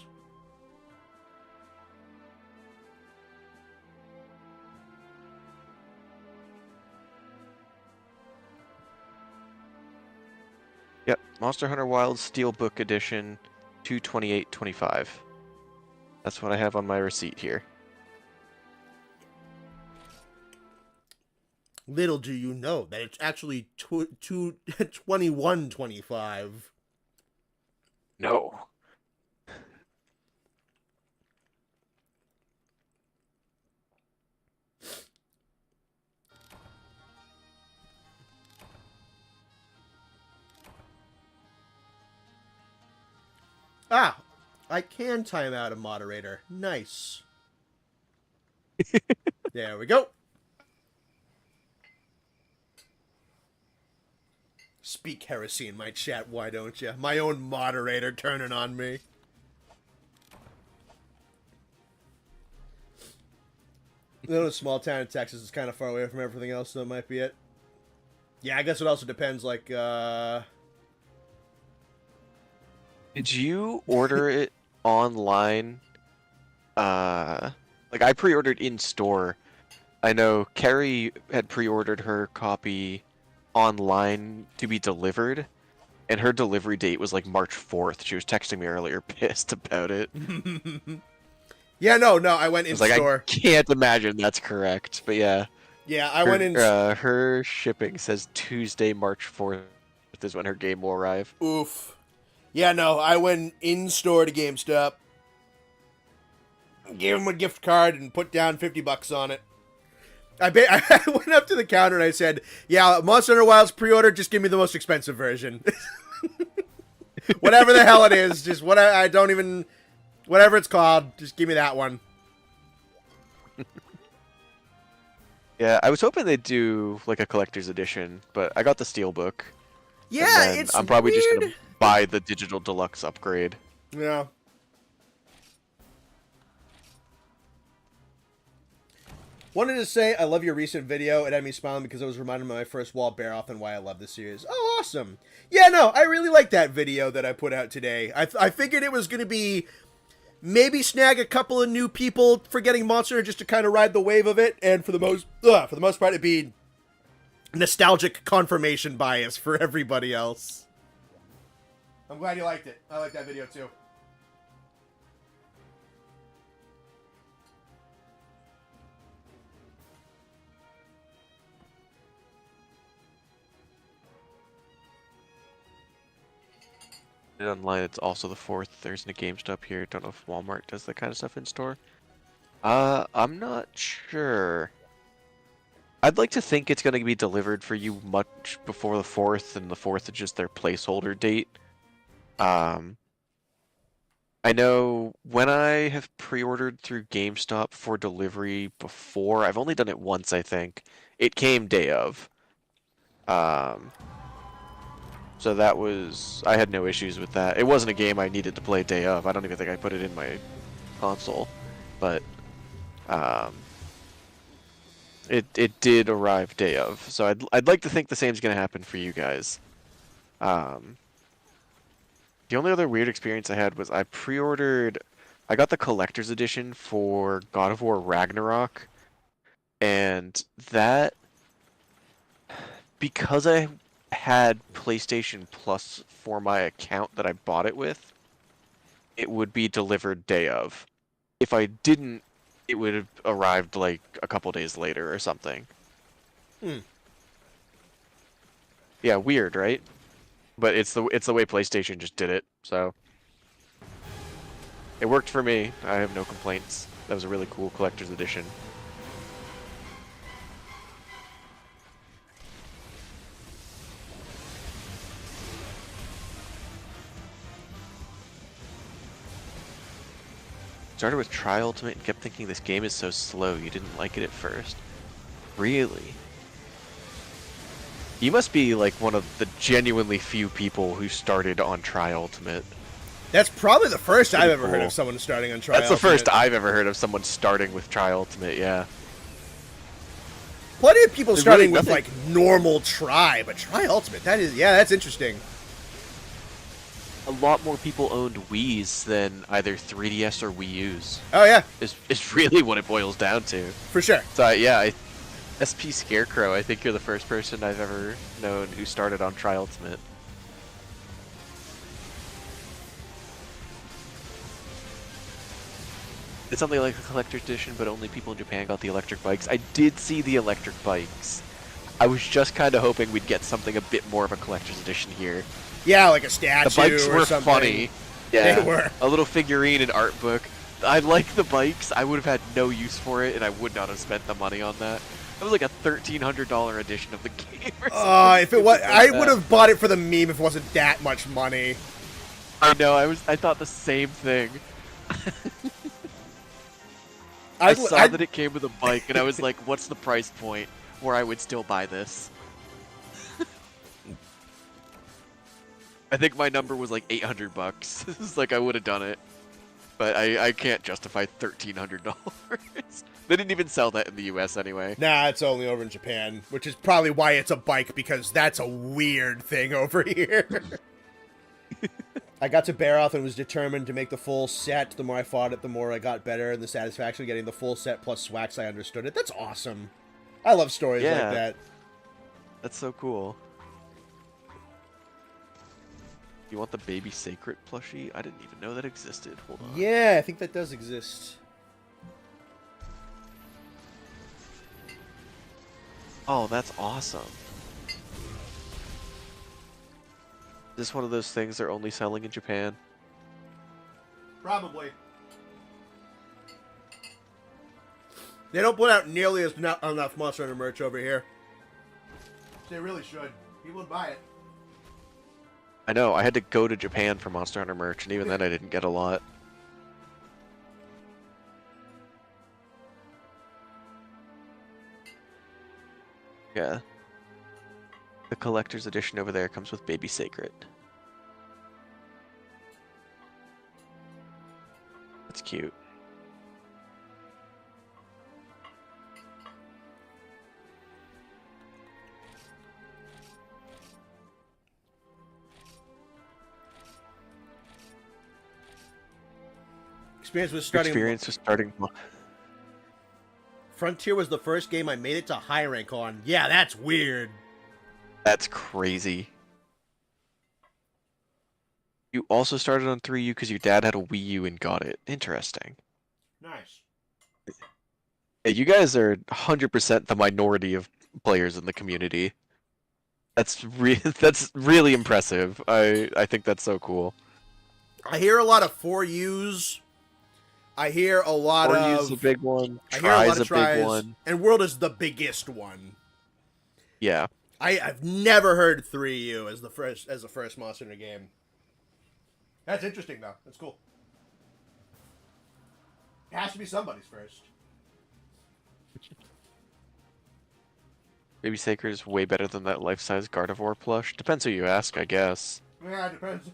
Yep, Monster Hunter Wilds Steelbook Edition 228.25. That's what I have on my receipt here. Little do you know that it's actually 21.25. No. Ah, I can time out a moderator. Nice. There we go. Speak heresy in my chat, why don't you? My own moderator turning on me. Little small town in Texas is kind of far away from everything else, so that might be it. Yeah, I guess it also depends, like, Did you order it online? Like I pre-ordered in store. I know Carrie had pre-ordered her copy online to be delivered, and her delivery date was like March 4th. She was texting me earlier, pissed about it. Yeah, no, I went in I was like, store. I can't imagine that's correct, but yeah. Yeah, I went in. Her shipping says Tuesday, March 4th is when her game will arrive. Oof. Yeah, no, I went in-store to GameStop, gave him a gift card, and put down $50 on it. I went up to the counter and I said, yeah, Monster Hunter Wilds pre-order, just give me the most expensive version. Whatever the hell it is, just I don't even... Whatever it's called, just give me that one. Yeah, I was hoping they'd do like a collector's edition, but I got the steelbook. Yeah, it's I'm probably just weird. gonna buy the digital deluxe upgrade. Yeah. Wanted to say I love your recent video. It had me smiling because I was reminded of my first wall bear off and why I love this series. Oh, awesome. Yeah, no, I really like that video that I put out today. I figured it was going to be maybe snag a couple of new people for getting Monster just to kind of ride the wave of it, and for the most part it'd be nostalgic confirmation bias for everybody else. I'm glad you liked it. I like that video too. Online, it's also the 4th. There isn't a GameStop here. Don't know if Walmart does that kind of stuff in store. I'm not sure. I'd like to think it's going to be delivered for you much before the 4th, and the 4th is just their placeholder date. I know when I have pre-ordered through GameStop for delivery before, I've only done it once, I think. It came day of. So that was... I had no issues with that. It wasn't a game I needed to play day of. I don't even think I put it in my console. But, it did arrive day of. So I'd like to think the same's going to happen for you guys. The only other weird experience I had was I pre-ordered... I got the collector's edition for God of War Ragnarok. And that... Because I had PlayStation Plus for my account that I bought it with, it would be delivered day of. If I didn't, it would have arrived like a couple days later or something. Yeah, weird, right? But it's the way PlayStation just did it, so it worked for me. I have no complaints. That was a really cool collector's edition. Started with Trial Ultimate and kept thinking this game is so slow. You didn't like it at first. Really? You must be like one of the genuinely few people who started on Trial Ultimate. That's probably the first I've ever cool. heard of someone starting on Trial That's the Ultimate. first I've ever heard of someone starting with Trial Ultimate, yeah. Plenty of people There's starting really with like normal Try, but Try Ultimate, that's interesting. A lot more people owned Wii's than either 3DS or Wii U's. Oh yeah, Is really what it boils down to. for sure. So yeah, SP Scarecrow, I think you're the first person I've ever known who started on Tri Ultimate. It's something like a collector's edition, but only people in Japan got the electric bikes. I did see the electric bikes. I was just kind of hoping we'd get something a bit more of a collector's edition here. Yeah, like a statue The bikes or were something. funny. Yeah, They were. A little figurine and art book. I like the bikes. I would have had no use for it, and I would not have spent the money on that. That was like a $1,300 edition of the game. If it was, I would have bought it for the meme if it wasn't that much money. I know. I thought the same thing. I saw that it came with a bike, and I was like, "What's the price point where I would still buy this?" I think my number was like $800. It's like I would have done it, but I can't justify $1,300. They didn't even sell that in the U.S. anyway. Nah, it's only over in Japan, which is probably why it's a bike, because that's a weird thing over here. I got to Baroth and was determined to make the full set. The more I fought it, the more I got better, and the satisfaction of getting the full set plus Swax, I understood it. That's awesome. I love stories like that. That's so cool. You want the Baby Sacred plushie? I didn't even know that existed. Hold on. Yeah, I think that does exist. Oh, that's awesome. this one of those things they're only selling in Japan? Probably. They don't put out nearly as enough Monster Hunter merch over here. They really should. People would buy it. I know, I had to go to Japan for Monster Hunter merch, and even then I didn't get a lot. Yeah. The collector's edition over there comes with Baby Sacred. That's cute. Experience with starting. Well. Frontier was the first game I made it to high rank on. Yeah, that's weird. That's crazy. You also started on 3U because your dad had a Wii U and got it. Interesting. Nice. Yeah, you guys are 100% the minority of players in the community. That's really impressive. I think that's so cool. I hear a lot of 4Us. I hear a lot 4U's of... a big one. I hear a lot Try's of a big tries, one. and World is the biggest one. Yeah. I've never heard 3U as the first Monster Hunter game. That's interesting, though. That's cool. It has to be somebody's first. Baby Sacred is way better than that life-size Gardevoir plush. Depends who you ask, I guess. Yeah, it depends.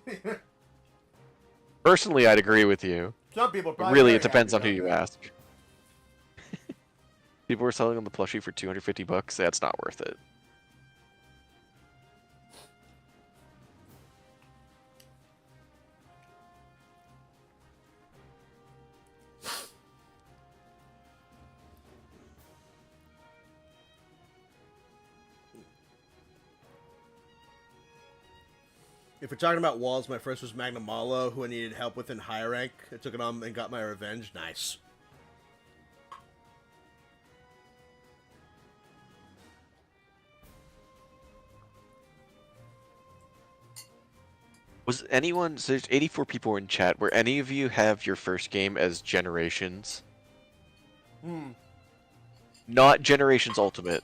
Personally, I'd agree with you. Some people But probably really, very it depends on happy who about you that. ask. People were selling on the plushie for $250. That's not worth it. If we're talking about walls, my first was Magnamalo, who I needed help with in high rank. I took it on and got my revenge. Nice. Was anyone... So there's 84 people in chat. Were any of you have your first game as Generations? Not Generations Ultimate.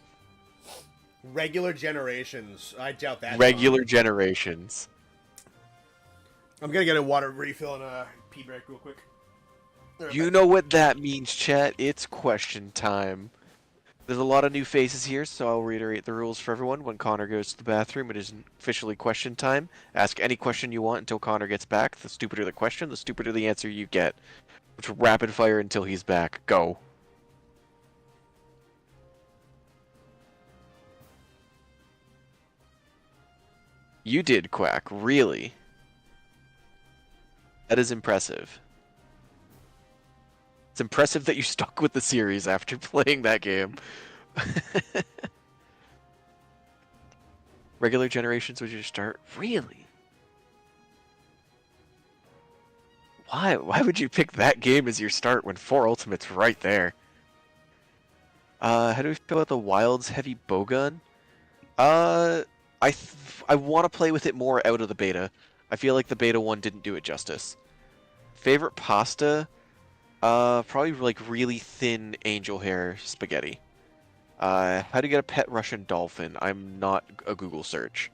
Regular Generations. I doubt that. Regular Generations. I'm gonna get a water refill and a pee break real quick. You know what that means, chat. It's question time. There's a lot of new faces here, so I'll reiterate the rules for everyone. When Connor goes to the bathroom, it is officially question time. Ask any question you want until Connor gets back. The stupider the question, the stupider the answer you get. It's rapid fire until he's back. Go. You did, Quack. Really? That is impressive. It's impressive that you stuck with the series after playing that game. Regular Generations was your start? Really? Why? Why would you pick that game as your start when 4 Ultimate's right there? How do we feel about the Wilds Heavy Bowgun? I want to play with it more out of the beta. I feel like the beta one didn't do it justice. Favorite pasta? Probably like really thin angel hair spaghetti. How to get a pet Russian dolphin? I'm not a Google search.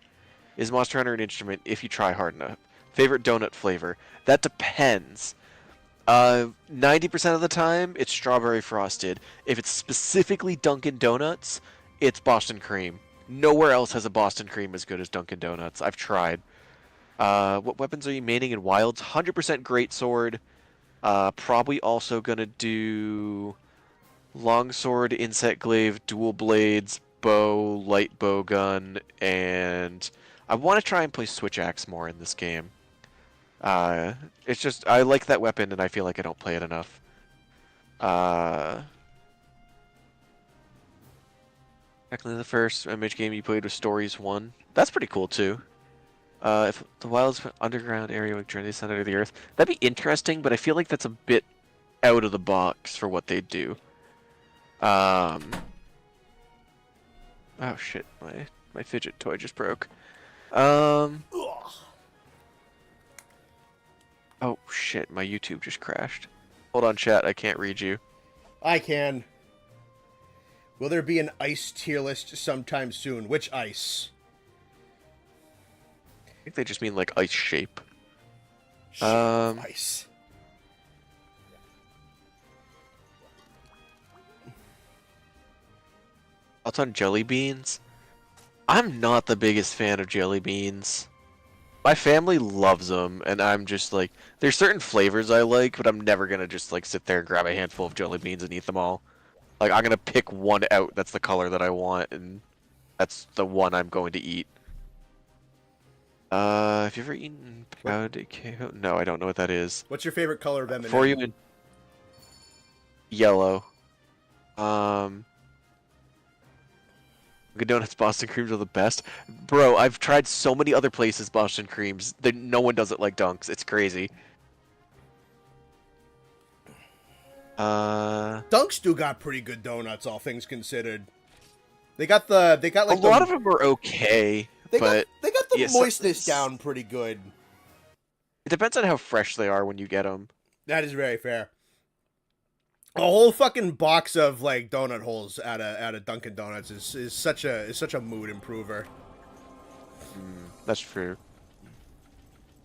Is Monster Hunter an instrument if you try hard enough? Favorite donut flavor? That depends. 90% of the time, it's strawberry frosted. If it's specifically Dunkin' Donuts, it's Boston cream. Nowhere else has a Boston cream as good as Dunkin' Donuts. I've tried. What weapons are you maining in Wilds? 100% greatsword. Probably also gonna do longsword, insect glaive, dual blades, bow, light bow gun, and I want to try and play switch axe more in this game. It's just I like that weapon and I feel like I don't play it enough. Technically the first image game you played was Stories 1. That's pretty cool too. If the Wilds underground area with Journey Center of the Earth, that'd be interesting, but I feel like that's a bit out of the box for what they do. Oh shit, my fidget toy just broke. Oh shit, my YouTube just crashed. Hold on, chat. I can't read you. I can. Will there be an ice tier list sometime soon? Which ice? I think they just mean like ice shape. Shape of ice. Thoughts on jelly beans? I'm not the biggest fan of jelly beans. My family loves them, and I'm just like, there's certain flavors I like, but I'm never gonna just like sit there and grab a handful of jelly beans and eat them all. Like, I'm gonna pick one out that's the color that I want, and that's the one I'm going to eat. Have you ever eaten powdered cacao? No, I don't know what that is. What's your favorite color of M&M? For you in yellow. Dunkin' Donuts Boston creams are the best. Bro, I've tried so many other places Boston creams. No one does it like Dunks. It's crazy. Dunks do got pretty good donuts, all things considered. They got like a lot of them are okay, but they got the yeah, moistness down pretty good. It depends on how fresh they are when you get them. That is very fair. A whole fucking box of like donut holes at a Dunkin' Donuts is such a mood improver. That's true.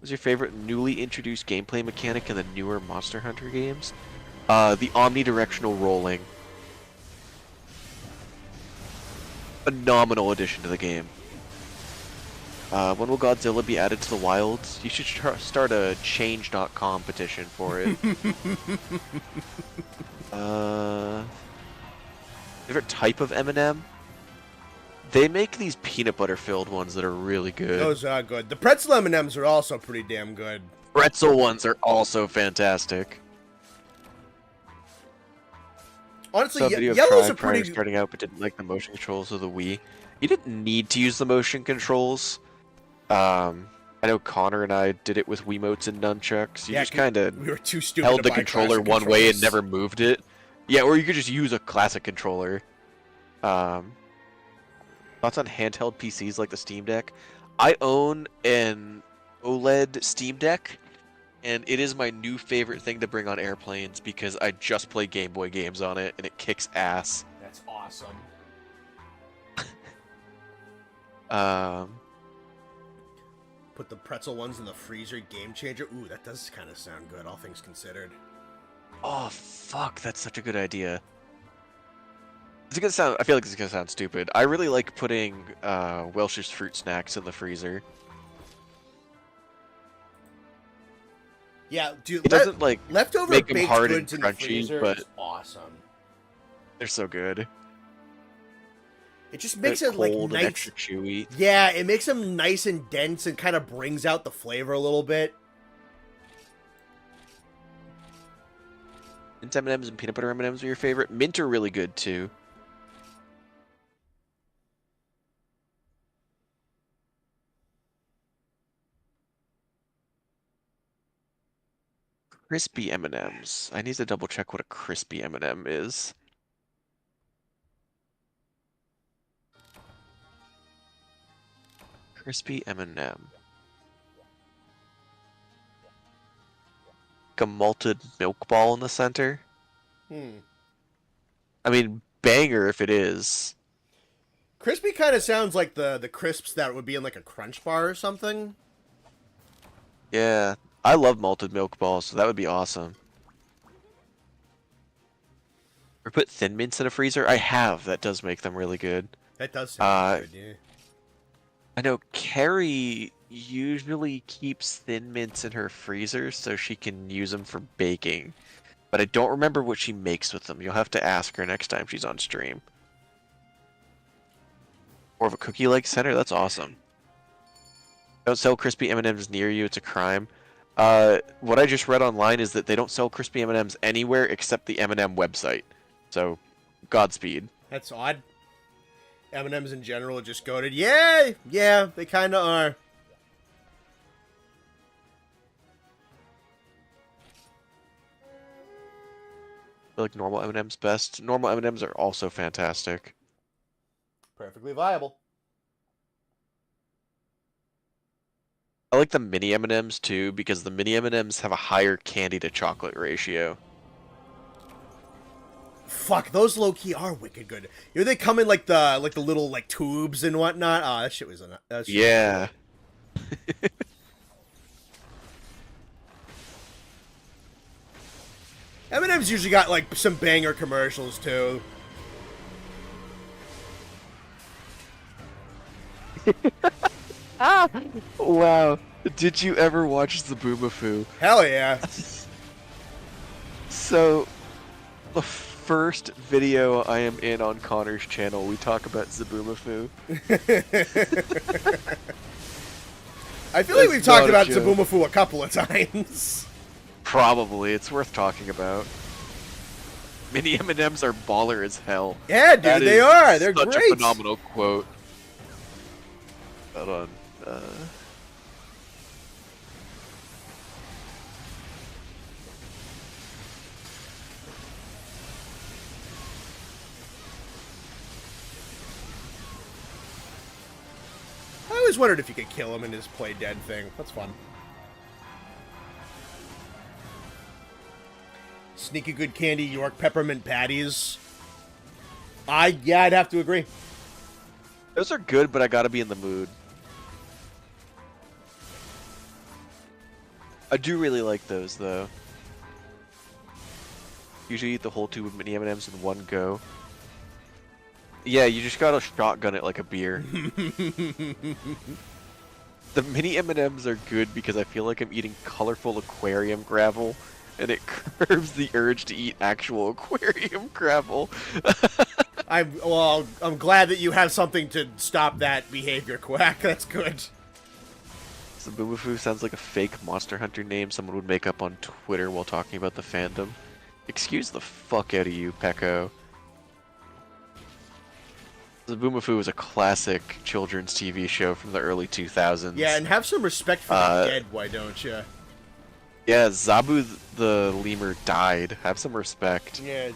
What's your favorite newly introduced gameplay mechanic in the newer Monster Hunter games? The omnidirectional rolling. Phenomenal addition to the game. When will Godzilla be added to the wilds? You should start a change.com petition for it. Favorite type of M&M? They make these peanut butter filled ones that are really good. Those are good. The pretzel M&Ms are also pretty damn good. Pretzel ones are also fantastic. Honestly, yellows are pretty... starting out, but didn't like the motion controls of the Wii. You didn't need to use the motion controls. I know Connor and I did it with Wiimotes and nunchucks. You just kind of we were too stupid held to the buy controller one way and never moved it. Yeah, or you could just use a classic controller. Thoughts on handheld PCs like the Steam Deck? I own an OLED Steam Deck, and it is my new favorite thing to bring on airplanes because I just play Game Boy games on it, and it kicks ass. That's awesome. Put the pretzel ones in the freezer, game changer. Ooh, that does kind of sound good, all things considered. Oh, fuck, that's such a good idea. It's gonna sound. I feel like it's gonna sound stupid. I really like putting Welch's fruit snacks in the freezer. Yeah, dude. It doesn't like leftover make them baked hard goods and in the crunchy, freezer but is awesome. they're so good. It just makes they're it like cold nice, and extra chewy. Yeah, it makes them nice and dense and kind of brings out the flavor a little bit. Mint M&Ms and peanut butter M&Ms are your favorite. Mint are really good too. Crispy M&Ms. I need to double check what a crispy M&M is. Crispy M&M. Like a malted milk ball in the center. I mean, banger if it is. Crispy kind of sounds like the crisps that would be in like a Crunch bar or something. Yeah, I love malted milk balls, so that would be awesome. Or put Thin Mints in a freezer? I have. That does make them really good. That does sound good, yeah. I know Carrie usually keeps Thin Mints in her freezer so she can use them for baking. But I don't remember what she makes with them. You'll have to ask her next time she's on stream. Or of a cookie-like center? That's awesome. Don't sell crispy M&Ms near you. It's a crime. What I just read online is that they don't sell crispy M&Ms anywhere except the M&M website. So, Godspeed. That's odd. M&Ms in general are just goated. Yeah, they kind of are. I feel like normal M&M's best. Normal M&M's are also fantastic. Perfectly viable. I like the mini M&Ms too because the mini M&Ms have a higher candy to chocolate ratio. Fuck, those low key are wicked good. You know they come in like the little like tubes and whatnot. Oh, that shit was that shit was Yeah. cool. M&M's usually got like some banger commercials too. Ah! Wow. Did you ever watch Zaboomafoo? Hell yeah. So, the first video I am in on Connor's channel, we talk about Zaboomafoo. I feel like That's we've talked not a about joke. Zaboomafoo a couple of times. Probably. It's worth talking about. Mini M&Ms are baller as hell. Yeah, dude, That they is are. They're such great. a phenomenal quote. Hold on. I always wondered if you could kill him in his play dead thing. That's fun. Sneaky good candy, York peppermint patties. Yeah, I'd have to agree. Those are good, but I gotta be in the mood. I do really like those, though. Usually eat the whole tube of mini M&Ms in one go. Yeah, you just gotta shotgun it like a beer. The mini M&Ms are good because I feel like I'm eating colorful aquarium gravel, and it curbs the urge to eat actual aquarium gravel. I'm glad that you have something to stop that behavior, Quack. That's good. Zaboomafoo sounds like a fake Monster Hunter name someone would make up on Twitter while talking about the fandom. Excuse the fuck out of you, Pecco. Zaboomafoo is a classic children's TV show from the early 2000s. Yeah, and have some respect for the dead, why don't you? Yeah, Zabu the lemur died. Have some respect. Yeah.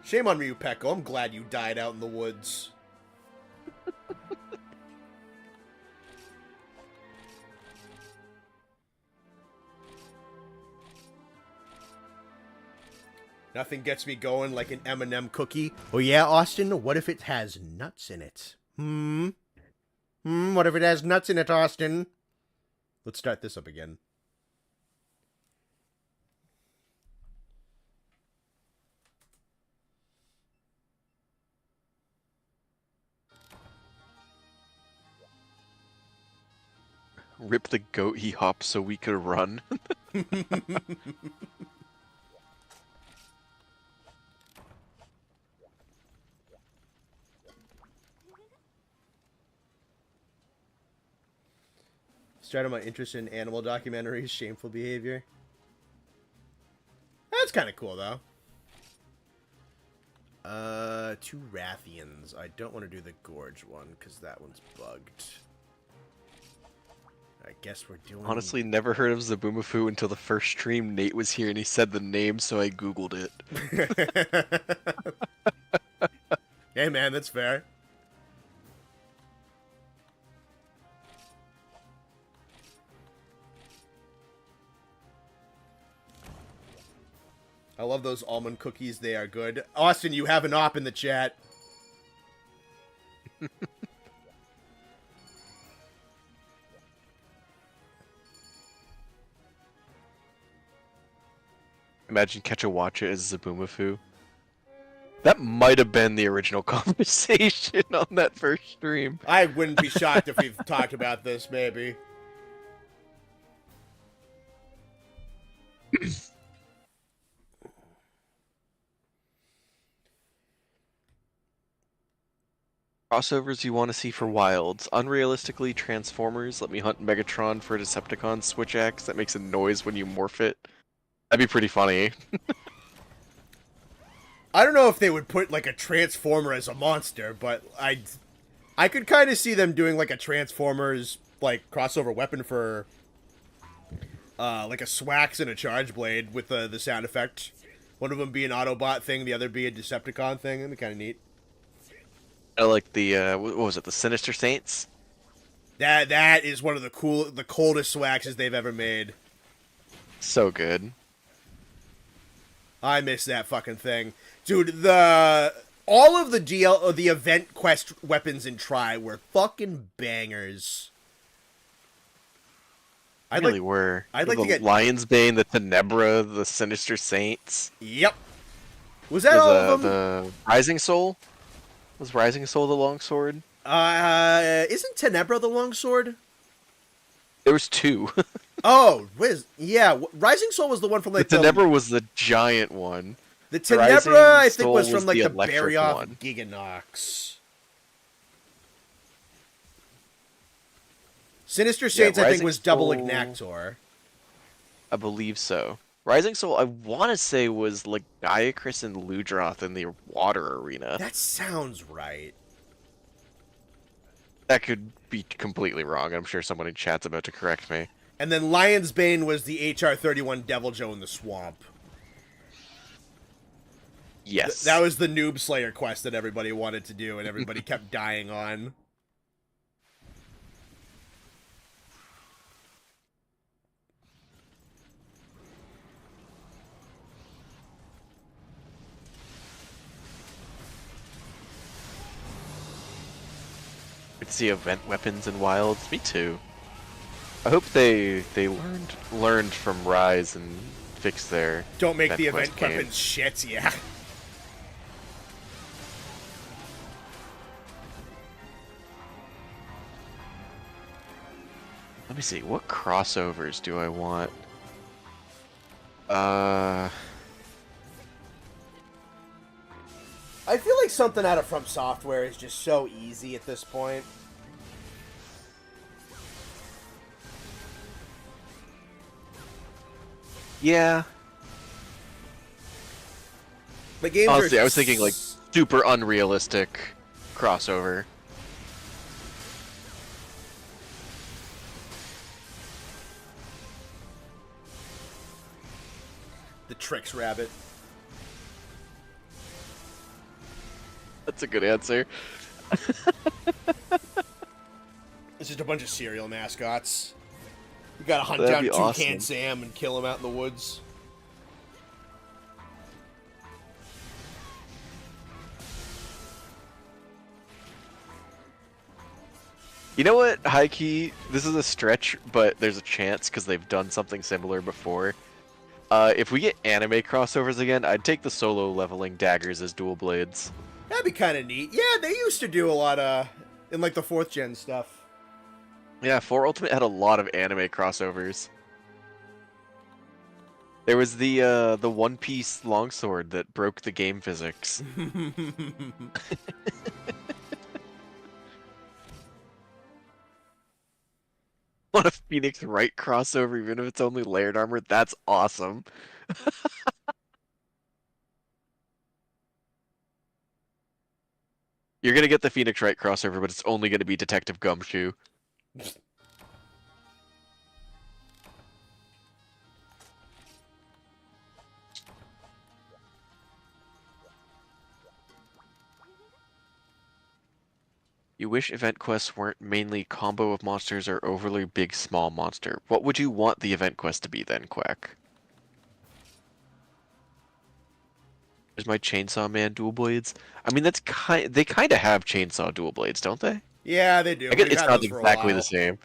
Shame on you, Pecco. I'm glad you died out in the woods. Nothing gets me going like an M&M cookie. Oh yeah, Austin? What if it has nuts in it? What if it has nuts in it, Austin? Let's start this up again. Rip the goat he hopped so we could run. Started my interest in animal documentaries, shameful behavior. That's kind of cool, though. Two Rathians. I don't want to do the Gorge one, because that one's bugged. I guess we're doing... Honestly, never heard of Zaboomafoo until the first stream Nate was here and he said the name, so I googled it. Hey man, that's fair. I love those almond cookies. They are good. Austin, you have an op in the chat. Imagine Catch-A-Watcha as Zaboomafoo. That might have been the original conversation on that first stream. I wouldn't be shocked if we've talked about this, maybe. Crossovers you want to see for Wilds. Unrealistically, Transformers. Let me hunt Megatron for a Decepticon Switch Axe that makes a noise when you morph it. That'd be pretty funny. I don't know if they would put, like, a Transformer as a monster, but I could kind of see them doing, like, a Transformers, like, crossover weapon for, like, a Swax and a Charge Blade with the sound effect. One of them be an Autobot thing, the other be a Decepticon thing. That'd be kind of neat. I like the what was it? The Sinister Saints. That is one of the coldest waxes they've ever made. So good. I miss that fucking thing, dude. All of the event quest weapons in Try were fucking bangers. Really were. I'd like The to get. Lion's Bane, the Tenebra, the Sinister Saints. Yep. Was that all of them? The Rising Soul? Was Rising Soul the longsword? Isn't Tenebra the longsword? There was two. Oh, yeah. Rising Soul was the one from like the Tenebra was the giant one. The Tenebra, I think, Soul was from like the electric Baryoth one. Giganox. Sinister Saints, I think, was double Soul, Ignactor. I believe so. Rising Soul, I want to say, was like Gaiacris and Ludroth in the water arena. That sounds right. That could be completely wrong. I'm sure someone in chat's about to correct me. And then Lion's Bane was the HR-31 Devil Joe in the swamp. Yes. That was the Noob Slayer quest that everybody wanted to do and everybody kept dying on. Could see event weapons in Wilds. Me too. I hope they learned from Rise and fixed their Don't make the event quest game. weapons shit, yeah. Let me see, what crossovers do I want? I feel like something out of From Software is just so easy at this point. Yeah. The games Honestly, are... I was thinking like super unrealistic crossover. The Tricks Rabbit. That's a good answer. It's just a bunch of cereal mascots. You gotta hunt That'd down be Toucan awesome. Sam and kill him out in the woods. You know what, high key, this is a stretch, but there's a chance because they've done something similar before. If we get anime crossovers again, I'd take the solo leveling daggers as dual blades. That'd be kind of neat. Yeah, they used to do a lot of... in, like, the 4th gen stuff. Yeah, 4 Ultimate had a lot of anime crossovers. There was the One Piece longsword that broke the game physics. Want a Phoenix Wright crossover, even if it's only layered armor? That's awesome. You're gonna get the Phoenix Wright crossover, but it's only gonna be Detective Gumshoe. You wish event quests weren't mainly combo of monsters or overly big small monster. What would you want the event quest to be then, Quack? There's my Chainsaw Man dual blades. I mean, they kind of have chainsaw dual blades, don't they? Yeah, they do. I guess We've it's had not those for a exactly while. the same.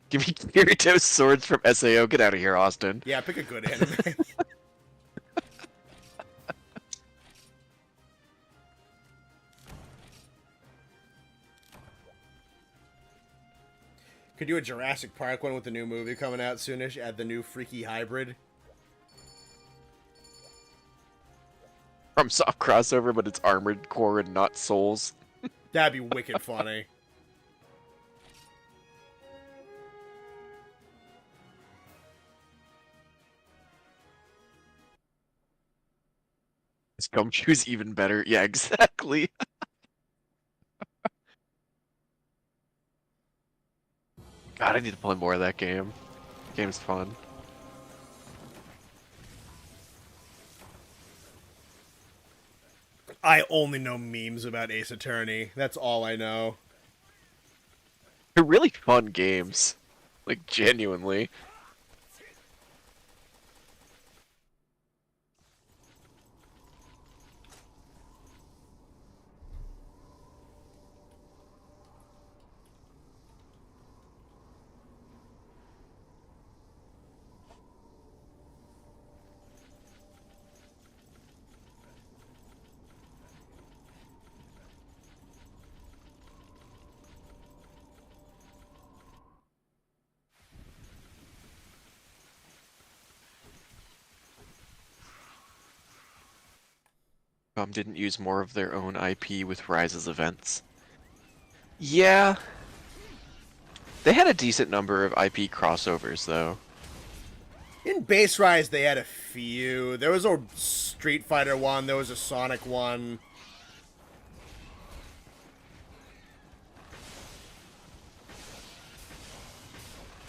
Give me Kirito's swords from SAO. Get out of here, Austin. Yeah, pick a good anime. Could do a Jurassic Park one with the new movie coming out soonish. Add the new freaky hybrid. From soft crossover, but it's armored core and not souls. That'd be wicked funny. This Gumshoe's even better. Yeah, exactly. God, I need to play more of that game. Game's fun. I only know memes about Ace Attorney. That's all I know. They're really fun games. Like, genuinely. Didn't use more of their own IP with Rise's events. Yeah. They had a decent number of IP crossovers, though. In Base Rise, they had a few. There was a Street Fighter one. There was a Sonic one.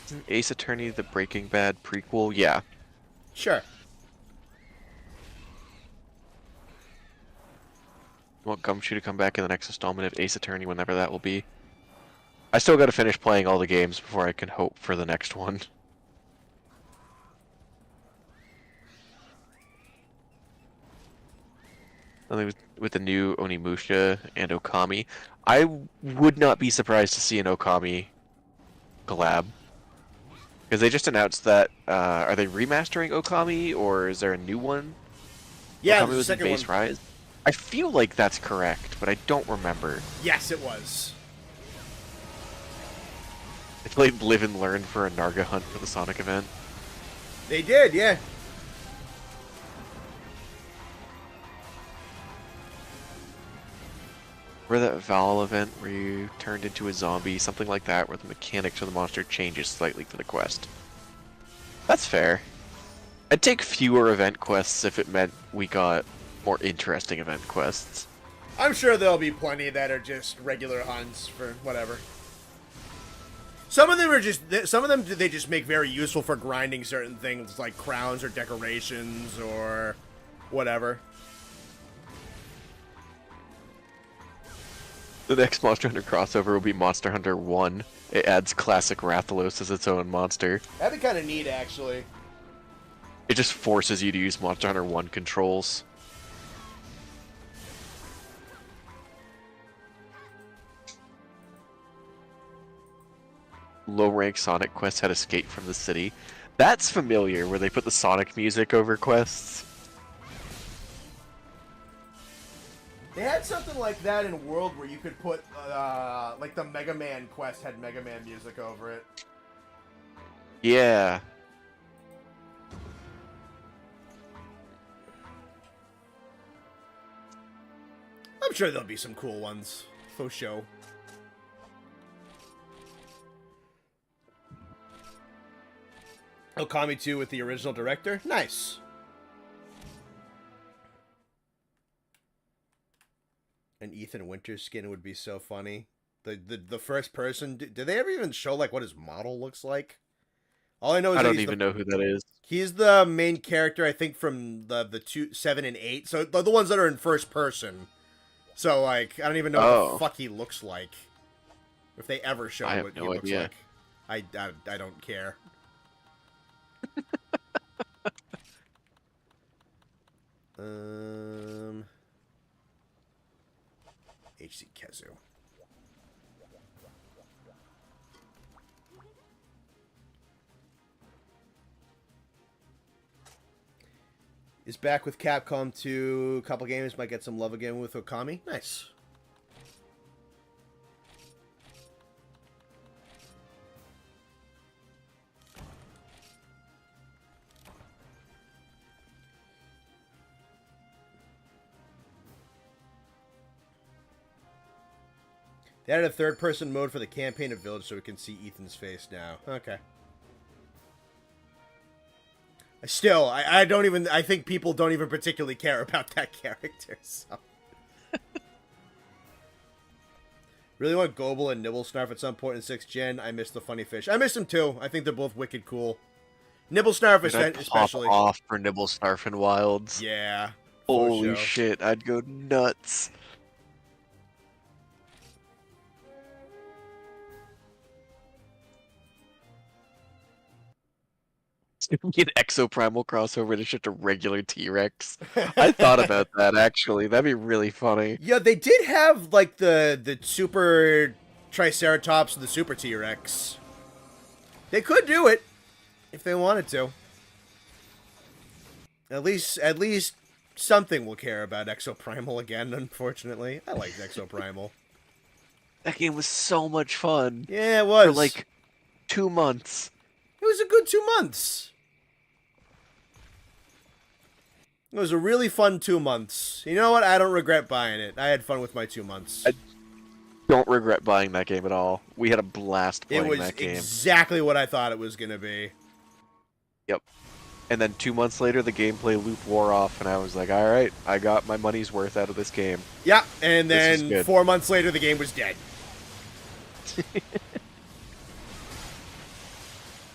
Isn't Ace Attorney the Breaking Bad prequel? Yeah. Sure. You want Gumshoe to come back in the next installment of Ace Attorney, whenever that will be? I still gotta finish playing all the games before I can hope for the next one. I think with the new Onimusha and Okami, I would not be surprised to see an Okami collab. Because they just announced that, are they remastering Okami, or is there a new one? Yeah, Okami the was in second Base one. Rise? I feel like that's correct, but I don't remember. Yes, it was. They played Live and Learn for a Narga hunt for the Sonic event. They did, yeah. Remember that Val event where you turned into a zombie, something like that, where the mechanics of the monster changes slightly for the quest. That's fair. I'd take fewer event quests if it meant we got more interesting event quests. I'm sure there'll be plenty that are just regular hunts for whatever. Some of them they just make very useful for grinding certain things like crowns or decorations or whatever. The next Monster Hunter crossover will be Monster Hunter 1. It adds classic Rathalos as its own monster. That'd be kind of neat, actually. It just forces you to use Monster Hunter 1 controls. Low-rank Sonic quests had Escape from the City. That's familiar, where they put the Sonic music over quests. They had something like that in World where you could put, like the Mega Man quest had Mega Man music over it. Yeah. I'm sure there'll be some cool ones. For show. Okami 2 with the original director? Nice. An Ethan Winters skin would be so funny. The first person... Did they ever even show, like, what his model looks like? All I know is I that don't even know who that is. He's the main character, I think, from the 2, 7, and 8. So, the ones that are in first person. So, like, I don't even know what the fuck he looks like. If they ever show what he looks like. I don't care. HC Kezu. Is back with Capcom 2. A couple games might get some love again with Okami. Nice. They added a third-person mode for the campaign of Village so we can see Ethan's face now. Okay. Still, I don't even... I think people don't even particularly care about that character, so... Really want Gobel and Nibblesnarf at some point in 6th Gen. I miss the funny fish. I miss them too. I think they're both wicked cool. Nibblesnarf especially. Pop off for Nibblesnarf and Wilds. Yeah. Holy show. shit, I'd go nuts. Get Exoprimal crossover to shit to regular T-Rex. I thought about that actually. That'd be really funny. Yeah, they did have like the super Triceratops and the super T-Rex. They could do it if they wanted to. At least something will care about Exoprimal again. Unfortunately, I liked Exoprimal. That game was so much fun. Yeah, it was. For like 2 months. It was a good 2 months. It was a really fun 2 months. You know what? I don't regret buying it. I had fun with my 2 months. I don't regret buying that game at all. We had a blast playing that game. It was exactly what I thought it was going to be. Yep. And then 2 months later, the gameplay loop wore off, and I was like, alright, I got my money's worth out of this game. Yeah, and then 4 months later, the game was dead.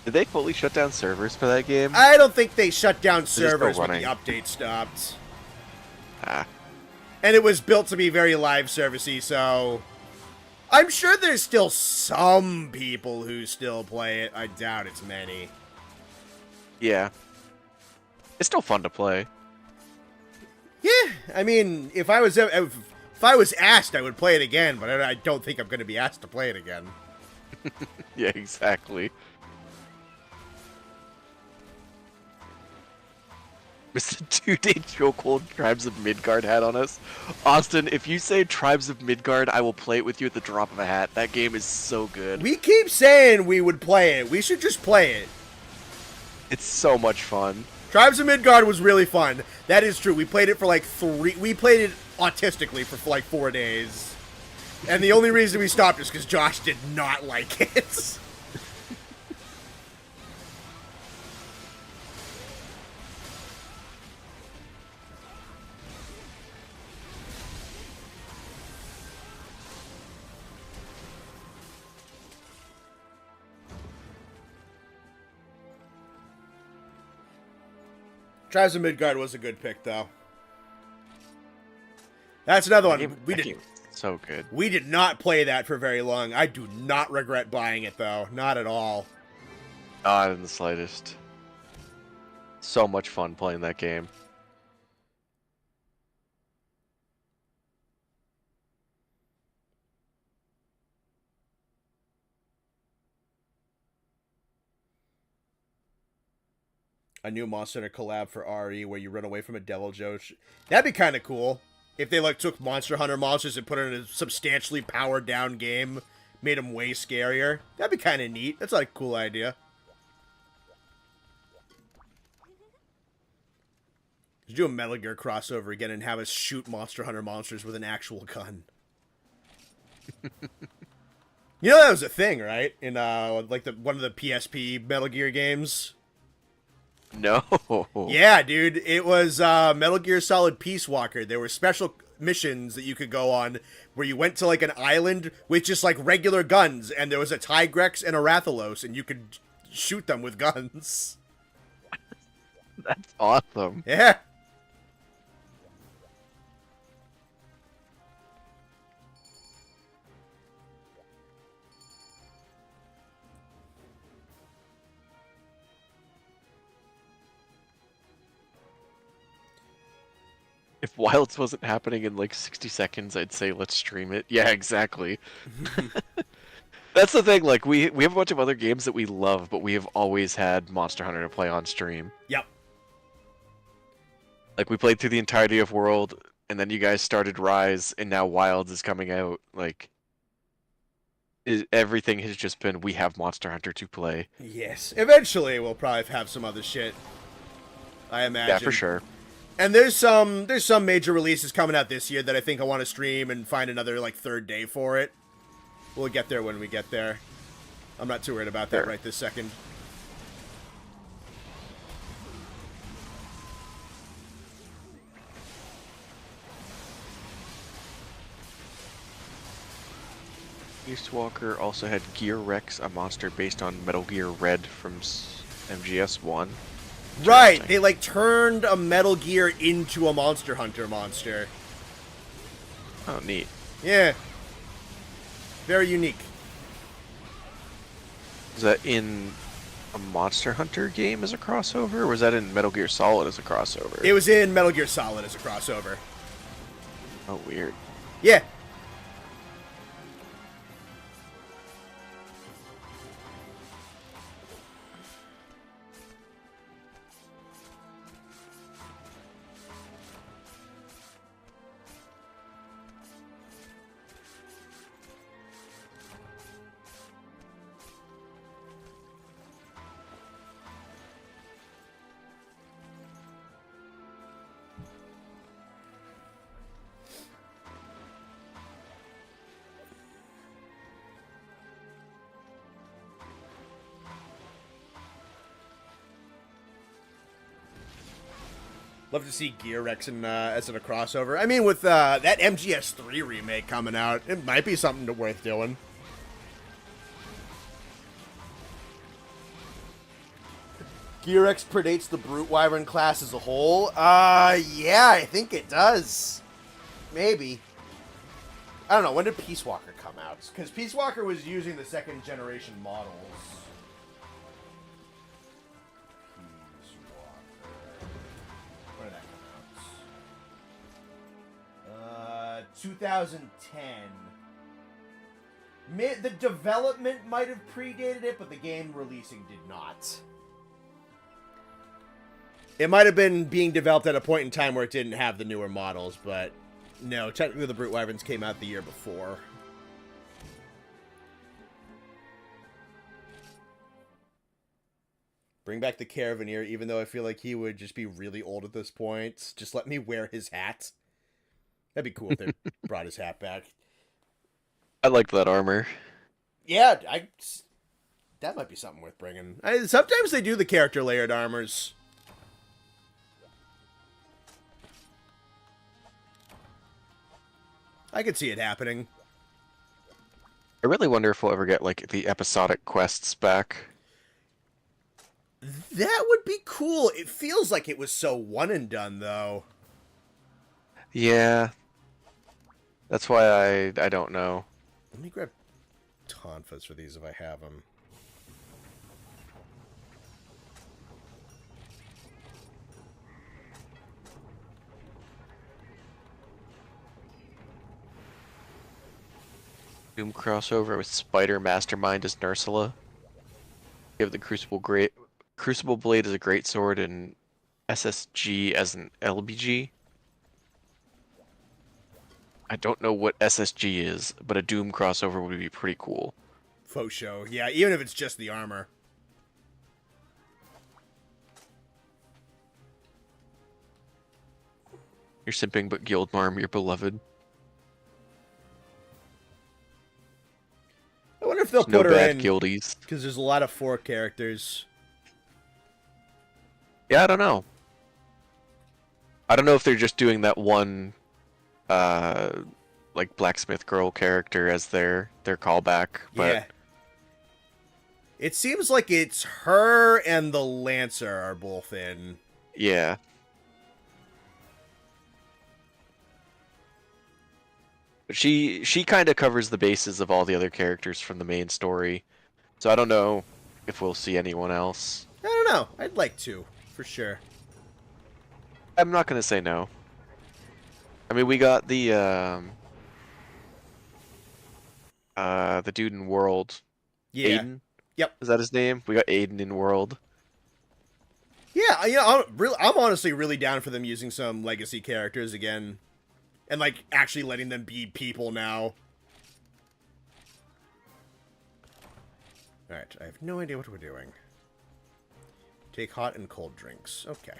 Did they fully shut down servers for that game? I don't think they shut down servers when the running. update stopped. Ah. And it was built to be very live servicey, so I'm sure there's still some people who still play it. I doubt it's many. Yeah. It's still fun to play. Yeah, I mean, if I was asked, I would play it again, but I don't think I'm going to be asked to play it again. Yeah, exactly. Mr. 2-Day Chokehold Tribes of Midgard hat on us. Austin, if you say Tribes of Midgard, I will play it with you at the drop of a hat. That game is so good. We keep saying we would play it. We should just play it. It's so much fun. Tribes of Midgard was really fun. That is true. We played it for like we played it autistically for like 4 days. And the only reason we stopped is because Josh did not like it. Tribes of Midgard was a good pick, though. That's another one. So good. We did not play that for very long. I do not regret buying it, though. Not at all. Not in the slightest. So much fun playing that game. A new Monster Hunter collab for RE where you run away from a Devil Joe. That'd be kind of cool. If they like took Monster Hunter monsters and put it in a substantially powered down game, made them way scarier. That'd be kind of neat. That's like a cool idea. Just do a Metal Gear crossover again and have us shoot Monster Hunter monsters with an actual gun. You know that was a thing, right? In like one of the PSP Metal Gear games. No. Yeah, dude. It was Metal Gear Solid Peace Walker. There were special missions that you could go on where you went to like an island with just like regular guns, and there was a Tigrex and a Rathalos, and you could shoot them with guns. That's awesome. Yeah. If Wilds wasn't happening in like 60 seconds, I'd say let's stream it. Yeah, exactly. That's the thing, like, we have a bunch of other games that we love, but we have always had Monster Hunter to play on stream. Yep. Like, we played through the entirety of World, and then you guys started Rise, and now Wilds is coming out. Like, everything has just been, we have Monster Hunter to play. Yes. Eventually, we'll probably have some other shit. I imagine. Yeah, for sure. And there's some major releases coming out this year that I think I want to stream and find another like third day for it. We'll get there when we get there. I'm not too worried about that right this second. Beast Walker also had Gear Rex, a monster based on Metal Gear Red from MGS1. Right, Interesting. they like turned a Metal Gear into a Monster Hunter monster. Oh, neat. Yeah. Very unique. Is that in a Monster Hunter game as a crossover, or was that in Metal Gear Solid as a crossover? It was in Metal Gear Solid as a crossover. Oh, weird. Yeah. Love to see Gear Rex as in a crossover. I mean, with that MGS3 remake coming out, it might be something worth doing. Gear Rex predates the Brute Wyvern class as a whole. Yeah, I think it does. Maybe. I don't know. When did Peace Walker come out? Because Peace Walker was using the second generation models. 2010. The development might have predated it, but the game releasing did not. It might have been being developed at a point in time where it didn't have the newer models, but no, technically the Brute Wyverns came out the year before. Bring back the Caravaneer, even though I feel like he would just be really old at this point. Just let me wear his hat. That'd be cool if they brought his hat back. I like that armor. Yeah, that might be something worth bringing. Sometimes they do the character layered armors. I could see it happening. I really wonder if we'll ever get, like, the episodic quests back. That would be cool. It feels like it was so one and done, though. Yeah. That's why I don't know. Let me grab Tonfas for these if I have them. Doom crossover with Spider Mastermind as Nursula. Give the Crucible Blade as a great sword and SSG as an LBG. I don't know what SSG is, but a Doom crossover would be pretty cool. Faux show. Yeah, even if it's just the armor. You're simping, but Guildmarm, you're beloved. I wonder if they'll There's put no her bad in. guildies. Because there's a lot of 4 characters. Yeah, I don't know. I don't know if they're just doing that one, like blacksmith girl character as their callback, but Yeah. It seems like it's her and the Lancer are both in. yeah. She kind of covers the bases of all the other characters from the main story, so I don't know if we'll see anyone else. I don't know. I'd like to, for sure. I'm not gonna say no. I mean, we got the dude in World. Yeah. Aiden? Yep. Is that his name? We got Aiden in World. Yeah, I'm honestly really down for them using some legacy characters again. And, like, actually letting them be people now. Alright, I have no idea what we're doing. Take hot and cold drinks. Okay.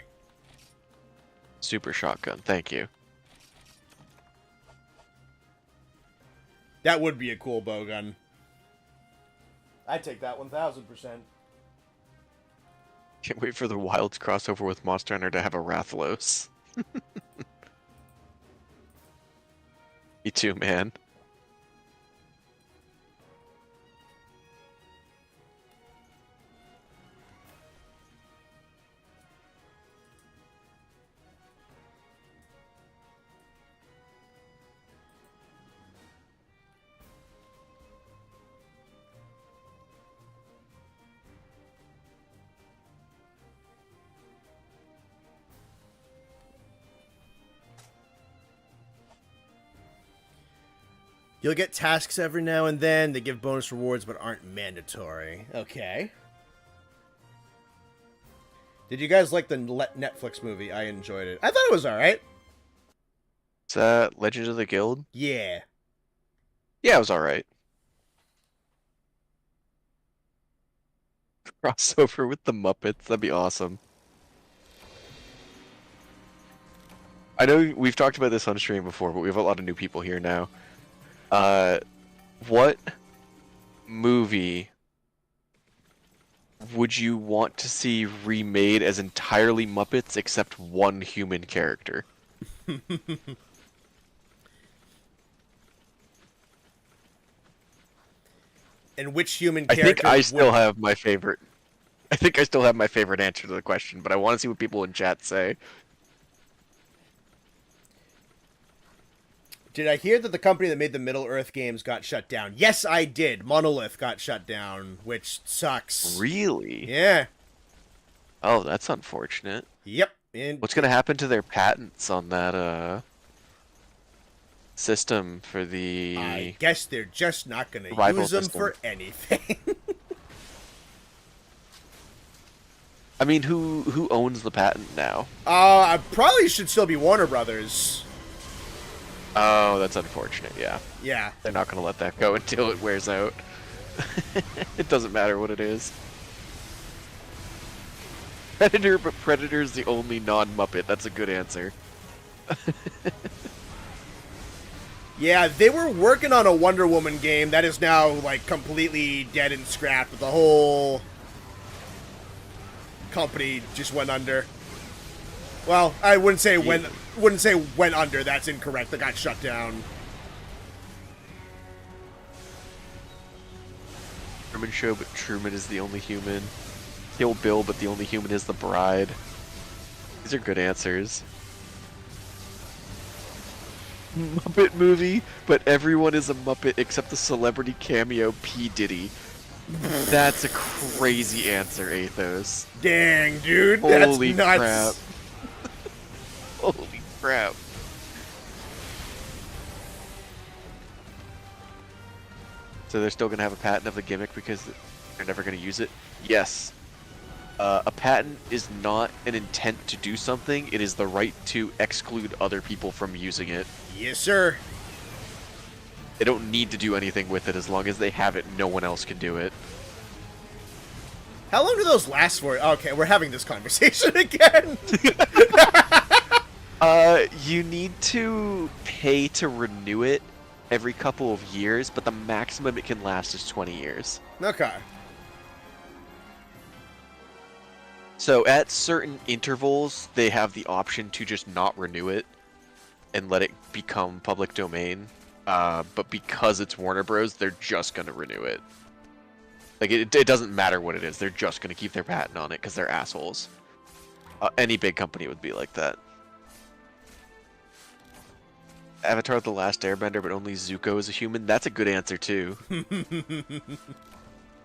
Super shotgun, thank you. That would be a cool bowgun. I'd take that 1000%. Can't wait for the Wilds crossover with Monster Hunter to have a Rathalos. Me too, man. You'll get tasks every now and then. They give bonus rewards but aren't mandatory. Okay. Did you guys like the Netflix movie? I enjoyed it. I thought it was alright. Is that Legend of the Guild? Yeah. Yeah, it was alright. Crossover with the Muppets. That'd be awesome. I know we've talked about this on stream before, but we have a lot of new people here now. What movie would you want to see remade as entirely Muppets except one human character? And which human character? I think I still have my favorite. I think I still have my favorite answer to the question, but I want to see what people in chat say. Did I hear that the company that made the Middle-earth games got shut down? Yes, I did. Monolith got shut down, which sucks. Really? Yeah. Oh, that's unfortunate. Yep. And what's gonna happen to their patents on that system for the? I guess they're just not gonna use them for anything. I mean, who owns the patent now? I probably should still be Warner Brothers. Oh, that's unfortunate, yeah. Yeah. They're not going to let that go until it wears out. It doesn't matter what it is. Predator, but Predator's the only non-Muppet. That's a good answer. Yeah, they were working on a Wonder Woman game that is now, like, completely dead and scrapped. But the whole company just went under. Well, I wouldn't say went under. That's incorrect. They got shut down. Truman Show, but Truman is the only human. Kill Bill, but the only human is the bride. These are good answers. Muppet movie, but everyone is a Muppet except the celebrity cameo P. Diddy. That's a crazy answer, Athos. Dang, dude. Holy that's nuts. Crap. Holy crap. So they're still going to have a patent of the gimmick because they're never going to use it? Yes. A patent is not an intent to do something, it is the right to exclude other people from using it. Yes, sir. They don't need to do anything with it. As long as they have it, no one else can do it. How long do those last for? Okay, we're having this conversation again. You need to pay to renew it every couple of years, but the maximum it can last is 20 years. Okay. So at certain intervals, they have the option to just not renew it and let it become public domain. But because it's Warner Bros., they're just going to renew it. Like, it doesn't matter what it is. They're just going to keep their patent on it because they're assholes. Any big company would be like that. Avatar The Last Airbender, but only Zuko is a human? That's a good answer, too.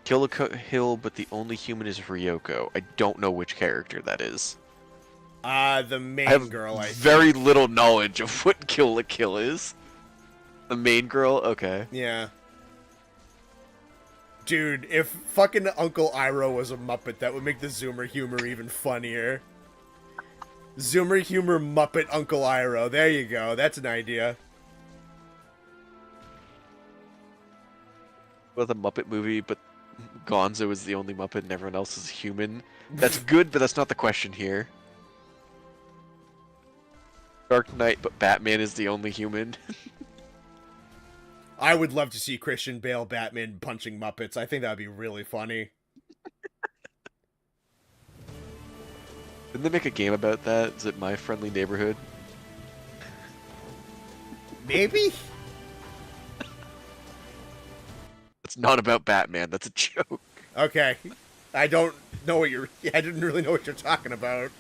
Kill la Kill, but the only human is Ryoko. I don't know which character that is. The main girl, I think. Very little knowledge of what Kill la Kill is. The main girl? Okay. Yeah. Dude, if fucking Uncle Iroh was a Muppet, that would make the Zoomer humor even funnier. Zoomer humor Muppet Uncle Iroh. There you go. That's an idea. Well, the Muppet movie, but Gonzo is the only Muppet and everyone else is human. That's good, but that's not the question here. Dark Knight, but Batman is the only human. I would love to see Christian Bale Batman punching Muppets. I think that would be really funny. Didn't they make a game about that? Is it My Friendly Neighborhood? Maybe? It's not about Batman. That's a joke. Okay. I don't know what you're... I didn't really know what you're talking about.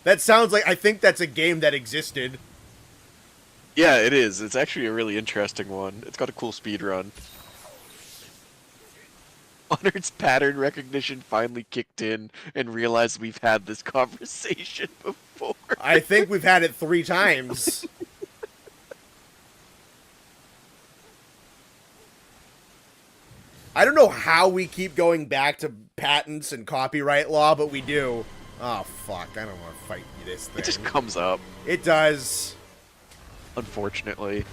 That sounds like... I think that's a game that existed. Yeah, it is. It's actually a really interesting one. It's got a cool speed run. Honored's pattern recognition finally kicked in and realized we've had this conversation before. I think we've had it 3 times. I don't know how we keep going back to patents and copyright law, but we do. Oh, fuck. I don't want to fight this thing. It just comes up, It does. unfortunately.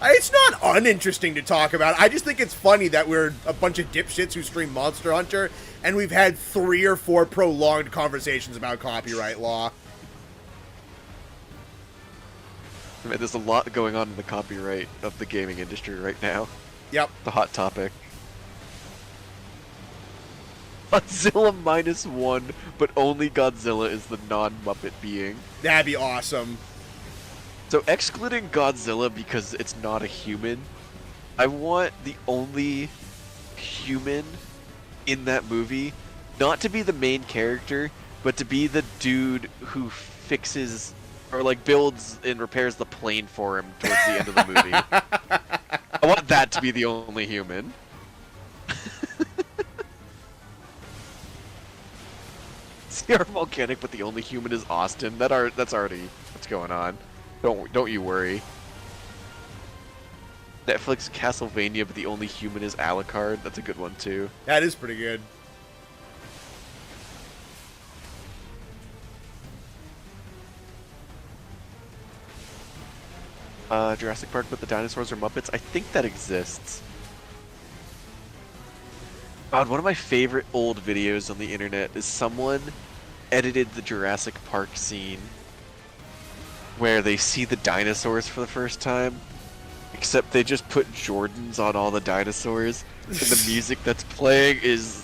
It's not uninteresting to talk about. I just think it's funny that we're a bunch of dipshits who stream Monster Hunter, and we've had 3 or 4 prolonged conversations about copyright law. I mean, there's a lot going on in the copyright of the gaming industry right now. Yep. The hot topic. Godzilla -1, but only Godzilla is the non-Muppet being. That'd be awesome. So excluding Godzilla because it's not a human, I want the only human in that movie not to be the main character, but to be the dude who fixes or like builds and repairs the plane for him towards the end of the movie. I want that to be the only human. CR-VODcanic, but the only human is Austin. That's already what's going on. Don't you worry. Netflix Castlevania, but the only human is Alucard. That's a good one too. That is pretty good. Jurassic Park, but the dinosaurs are Muppets. I think that exists. God, one of my favorite old videos on the internet is someone edited the Jurassic Park scene where they see the dinosaurs for the first time, except they just put Jordans on all the dinosaurs, and the music that's playing is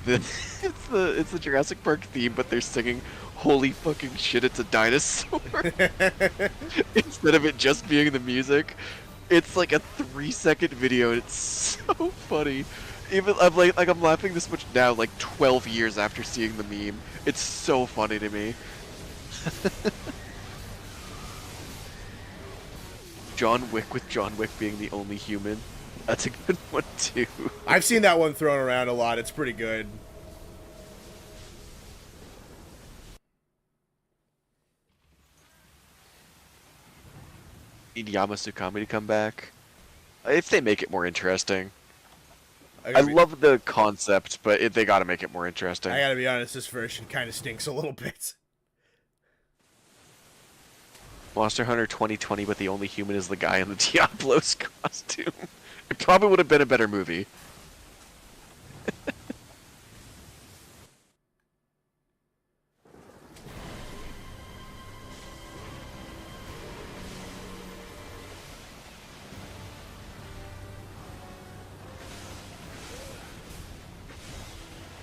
it's the Jurassic Park theme, but they're singing "Holy fucking shit, it's a dinosaur" instead of it just being the music. It's like a 3-second video, and it's so funny. Even I'm laughing this much now, like 12 years after seeing the meme. It's so funny to me. John Wick with John Wick being the only human. That's a good one too. I've seen that one thrown around a lot. It's pretty good. Need Yamasukami to come back. If they make it more interesting. I love the concept, but they gotta make it more interesting. I gotta be honest, this version kind of stinks a little bit. Monster Hunter 2020, but the only human is the guy in the Diablo's costume. It probably would have been a better movie.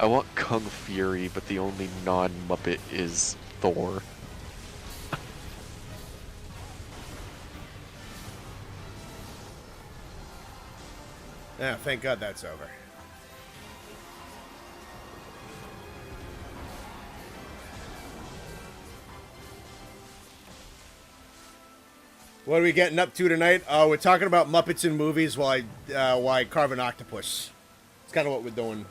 I want Kung Fury, but the only non-Muppet is Thor. Yeah, thank God that's over. What are we getting up to tonight? We're talking about Muppets in movies while I carve an octopus. It's kind of what we're doing.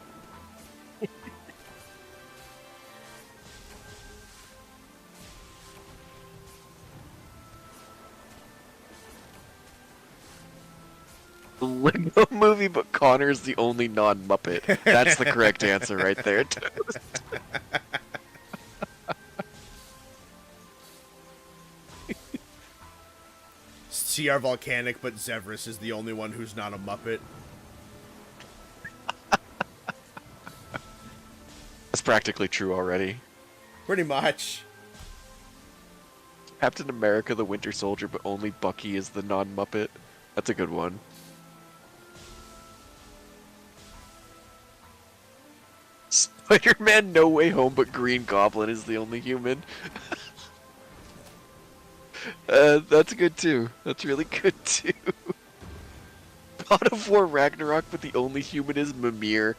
Lego movie, but Connor's the only non-Muppet. That's the correct answer right there, Toast. CR-VODcanic, but Zevris is the only one who's not a Muppet. That's practically true already. Pretty much. Captain America the Winter Soldier, but only Bucky is the non-Muppet. That's a good one. Spider-Man No Way Home, but Green Goblin is the only human. That's good too. That's really good too. God of War Ragnarok, but the only human is Mimir.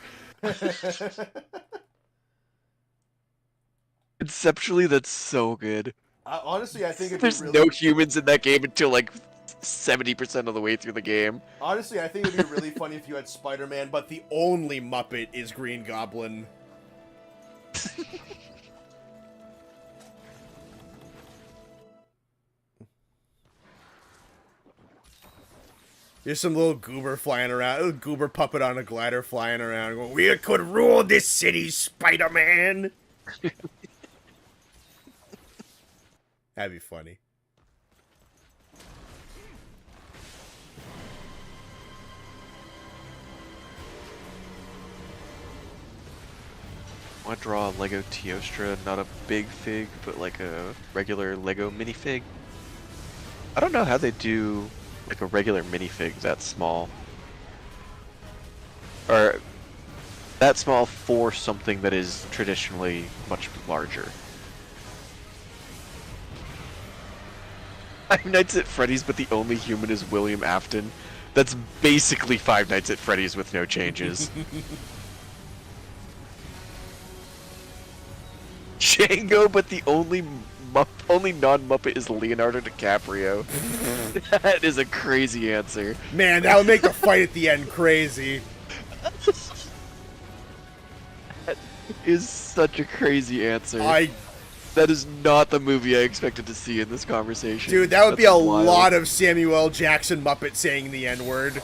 Conceptually, that's so good. Honestly, I think it'd There's be really... no humans in that game until like 70% of the way through the game. Honestly, I think it'd be really funny if you had Spider-Man, but the only Muppet is Green Goblin. There's some little goober flying around, a little goober puppet on a glider flying around, going, "We could rule this city, Spider-Man." That'd be funny. I want to draw a Lego Teostra, not a big fig, but like a regular Lego minifig. I don't know how they do like a regular minifig that small. Or that small for something that is traditionally much larger. Five Nights at Freddy's, but the only human is William Afton. That's basically Five Nights at Freddy's with no changes. Django, but the only non-Muppet is Leonardo DiCaprio. That is a crazy answer. Man, that would make the fight at the end crazy. That is such a crazy answer. I That is not the movie I expected to see in this conversation. Dude, that would be a wild. lot of Samuel L. Jackson Muppet saying the N-word.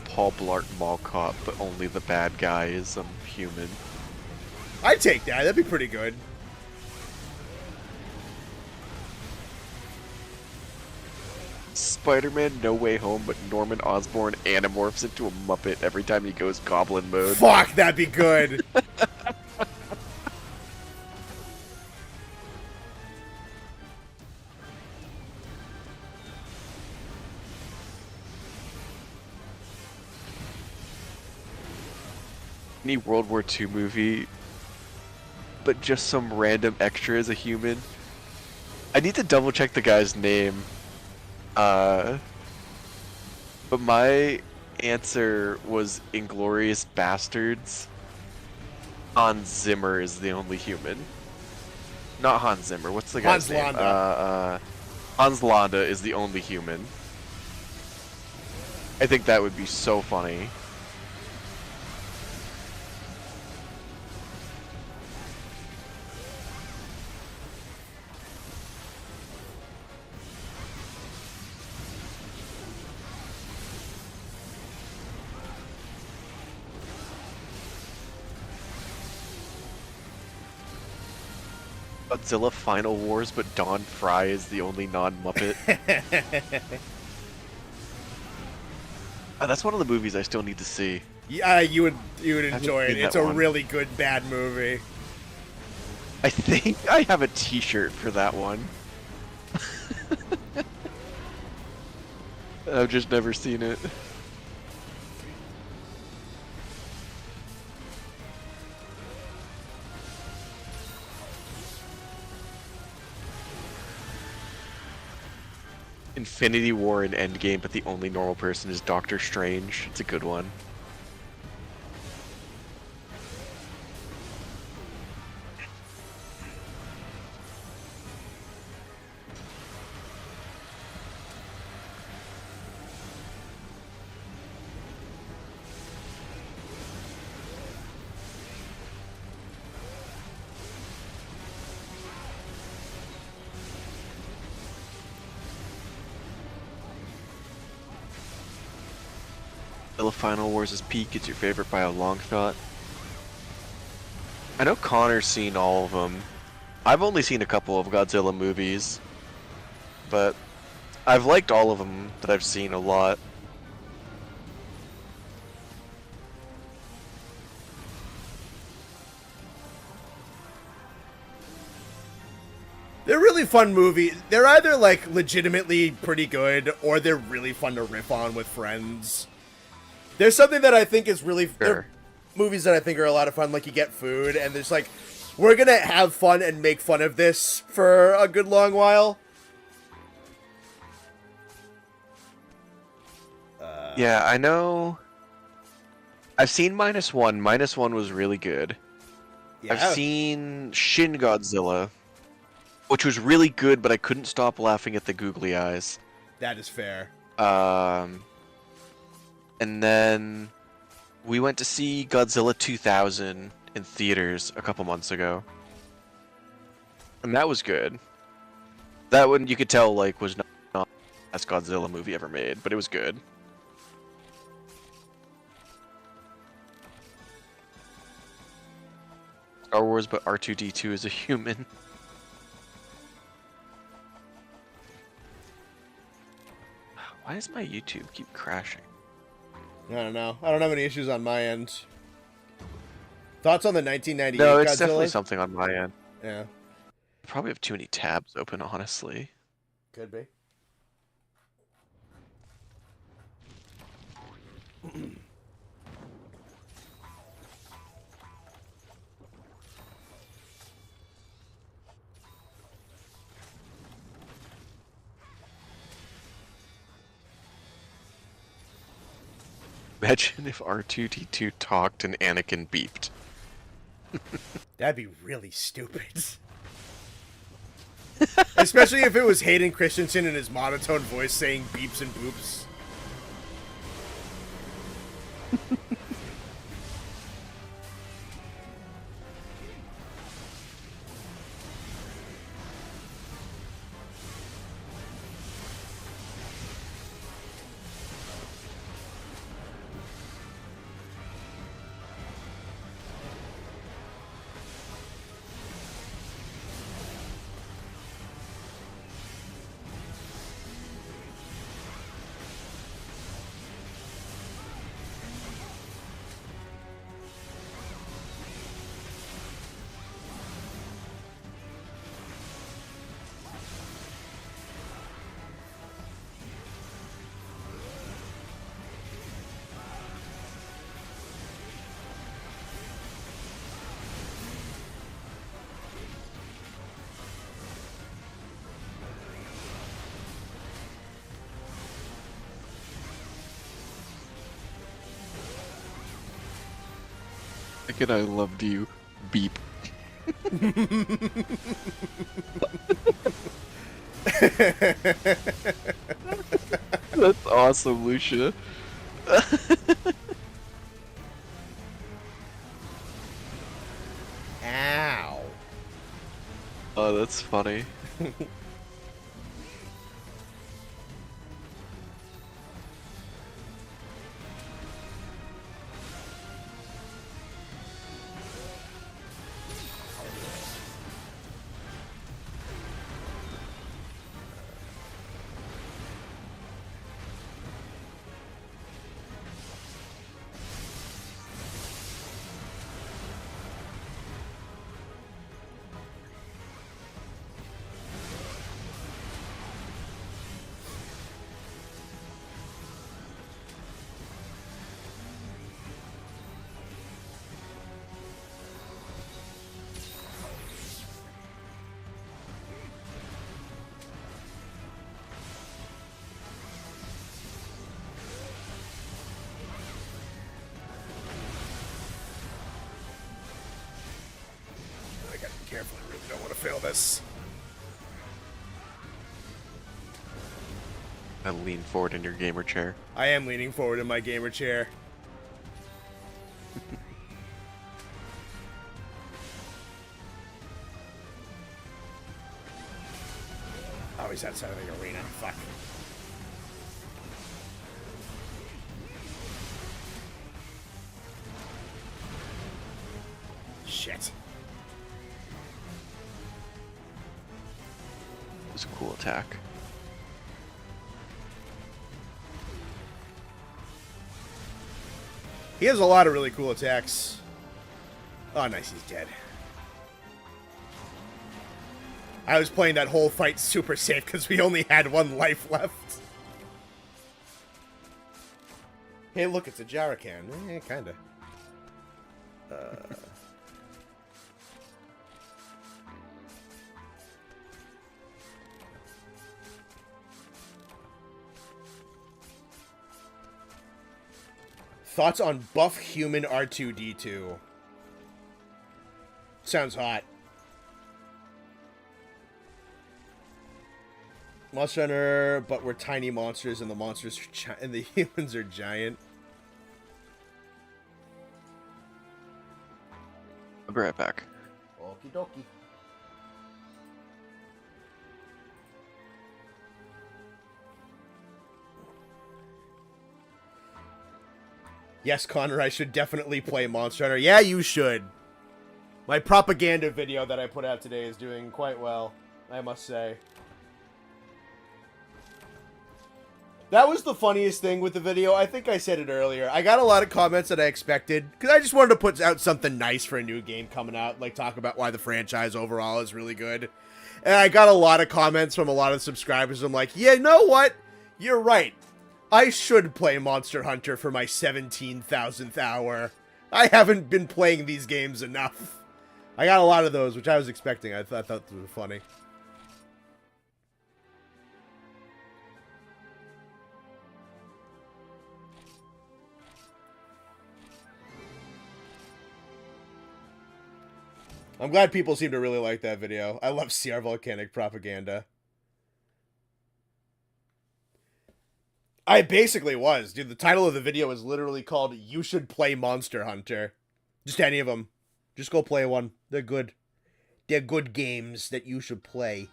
Paul Blart Mall Cop, but only the bad guy is human. I'd take that. That'd be pretty good. Spider-Man No Way Home, but Norman Osborn anamorphs into a Muppet every time he goes Goblin mode. Fuck, that'd be good. Any World War II movie, but just some random extra as a human. I need to double check the guy's name. But my answer was Inglourious Bastards. Hans Zimmer is the only human. Not Hans Zimmer. What's the guy's name? Hans Landa is the only human. I think that would be so funny. Godzilla Final Wars, but Don Fry is the only non-Muppet. That's one of the movies I still need to see. Yeah, you would enjoy it. seen It's that a one. really good bad movie. I think I have a t-shirt for that one. I've just never seen it. Infinity War and Endgame, but the only normal person is Doctor Strange. It's a good one. Godzilla Final Wars is peak. It's your favorite by a long shot. I know Connor's seen all of them. I've only seen a couple of Godzilla movies, but I've liked all of them that I've seen a lot. They're really fun movies. They're either like legitimately pretty good or they're really fun to riff on with friends. There's something that I think is really Sure. movies that I think are a lot of fun. Like you get food and there's like, we're gonna have fun and make fun of this for a good long while. Yeah, I know. I've seen Minus One. Minus One was really good. Yeah. I've seen Shin Godzilla, which was really good, but I couldn't stop laughing at the googly eyes. That is fair. And then we went to see Godzilla 2000 in theaters a couple months ago. And that was good. That one you could tell like was not the best Godzilla movie ever made, but it was good. Star Wars, but R2-D2 is a human. Why does my YouTube keep crashing? I don't know. I don't have any issues on my end. Thoughts on the 1998 No, it's Godzilla? definitely something on my end. Yeah. I probably have too many tabs open, honestly. Could be. Imagine if R2-D2 talked and Anakin beeped. That'd be really stupid. Especially if it was Hayden Christensen in his monotone voice saying beeps and boops. And I loved you. Beep. That's awesome, Lucia. Ow. Oh, that's funny. I gotta be careful. I really don't want to fail this. I lean forward in your gamer chair. I am leaning forward in my gamer chair. Oh, he's outside of the arena. Fuck. Shit. It was a cool attack. He has a lot of really cool attacks. Oh, nice. He's dead. I was playing that whole fight super safe because we only had one life left. Hey, look, it's a Jarakan. Eh, kinda. Thoughts on buff human R2-D2? Sounds hot. Monster Hunter, but we're tiny monsters and the monsters are and the humans are giant. be right back. Okie dokie. Yes, Connor, I should definitely play Monster Hunter. Yeah, you should. My propaganda video that I put out today is doing quite well, I must say. That was the funniest thing with the video. I think I said it earlier. I got a lot of comments that I expected, because I just wanted to put out something nice for a new game coming out, like talk about why the franchise overall is really good. And I got a lot of comments from a lot of subscribers. I'm like, yeah, you know what? You're right. I should play Monster Hunter for my 17,000th hour. I haven't been playing these games enough. I got a lot of those, which I was expecting. I thought they were funny. I'm glad people seem to really like that video. I love CR-VODcanic propaganda. I basically was. Dude, the title of the video is literally called You Should Play Monster Hunter. Just any of them. Just go play one. They're good. They're good games that you should play.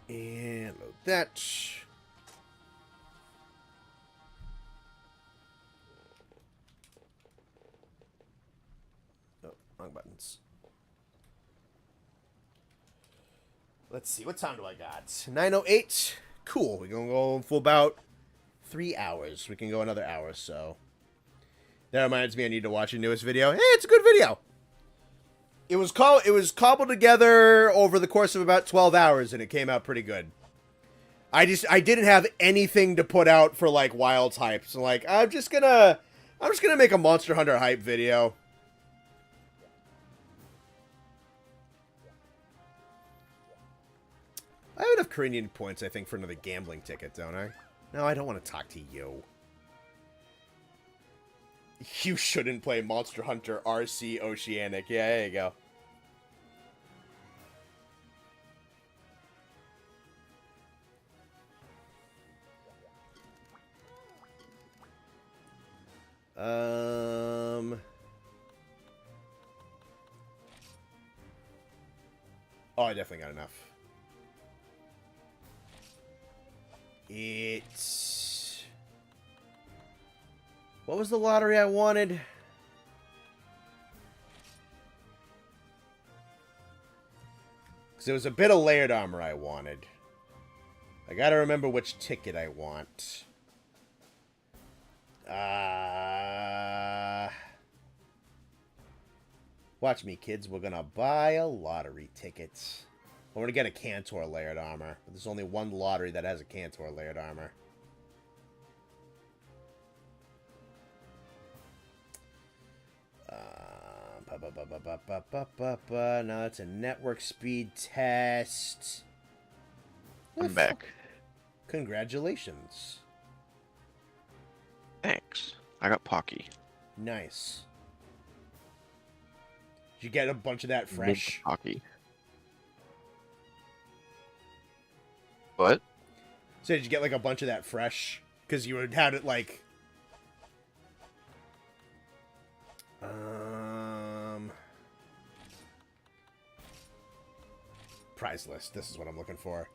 And load that. Oh, wrong buttons. Let's see, what time do I got? 9:08. Cool, we're gonna go for about 3 hours. We can go another hour, so. That reminds me I need to watch your newest video. Hey, it's a good video. It was cobbled together over the course of about 12 hours, and it came out pretty good. I didn't have anything to put out for, like, Wilds hype. So, like, I'm just gonna make a Monster Hunter hype video. I have enough Korean points, I think, for another gambling ticket, don't I? No, I don't want to talk to you. You shouldn't play Monster Hunter RC Oceanic. Yeah, there you go. Oh, I definitely got enough. It's... What was the lottery I wanted? Because there was a bit of layered armor I wanted. I gotta remember which ticket I want. Watch me, kids. We're gonna buy a lottery ticket. I want to get a Cantor layered armor. But there's only one lottery that has a Cantor layered armor. Now it's a network speed test. I'm back. Congratulations. Thanks. I got Pocky. Nice. Did you get a bunch of that fresh? Pocky. What? So did you get like a bunch of that fresh? Because you had it like... Prize list. This is what I'm looking for.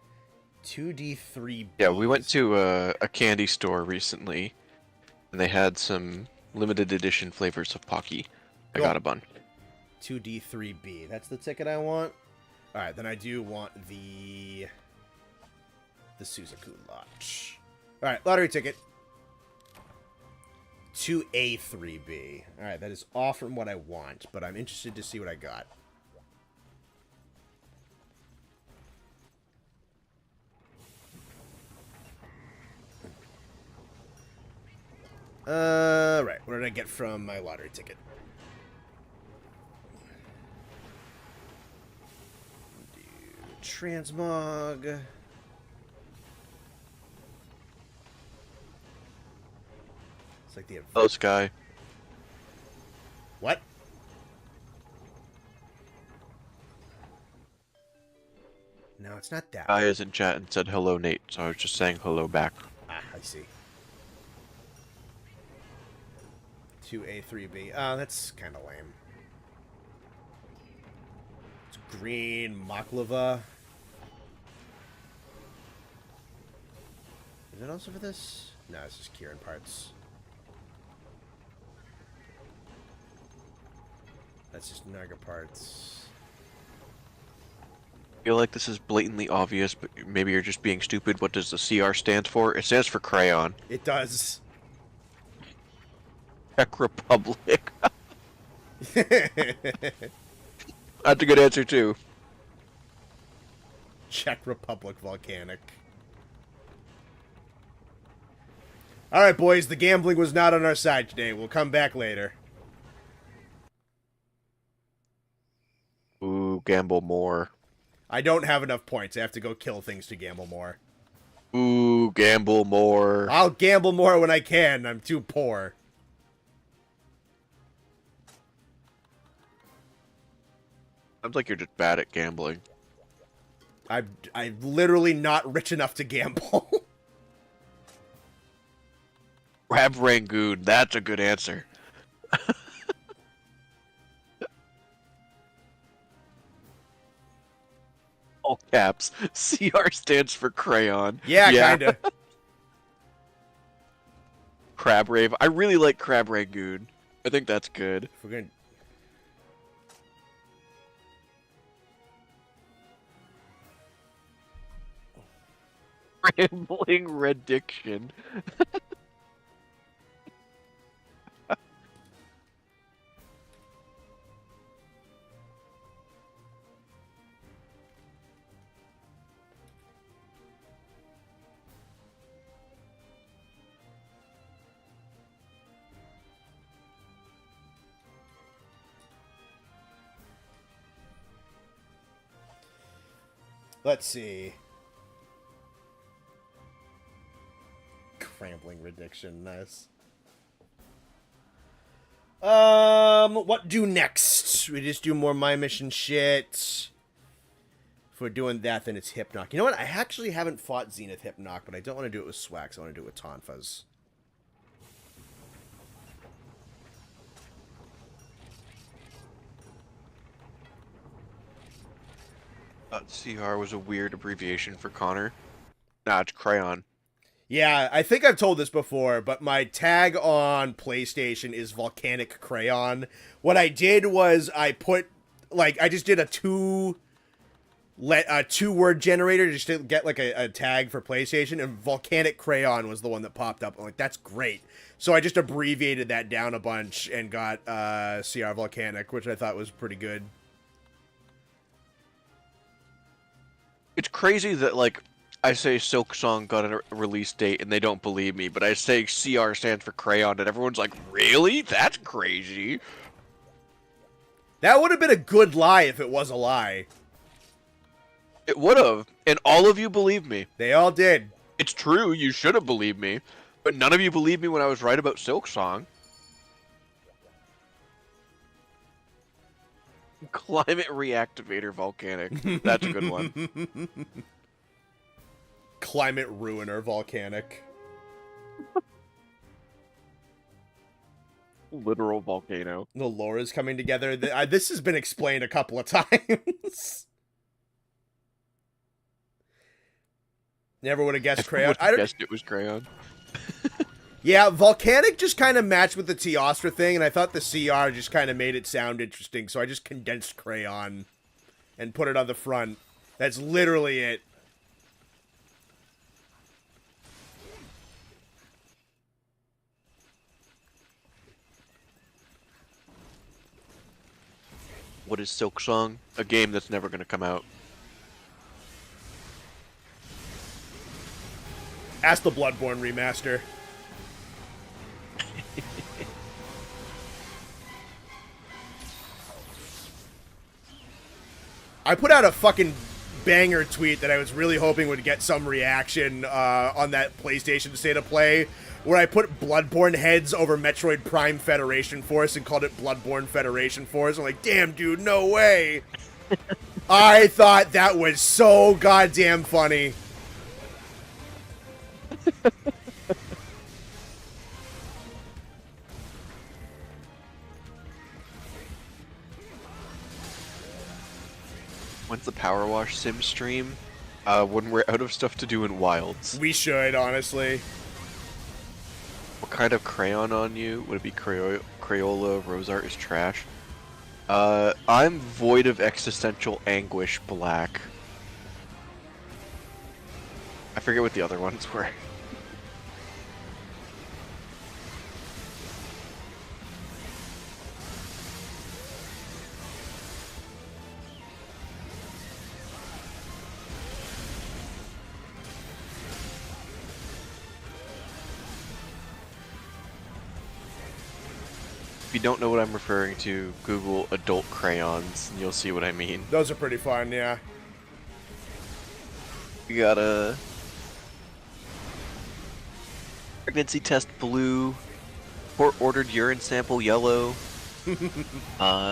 2D3. Yeah, we went to a candy store recently, and they had some limited edition flavors of Pocky. I got a bunch. 2D3B. That's the ticket I want. All right, then I do want the Suzaku lot. All right, lottery ticket. 2A3B. All right, that is off from what I want, but I'm interested to see what I got. Right. What did I get from my lottery ticket? Transmog. It's like the... Hello, Sky. What? No, it's not that. Sky is in chat and said hello, Nate, so I was just saying hello back. Ah, I see. A2A3B. Oh, that's kind of lame. It's green Maklava. Is it also for this? No, it's just Kieran parts. That's just Naga parts. I feel like this is blatantly obvious, but maybe you're just being stupid. What does the CR stand for? It stands for crayon. It does. Czech Republic. That's a good answer, too. Czech Republic Volcanic. Alright, boys, the gambling was not on our side today. We'll come back later. Ooh, gamble more. I don't have enough points. I have to go kill things to gamble more. Ooh, gamble more. I'll gamble more when I can. I'm too poor. Sounds like you're just bad at gambling. I'm literally not rich enough to gamble. Crab Rangoon, that's a good answer. All caps. CR stands for crayon. Yeah, kinda. Crab Rave. I really like Crab Rangoon. I think that's good. If we're gonna... Rambling Rediction. Let's see. Crampling Rediction, nice. What do next? We just do more My Mission shit. If we're doing that, then it's Hypnoc. You know what? I actually haven't fought Zenith Hypnoc, but I don't want to do it with Swax. I want to do it with Tonfas. CR was a weird abbreviation for Connor. Nah, it's crayon. Yeah, I think I've told this before, but my tag on PlayStation is Volcanic Crayon. What I did was I put, like, I just did a two-word generator just to get, like, a tag for PlayStation, and Volcanic Crayon was the one that popped up. I'm like, that's great. So I just abbreviated that down a bunch and got CR-VODcanic, which I thought was pretty good. It's crazy that, like, I say Silk Song got a release date and they don't believe me, but I say CR stands for crayon and everyone's like, really? That's crazy. That would have been a good lie if it was a lie. It would have, and all of you believed me. They all did. It's true, you should have believed me, but none of you believed me when I was right about Silk Song. Climate Reactivator Volcanic. That's a good one. Climate Ruiner Volcanic. Literal volcano. The lore is coming together. This has been explained a couple of times. Never would have guessed Crayon. I guessed it was crayon. Yeah, Volcanic just kind of matched with the Teostra thing, and I thought the CR just kind of made it sound interesting, so I just condensed Crayon and put it on the front. That's literally it. What is Silk Song? A game that's never going to come out. Ask the Bloodborne remaster. I put out a fucking banger tweet that I was really hoping would get some reaction on that PlayStation State of Play, where I put Bloodborne heads over Metroid Prime Federation Force and called it Bloodborne Federation Force. I'm like, damn, dude, no way. I thought that was so goddamn funny. When's the Power Wash Sim stream? When we're out of stuff to do in Wilds. We should, honestly. What kind of crayon on you? Would it be Crayola? Rose art is trash. I'm void of existential anguish black. I forget what the other ones were. If you don't know what I'm referring to, Google adult crayons and you'll see what I mean. Those are pretty fun, yeah. We got a pregnancy test blue, court ordered urine sample yellow,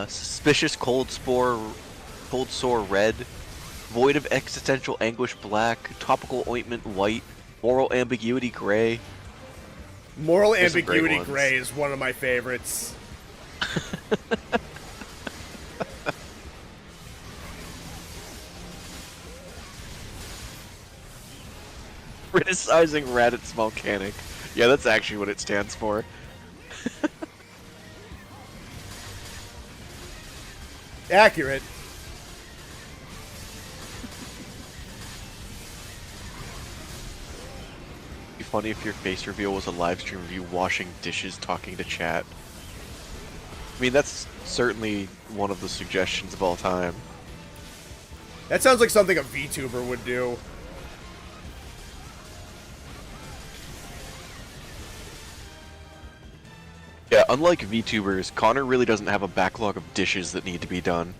suspicious cold sore red, void of existential anguish black, topical ointment white, moral ambiguity gray. Moral There's some ambiguity great gray is one of my favorites. Criticizing Reddit's Volcanic. Yeah, that's actually what it stands for. Accurate. It'd be funny if your face reveal was a live stream of you washing dishes talking to chat. I mean, that's certainly one of the suggestions of all time. That sounds like something a VTuber would do. Yeah, unlike VTubers, Connor really doesn't have a backlog of dishes that need to be done.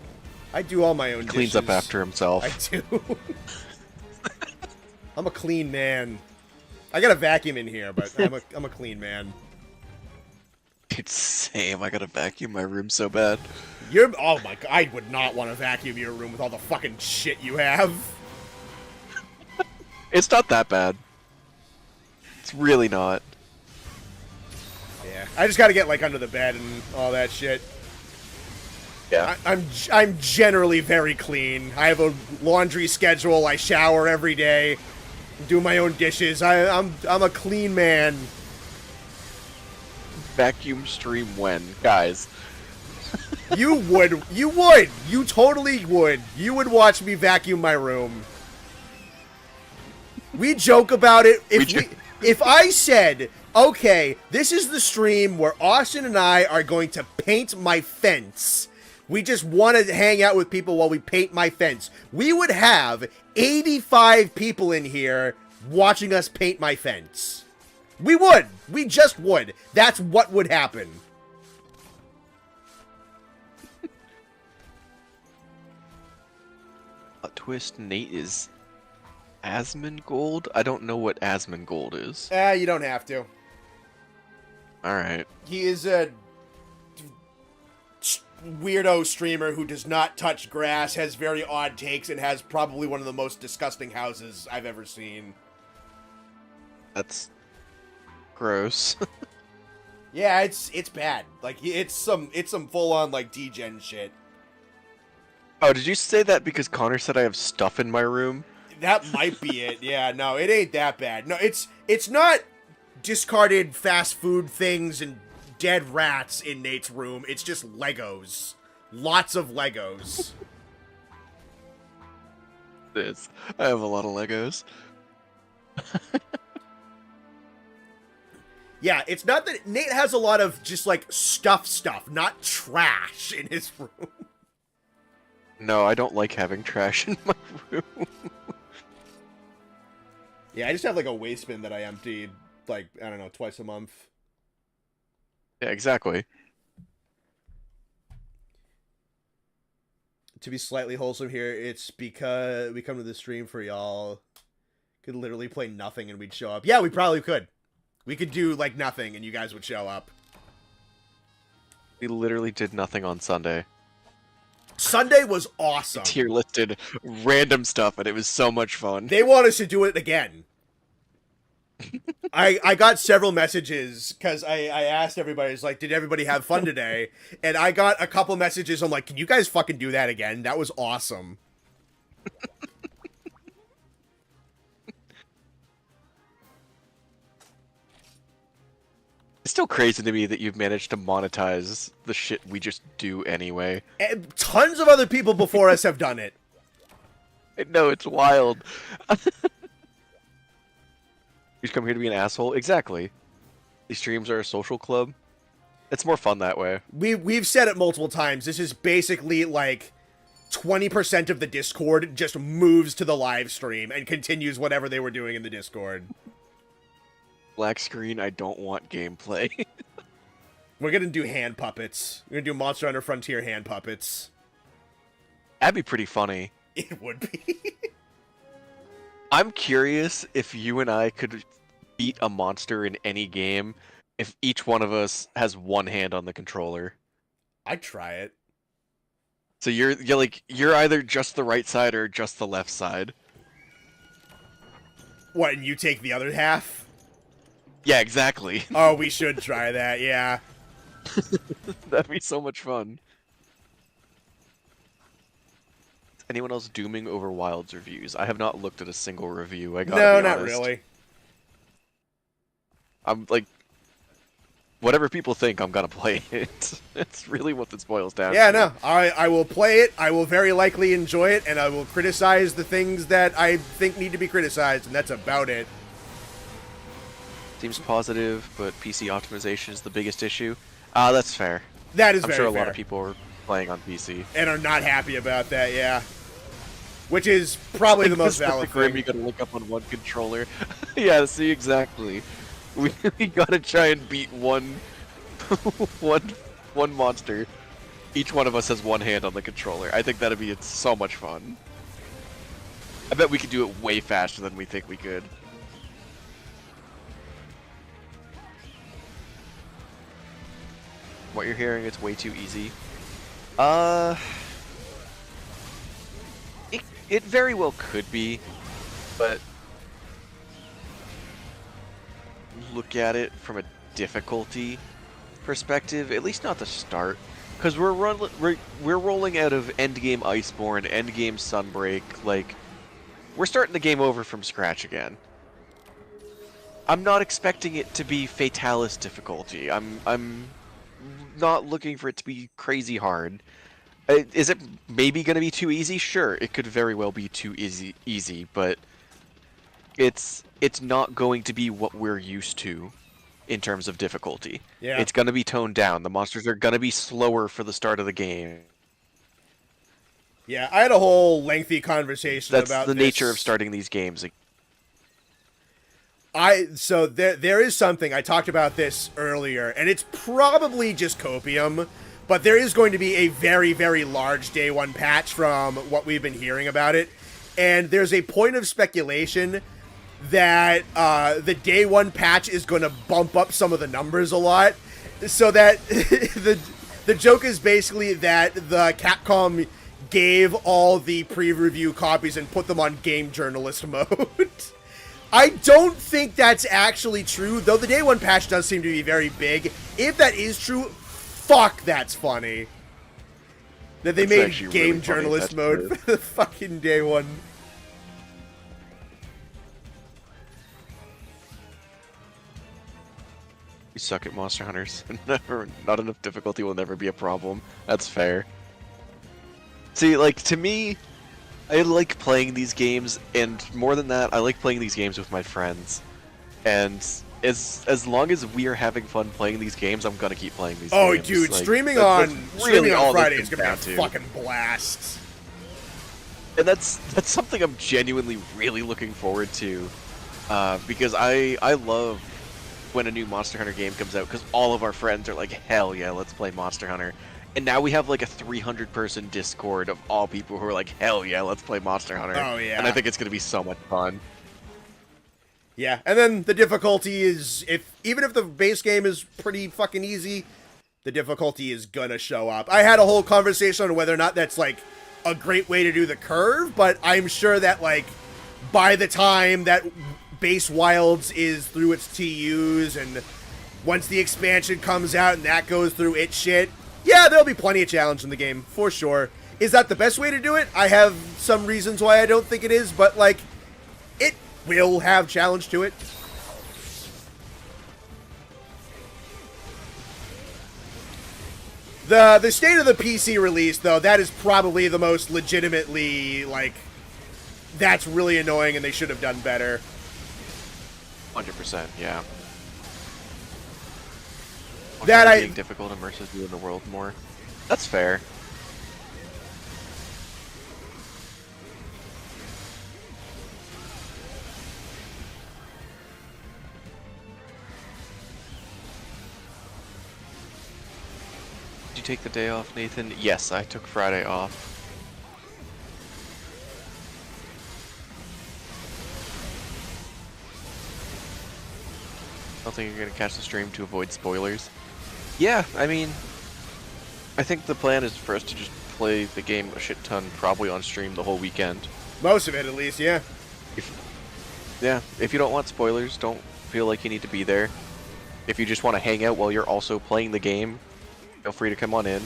I do all my own dishes. Cleans up after himself. I do. I'm a clean man. I got a vacuum in here, but I'm a clean man. It's same. I gotta vacuum my room so bad. Oh my god, I would not want to vacuum your room with all the fucking shit you have. It's not that bad. It's really not. Yeah, I just gotta get like under the bed and all that shit. Yeah. I'm generally very clean. I have a laundry schedule. I shower every day. Do my own dishes. I'm a clean man. Vacuum stream when, guys. You would. You totally would. You would watch me vacuum my room. We joke about it. If I said, okay, this is the stream where Austin and I are going to paint my fence. We just want to hang out with people while we paint my fence. We would have 85 people in here watching us paint my fence. We would. We just would. That's what would happen. A twist, Nate is Asmongold? I don't know what Asmongold is. You don't have to. Alright. He is a weirdo streamer who does not touch grass, has very odd takes, and has probably one of the most disgusting houses I've ever seen. That's gross. Yeah, it's bad. Like it's some full on like degen shit. Oh, did you say that because Connor said I have stuff in my room? That might be it. Yeah, no, it ain't that bad. No, it's not discarded fast food things and dead rats in Nate's room. It's just Legos. Lots of Legos. It is. I have a lot of Legos. Yeah, it's not that Nate has a lot of just like stuff, not trash in his room. No, I don't like having trash in my room. Yeah, I just have like a waste bin that I emptied like, I don't know, twice a month. Yeah, exactly. To be slightly wholesome here, it's because we come to the stream for y'all. Could literally play nothing and we'd show up. Yeah, we probably could. We could do like nothing and you guys would show up. We literally did nothing on Sunday. Sunday was awesome. Tier listed random stuff and it was so much fun. They want us to do it again. I got several messages because I asked everybody, it's like, did everybody have fun today? And I got a couple messages. I'm like, can you guys fucking do that again? That was awesome. It's still crazy to me that you've managed to monetize the shit we just do anyway. And tons of other people before us have done it. No, it's wild. You just come here to be an asshole? Exactly. These streams are a social club. It's more fun that way. We've said it multiple times. This is basically like 20% of the Discord just moves to the live stream and continues whatever they were doing in the Discord. Black screen, I don't want gameplay. We're gonna do hand puppets. We're gonna do Monster Hunter Frontier hand puppets. That'd be pretty funny. It would be. I'm curious if you and I could beat a monster in any game if each one of us has one hand on the controller. I'd try it. So you're either just the right side or just the left side. What, and you take the other half? Yeah, exactly. Oh, we should try that, yeah. That'd be so much fun. Is anyone else dooming over Wild's reviews? I have not looked at a single review. I gotta be not honest. really. I'm like, whatever people think, I'm gonna play it. It's really what this boils down to. Yeah, no, I will play it, I will very likely enjoy it, and I will criticize the things that I think need to be criticized, and that's about it. Seems positive, but PC optimization is the biggest issue. That's fair. That is I'm very sure a fair. lot of people are playing on PC. And are not happy about that, yeah. Which is probably the most valid thing. You gotta look up on one controller. Yeah, see, exactly. We gotta try and beat one monster. Each one of us has one hand on the controller. I think that'd be so much fun. I bet we could do it way faster than we think we could. What you're hearing, it's way too easy. It very well could be, but look at it from a difficulty perspective, at least not the start, because we're rolling out of endgame Iceborne, endgame Sunbreak, like we're starting the game over from scratch again. I'm not expecting it to be Fatalis difficulty. I'm not looking for it to be crazy hard. Is it maybe going to be too easy? Sure, it could very well be too easy, but it's not going to be what we're used to in terms of difficulty. Yeah. It's going to be toned down. The monsters are going to be slower for the start of the game. Yeah, I had a whole lengthy conversation about That's the nature of starting these games. So there is something, I talked about this earlier, and it's probably just copium, but there is going to be a very, very large day one patch from what we've been hearing about it, and there's a point of speculation that the day one patch is going to bump up some of the numbers a lot, so that the joke is basically that the Capcom gave all the pre-review copies and put them on game journalist mode. I don't think that's actually true, though the day one patch does seem to be very big. If that is true, fuck, that's funny. That they made game really journalist mode for the fucking day one. You suck at Monster Hunters. Not enough difficulty will never be a problem. That's fair. See, like, to me, I like playing these games, and more than that, I like playing these games with my friends. And as long as we are having fun playing these games, I'm gonna keep playing these games. Oh, dude, like, streaming on Friday is gonna be a to. fucking blast. And that's something I'm genuinely really looking forward to, because I love when a new Monster Hunter game comes out, because all of our friends are like, hell yeah, let's play Monster Hunter. And now we have like a 300-person Discord of all people who are like, hell yeah, let's play Monster Hunter. Oh, yeah. And I think it's going to be so much fun. Yeah, and then the difficulty is, even if the base game is pretty fucking easy, the difficulty is gonna show up. I had a whole conversation on whether or not that's like a great way to do the curve, but I'm sure that like by the time that base Wilds is through its TUs and once the expansion comes out and that goes through its shit, yeah, there'll be plenty of challenge in the game, for sure. Is that the best way to do it? I have some reasons why I don't think it is, but, like, it will have challenge to it. The state of the PC release, though, that is probably the most legitimately, like, that's really annoying and they should have done better. 100%, yeah. That being difficult immerses you in the world more. That's fair. Did you take the day off, Nathan? Yes, I took Friday off. I don't think you're gonna catch the stream to avoid spoilers. Yeah, I mean, I think the plan is for us to just play the game a shit ton, probably on stream the whole weekend. Most of it, at least, yeah. If you don't want spoilers, don't feel like you need to be there. If you just want to hang out while you're also playing the game, feel free to come on in.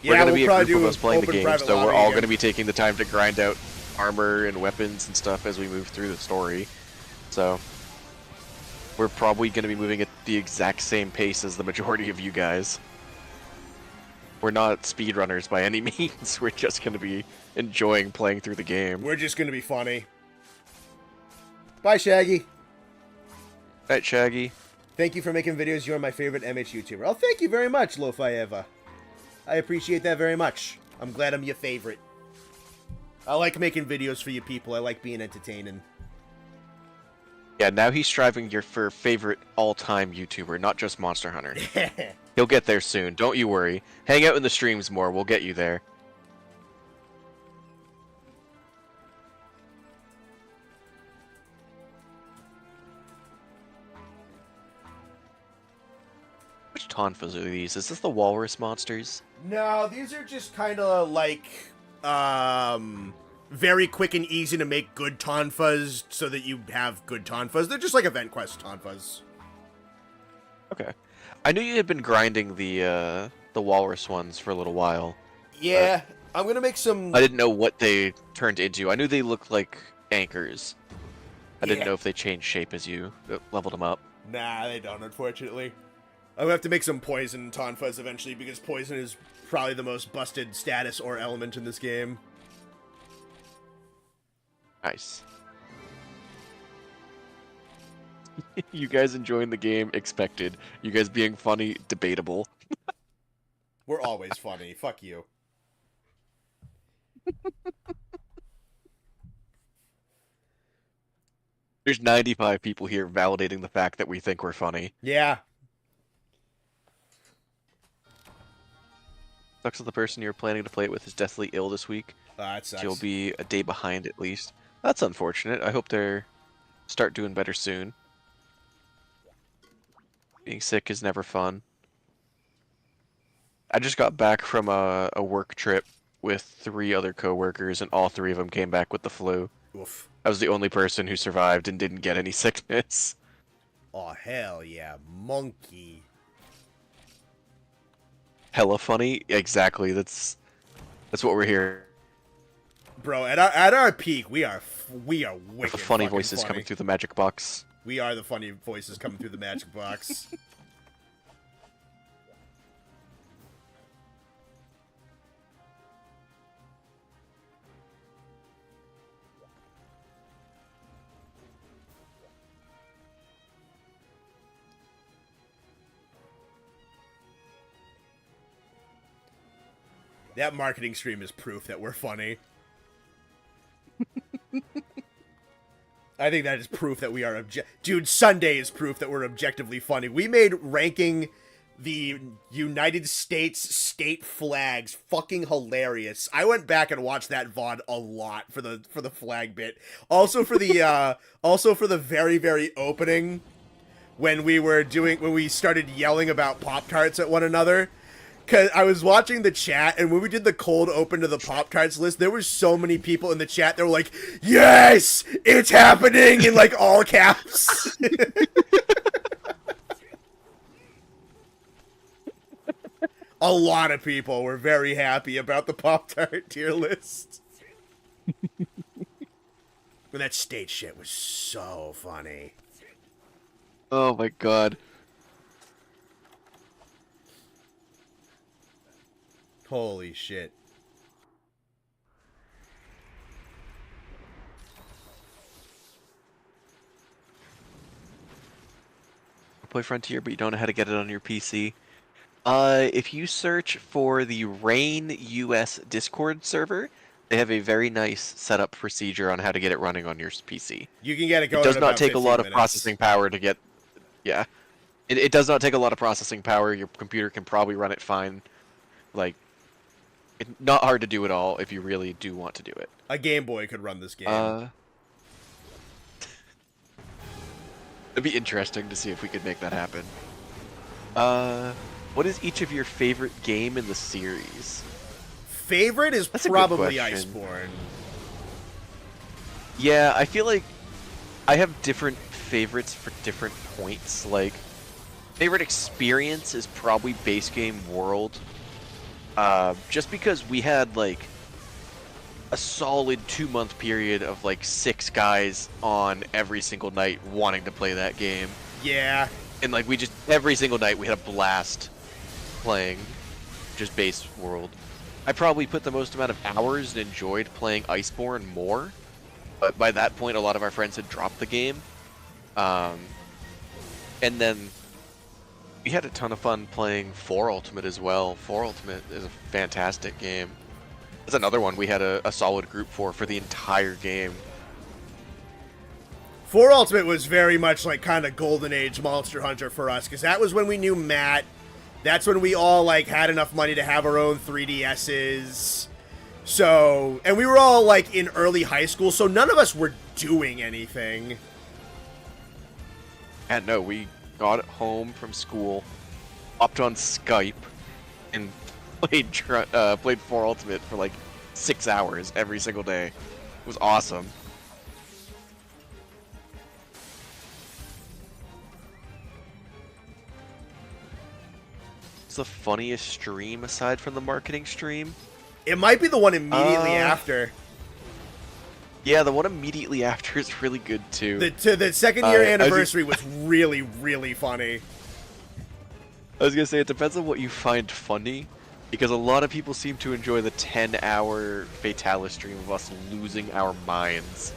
Yeah, we're gonna we'll be a probably group do of us playing the open game, private so we're lobby all again. going to be taking the time to grind out armor and weapons and stuff as we move through the story. So we're probably going to be moving at the exact same pace as the majority of you guys. We're not speedrunners by any means. We're just going to be enjoying playing through the game. We're just going to be funny. Bye, Shaggy. Right, Shaggy? Thank you for making videos. You're my favorite MH YouTuber. Oh, thank you very much, Lo-Fi Eva. I appreciate that very much. I'm glad I'm your favorite. I like making videos for you people. I like being entertaining. Yeah, now he's striving for favorite all-time YouTuber, not just Monster Hunter. He'll get there soon, don't you worry. Hang out in the streams more, we'll get you there. Which Tonfas are these? Is this the walrus monsters? No, these are just kind of like, very quick and easy to make good Tonfas so that you have good Tonfas. They're just like event quest Tonfas. Okay. I knew you had been grinding the walrus ones for a little while. Yeah, I'm gonna make some... I didn't know what they turned into. I knew they looked like anchors. I didn't know if they changed shape as you leveled them up. Nah, they don't, unfortunately. I'm gonna have to make some poison Tonfas eventually, because poison is probably the most busted status or element in this game. Nice. You guys enjoying the game? Expected. You guys being funny? Debatable. We're always funny. Fuck you. There's 95 people here validating the fact that we think we're funny. Yeah. Sucks that the person you're planning to play it with is deathly ill this week. That sucks. You'll be a day behind at least. That's unfortunate. I hope they're start doing better soon. Being sick is never fun. I just got back from a work trip with 3 other coworkers, and all 3 of them came back with the flu. Oof. I was the only person who survived and didn't get any sickness. Oh, hell yeah. Monkey. Hella funny? Exactly. That's what we're here. Bro, at our peak, we are wicked The funny fucking voices funny. coming through the magic box. We are the funny voices coming through the magic box. That marketing stream is proof that we're funny. I think that is proof that we are Dude, Sunday is proof that we're objectively funny. We made ranking the United States state flags fucking hilarious. I went back and watched that VOD a lot for the flag bit. Also for the very, very opening when we started yelling about Pop-Tarts at one another. Cause I was watching the chat, and when we did the cold open to the Pop-Tarts list, there were so many people in the chat that were like, "Yes, it's happening!" in like all caps. A lot of people were very happy about the Pop-Tart tier list. And that stage shit was so funny. Oh my god. Holy shit. Play Frontier, but you don't know how to get it on your PC. If you search for the Rain US Discord server, they have a very nice setup procedure on how to get it running on your PC. You can get it It going does in not about take a 15 lot of minutes. processing power to get. Yeah, it does not take a lot of processing power. Your computer can probably run it fine. Like, it's not hard to do it all if you really do want to do it. A Game Boy could run this game. It'd be interesting to see if we could make that happen. What is each of your favorite game in the series? Favorite is That's a good probably question. Iceborne. Yeah, I feel like I have different favorites for different points. Like, favorite experience is probably base game world. Just because we had, like, a solid 2-month period of, like, 6 guys on every single night wanting to play that game. Yeah. And, like, we just, every single night we had a blast playing just base world. I probably put the most amount of hours and enjoyed playing Iceborne more. But by that point, a lot of our friends had dropped the game. And then we had a ton of fun playing 4 Ultimate as well. 4 Ultimate is a fantastic game. That's another one we had a solid group for the entire game. 4 Ultimate was very much like kind of Golden Age Monster Hunter for us, because that was when we knew Matt. That's when we all like had enough money to have our own 3DSs. So, and we were all like in early high school, so none of us were doing anything. And no, we got home from school, hopped on Skype, and played 4 Ultimate for like 6 hours every single day. It was awesome. What's the funniest stream aside from the marketing stream? It might be the one immediately after. Yeah, the one immediately after is really good too. The second year anniversary was really, really funny. I was gonna say, it depends on what you find funny, because a lot of people seem to enjoy the 10-hour Fatalis stream of us losing our minds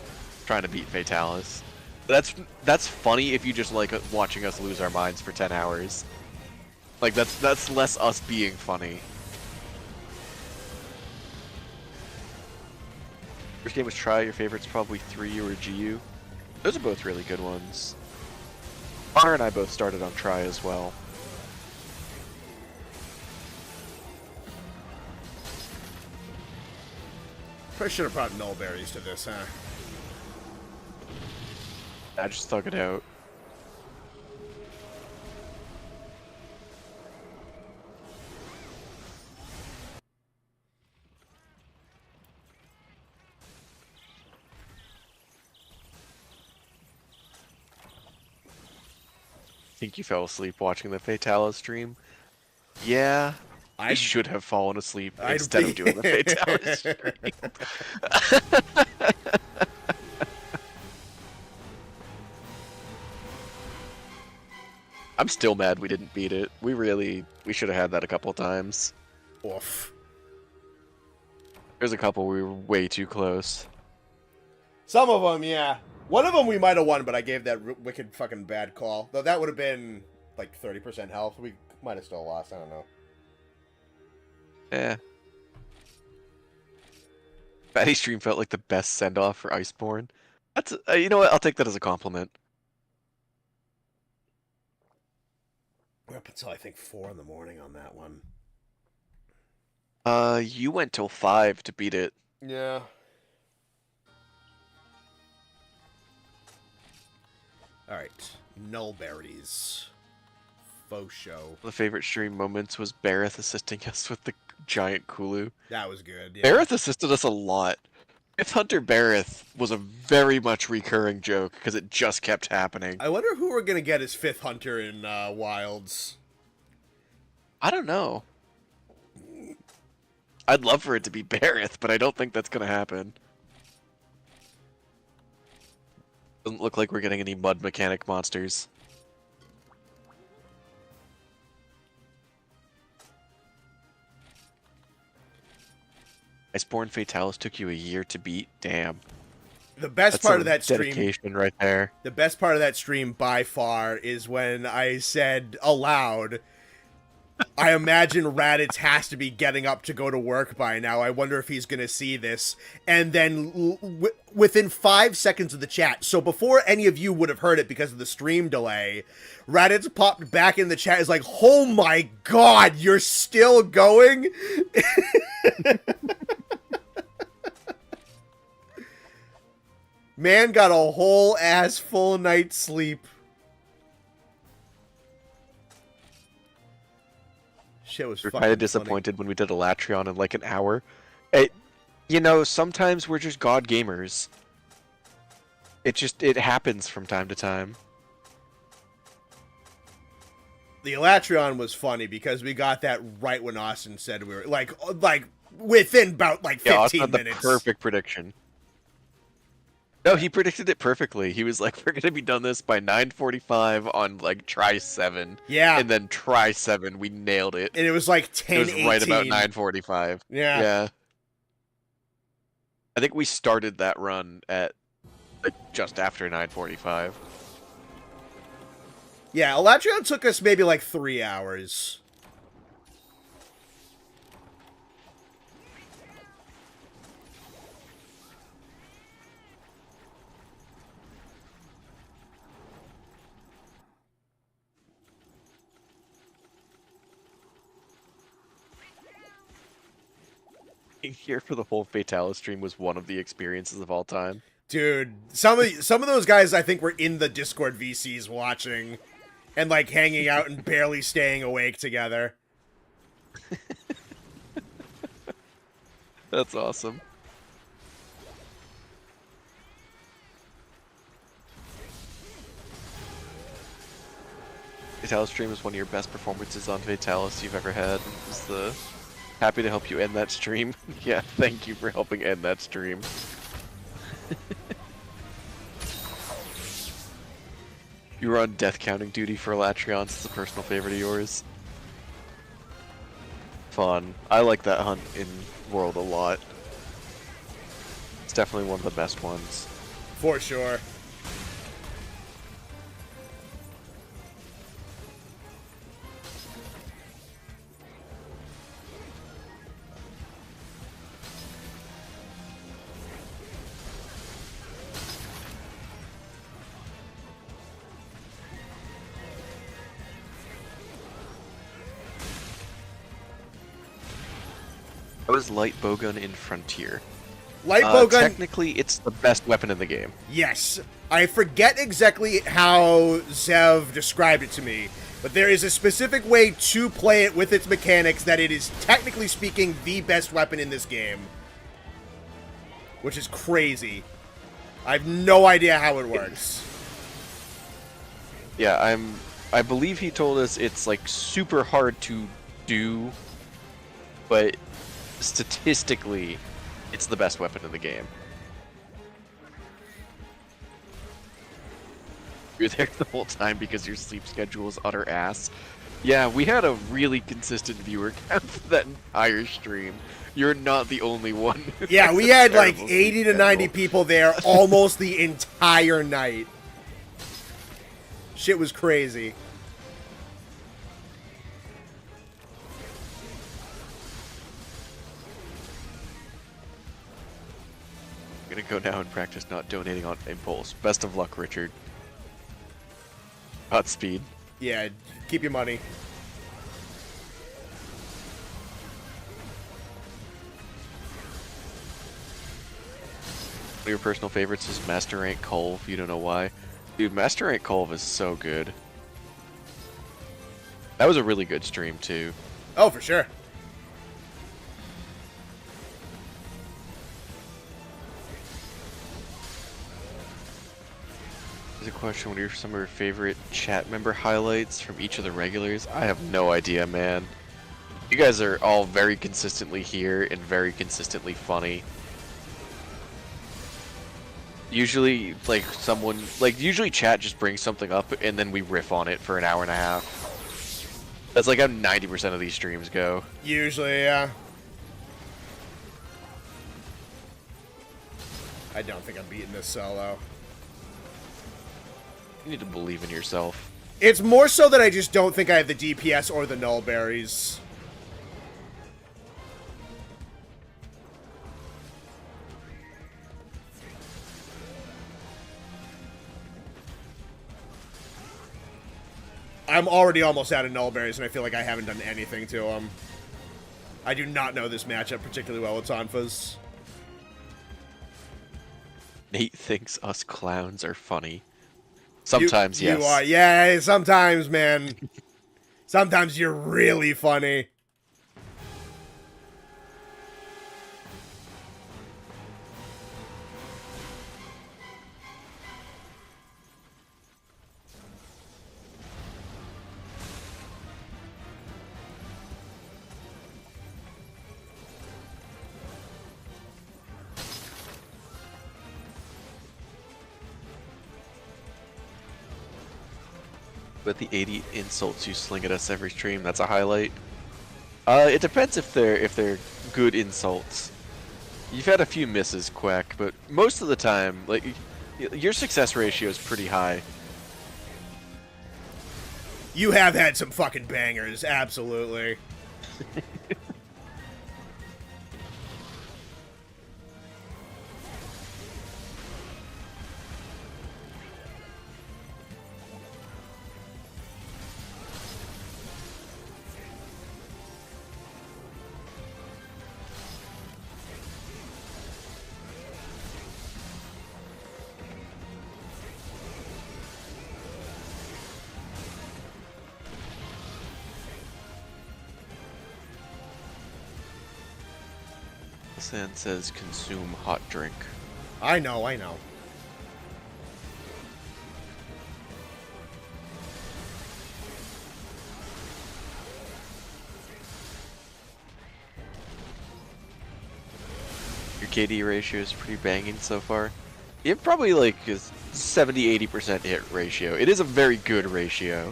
trying to beat Fatalis. That's funny if you just like watching us lose our minds for 10 hours. Like, that's less us being funny. First game was Try, your favorite's probably 3 or GU. Those are both really good ones. Connor and I both started on Try as well. Probably should have brought nullberries to this, huh? I just thug it out. Think you fell asleep watching the Fatalis stream? Yeah, I should have fallen asleep instead of doing the Fatalis stream. I'm still mad we didn't beat it. We should have had that a couple times. Oof. There's a couple we were way too close. Some of them, yeah. One of them we might have won, but I gave that wicked fucking bad call. Though that would have been like 30% health. We might have still lost. I don't know. Yeah. Fatty stream felt like the best send-off for Iceborne. That's you know what? I'll take that as a compliment. We're up until I think 4 in the morning on that one. You went till 5 to beat it. Yeah. Alright. Nullberries. Faux show. The favorite stream moments was Bareth assisting us with the giant Kulu. That was good, yeah. Bareth assisted us a lot. Fifth Hunter Bareth was a very much recurring joke, because it just kept happening. I wonder who we're gonna get as 5th Hunter in Wilds. I don't know. I'd love for it to be Bareth, but I don't think that's gonna happen. Doesn't look like we're getting any mud mechanic monsters. Iceborne Fatalis took you a year to beat? Damn. The best part of that stream, dedication right there. the best part of that stream by far is when I said aloud, I imagine Raditz has to be getting up to go to work by now. I wonder if he's going to see this. And then within 5 seconds of the chat, so before any of you would have heard it because of the stream delay, Raditz popped back in the chat, is like, oh my god, you're still going? Man got a whole ass full night's sleep. Shit was fucking kind of disappointed when we did Elatrion in like an hour. You know, sometimes we're just god gamers. It happens from time to time. The Elatrion was funny because we got that right when Austin said we were like within about like 15 Austin had minutes. The perfect prediction. No, he predicted it perfectly. He was like, we're going to be done this by 9:45 on, like, try 7. Yeah. And then try 7, we nailed it. And it was like 10:18. It was right about 9:45. Yeah. Yeah. I think we started that run at, like, just after 9:45. Yeah, Elatrion took us maybe like 3 hours. Being here for the whole Fatalis stream was one of the experiences of all time. Dude, some of those guys I think were in the Discord VCs watching and like hanging out and barely staying awake together. That's awesome. Fatalis stream is one of your best performances on Fatalis you've ever had. Happy to help you end that stream. Yeah, thank you for helping end that stream. You were on death counting duty for Elatrion. It's a personal favorite of yours. Fun. I like that hunt in World a lot. It's definitely one of the best ones. For sure. That was light bowgun in Frontier. Light bowgun. Technically, it's the best weapon in the game. Yes. I forget exactly how Zev described it to me, but there is a specific way to play it with its mechanics that it is, technically speaking, the best weapon in this game. Which is crazy. I have no idea how it works. Yeah, I believe he told us it's like super hard to do, but statistically, it's the best weapon in the game. You're there the whole time because your sleep schedule is utter ass. Yeah, we had a really consistent viewer count for that entire stream. You're not the only one. Yeah, we had like 80 to 90 people there almost the entire night. Shit was crazy. I'm gonna go now and practice not donating on impulse. Best of luck, Richard. Godspeed. Yeah, keep your money. One of your personal favorites is Master Rank Colv. You don't know why. Dude, Master Rank Colv is so good. That was a really good stream, too. Oh, for sure. There's a question, what are some of your favorite chat member highlights from each of the regulars? I have no idea, man. You guys are all very consistently here and very consistently funny. Usually, like, usually chat just brings something up and then we riff on it for an hour and a half. That's like how 90% of these streams go. Usually, yeah. I don't think I'm beating this solo. You need to believe in yourself. It's more so that I just don't think I have the DPS or the null berries. I'm already almost out of null berries, and I feel like I haven't done anything to them. I do not know this matchup particularly well with Tonfas. Nate thinks us clowns are funny. Sometimes, yes. You are, yeah, sometimes, man. Sometimes you're really funny. But the 80 insults you sling at us every stream, that's a highlight. It depends if they're good insults. You've had a few misses, Quack, but most of the time, like, your success ratio is pretty high. You have had some fucking bangers, absolutely. San says consume hot drink. I know, I know. Your KD ratio is pretty banging so far. You have probably like a 70-80% hit ratio. It is a very good ratio.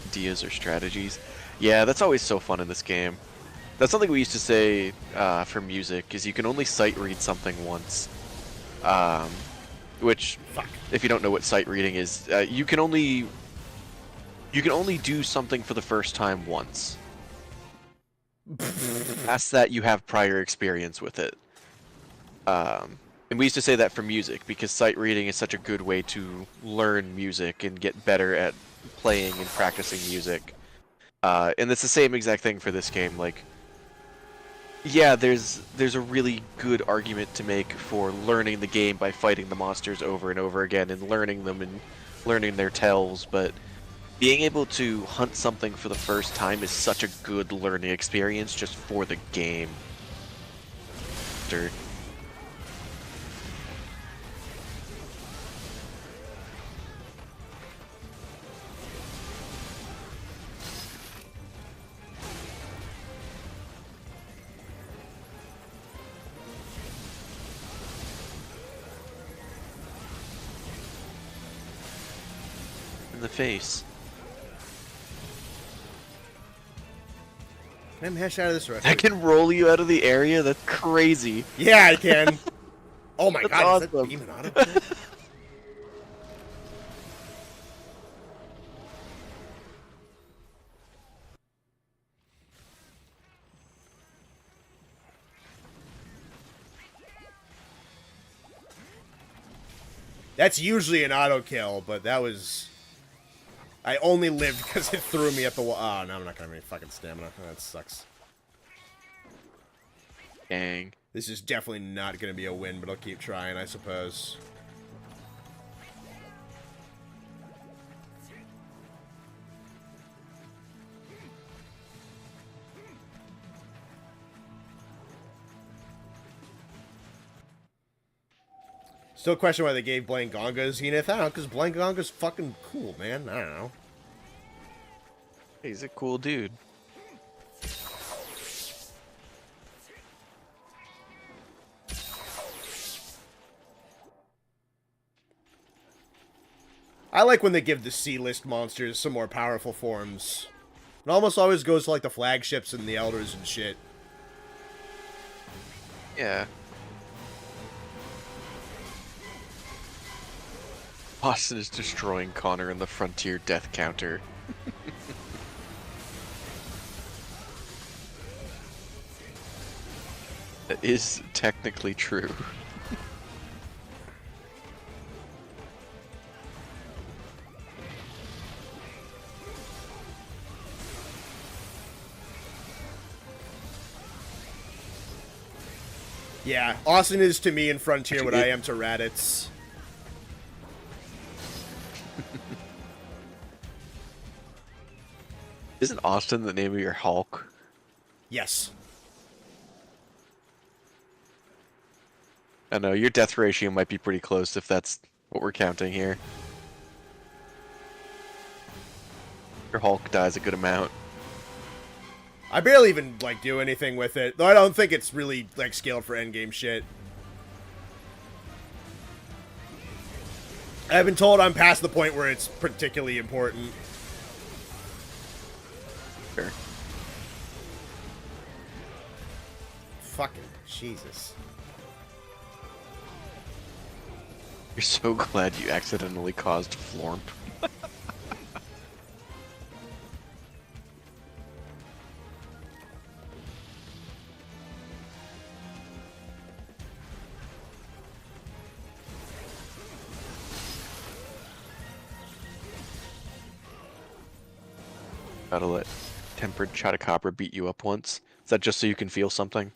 Ideas or strategies. Yeah, that's always so fun in this game. That's something we used to say for music, is you can only sight read something once. Which, if you don't know what sight reading is, you can only do something for the first time once. Past that, you have prior experience with it. And we used to say that for music, because sight reading is such a good way to learn music and get better at playing and practicing music. And it's the same exact thing for this game. Like, yeah, there's a really good argument to make for learning the game by fighting the monsters over and over again and learning them and learning their tells, but being able to hunt something for the first time is such a good learning experience just for the game. In the face. Can I mash out of this restaurant? I can roll you out of the area? That's crazy. Yeah, I can. Oh my That's god, awesome. is that beaming auto? That's usually an auto kill, but that was... I only lived because it threw me at the wall. Oh, no, I'm not gonna have any fucking stamina. That sucks. Dang. This is definitely not gonna be a win, but I'll keep trying, I suppose. Still question why they gave Blangonga Zenith. I don't know, because Blangonga's fucking cool, man. I don't know. He's a cool dude. I like when they give the C-list monsters some more powerful forms. It almost always goes to, like, the flagships and the elders and shit. Yeah. Austin is destroying Connor in the Frontier death counter. That is technically true. Yeah, Austin is to me in Frontier what I am to Raditz. Isn't Austin the name of your Hulk? Yes. I know, your death ratio might be pretty close if that's what we're counting here. Your Hulk dies a good amount. I barely even, like, do anything with it. Though I don't think it's really, like, scaled for endgame shit. I've been told I'm past the point where it's particularly important. Sure. Fucking Jesus. You're so glad you accidentally caused Florp. Gotta let Tempered Chotacabra beat you up once. Is that just so you can feel something?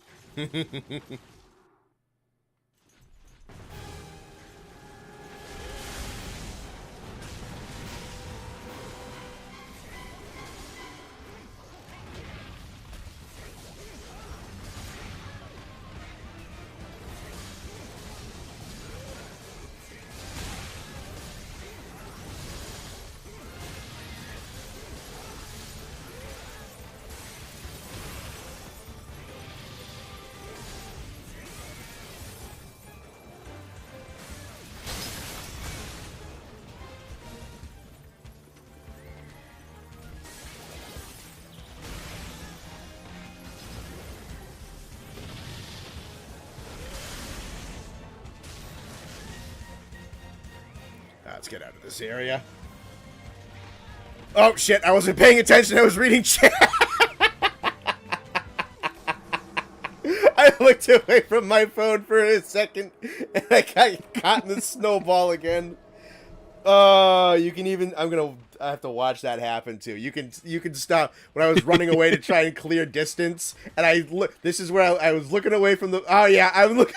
Let's get out of this area. Oh, shit. I wasn't paying attention. I was reading chat. I looked away from my phone for a second, and I got caught in the snowball again. You can even... I have to watch that happen, too. You can stop. When I was running away to try and clear distance, and I look... This is where I was looking away from the... Oh, yeah. I'm looking...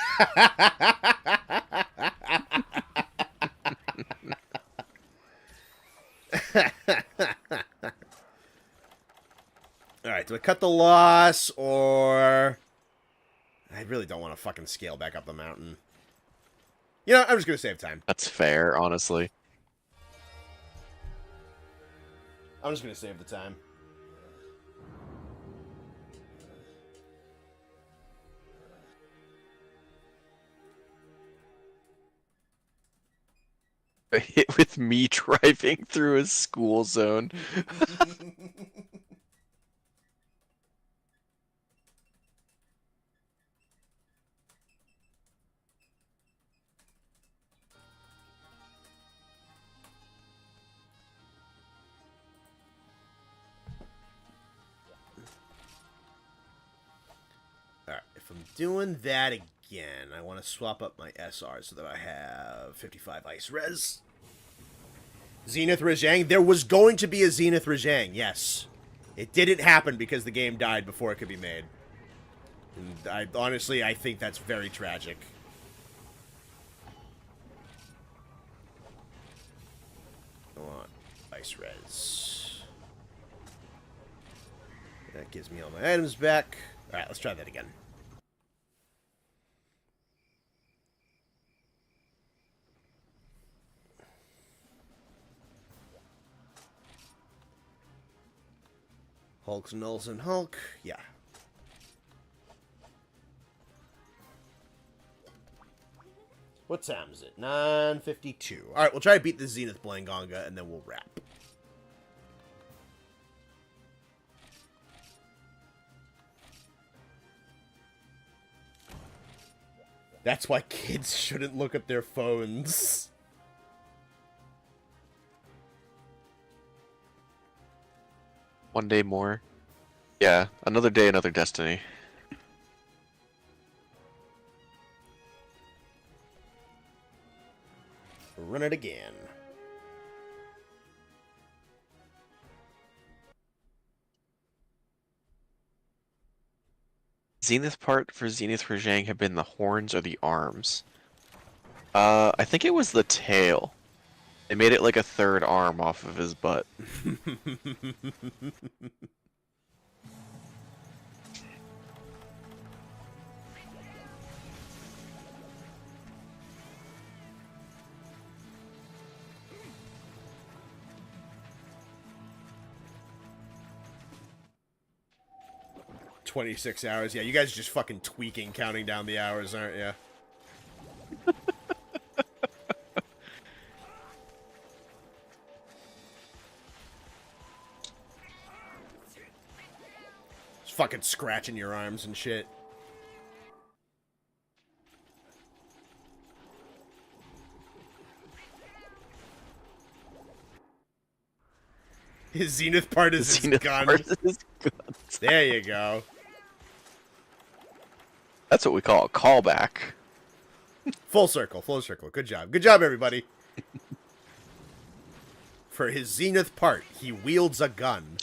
Alright, do I cut the loss, or... I really don't want to fucking scale back up the mountain. You know, I'm just going to save time. That's fair, honestly. I'm just going to save the time. A hit with me driving through a school zone. Alright, if I'm doing that again, I want to swap up my SR so that I have 55 Ice Res. Zenith Rajang. There was going to be a Zenith Rajang, yes. It didn't happen because the game died before it could be made. And honestly, I think that's very tragic. I want Ice Res. That gives me all my items back. Alright, let's try that again. Hulk's Nulls and Hulk. Yeah. What time is it? 9:52. Alright, we'll try to beat the Zenith Blanganga, and then we'll wrap. That's why kids shouldn't look at their phones. One day more. Yeah, another day, another destiny. Run it again. Zenith part for Zenith Rajang have been the horns or the arms? I think it was the tail. They made it like a third arm off of his butt. 26 hours. Yeah, you guys are just fucking tweaking, counting down the hours, aren't you? Just fucking scratching your arms and shit. His Zenith part is his gun. There you go. That's what we call a callback. Full circle, full circle. Good job. Good job, everybody. For his Zenith part, he wields a gun.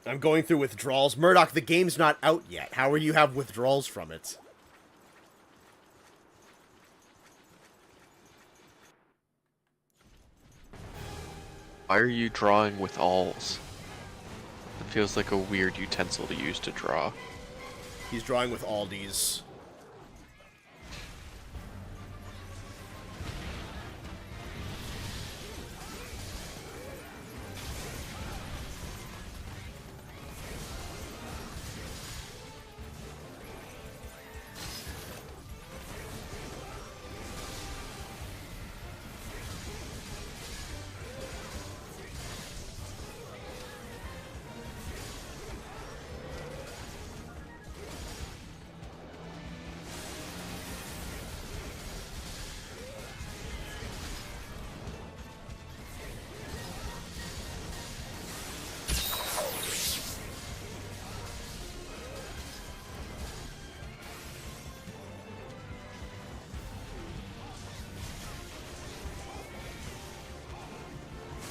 I'm going through withdrawals. Murdoch, the game's not out yet. How are you have withdrawals from it? Why are you drawing with alls? It feels like a weird utensil to use to draw. He's drawing with Aldi's.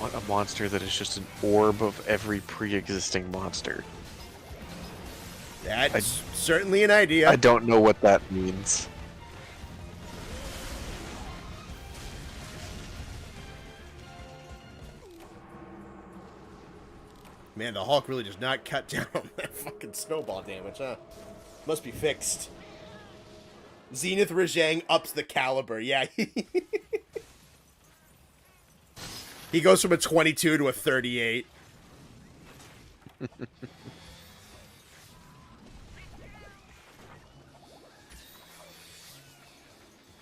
Want a monster that is just an orb of every pre-existing monster. That's certainly an idea. I don't know what that means. Man, the Hulk really does not cut down on that fucking snowball damage, huh? Must be fixed. Zenith Rajang ups the caliber. Yeah. He goes from a 22 to a 38.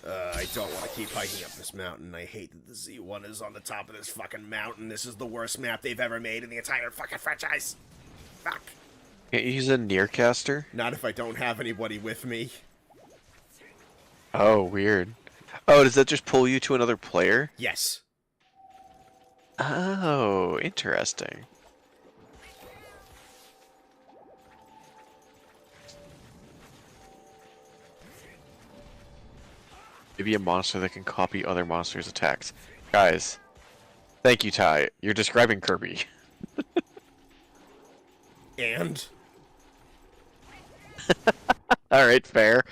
I don't want to keep hiking up this mountain. I hate that the Z1 is on the top of this fucking mountain. This is the worst map they've ever made in the entire fucking franchise. Fuck. Can't you use a Nearcaster? Not if I don't have anybody with me. Oh, weird. Oh, does that just pull you to another player? Yes. Oh, interesting. Maybe a monster that can copy other monsters' attacks. Guys, thank you, Ty. You're describing Kirby. And? Alright, fair.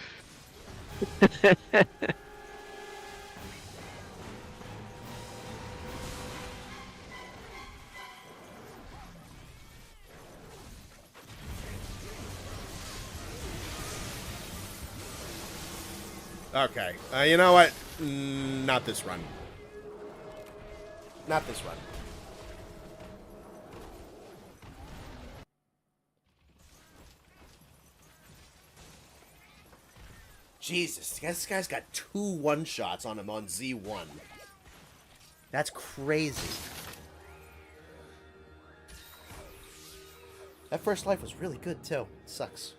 Okay. You know what? Not this run. Not this run. Jesus, this guy's got 2 one-shots on him on Z1. That's crazy. That first life was really good, too. Sucks.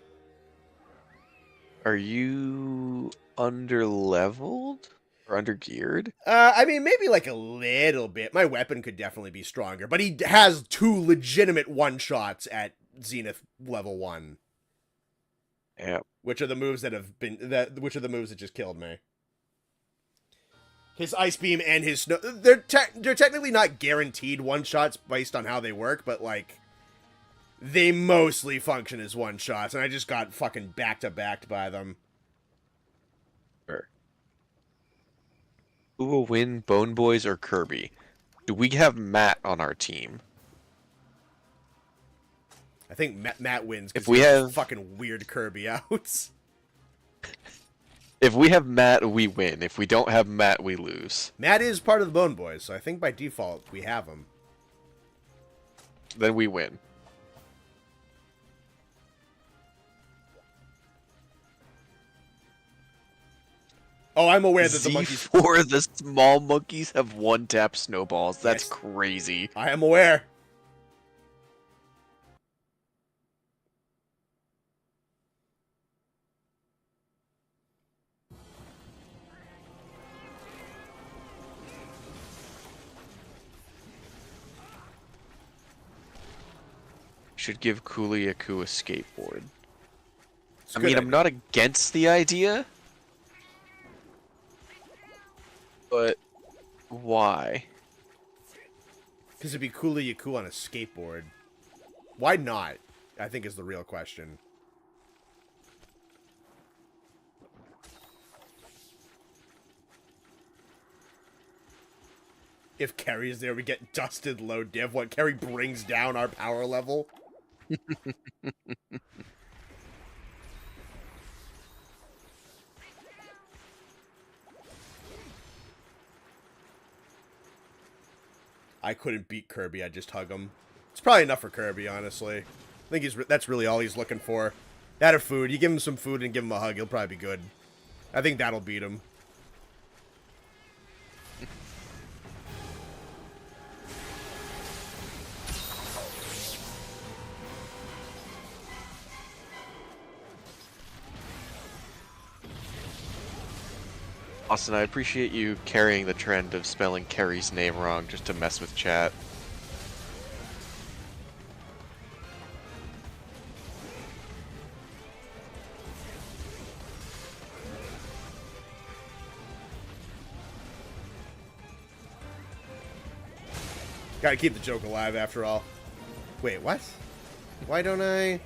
Are you under-leveled? Or under-geared? I mean, maybe like a little bit. My weapon could definitely be stronger, but he has 2 legitimate one-shots at Zenith level 1. Yeah. Which are the moves that have been which are the moves that just killed me? His ice beam and his snow. They're technically not guaranteed one shots based on how they work, but like they mostly function as one shots, and I just got fucking back to backed by them. Sure. Who will win, Bone Boys or Kirby? Do we have Matt on our team? I think Matt wins because If we have fucking weird Kirby outs. If we have Matt, we win. If we don't have Matt, we lose. Matt is part of the Bone Boys, so I think by default we have him. Then we win. Oh, I'm aware that the monkeys... Z4, the small monkeys have one-tap snowballs. That's crazy. I am aware. Should give Kuliaku a skateboard. It's I mean, I'm not against the idea, but why? Because it'd be Yaku on a skateboard. Why not? I think is the real question. If Kerry's there, we get dusted low div. What, Kerry brings down our power level? I couldn't beat Kirby, I'd just hug him. It's probably enough for Kirby, honestly. I think that's really all he's looking for. That or food. You give him some food and give him a hug, he'll probably be good. I think that'll beat him. Austin, I appreciate you carrying the trend of spelling Kerry's name wrong just to mess with chat. Gotta keep the joke alive after all. Wait, what? Why don't I...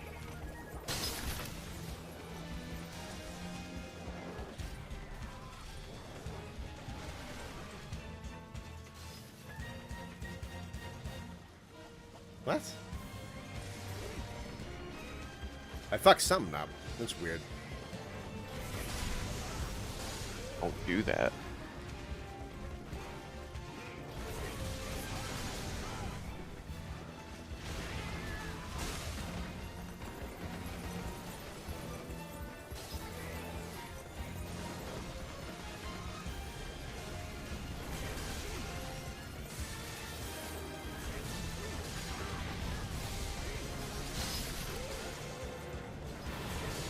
What? I fucked something up. That's weird. Don't do that.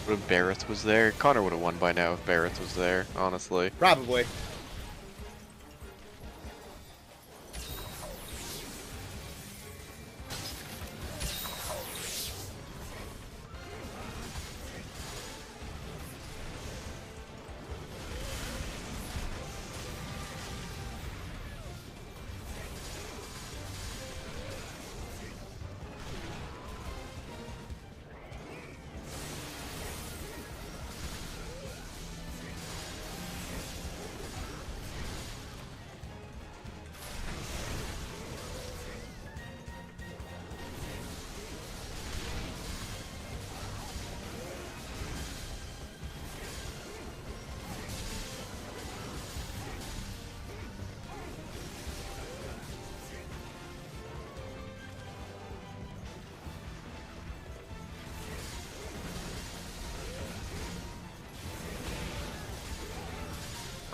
What if Barrett was there? Connor would have won by now if Barrett was there, honestly. Probably.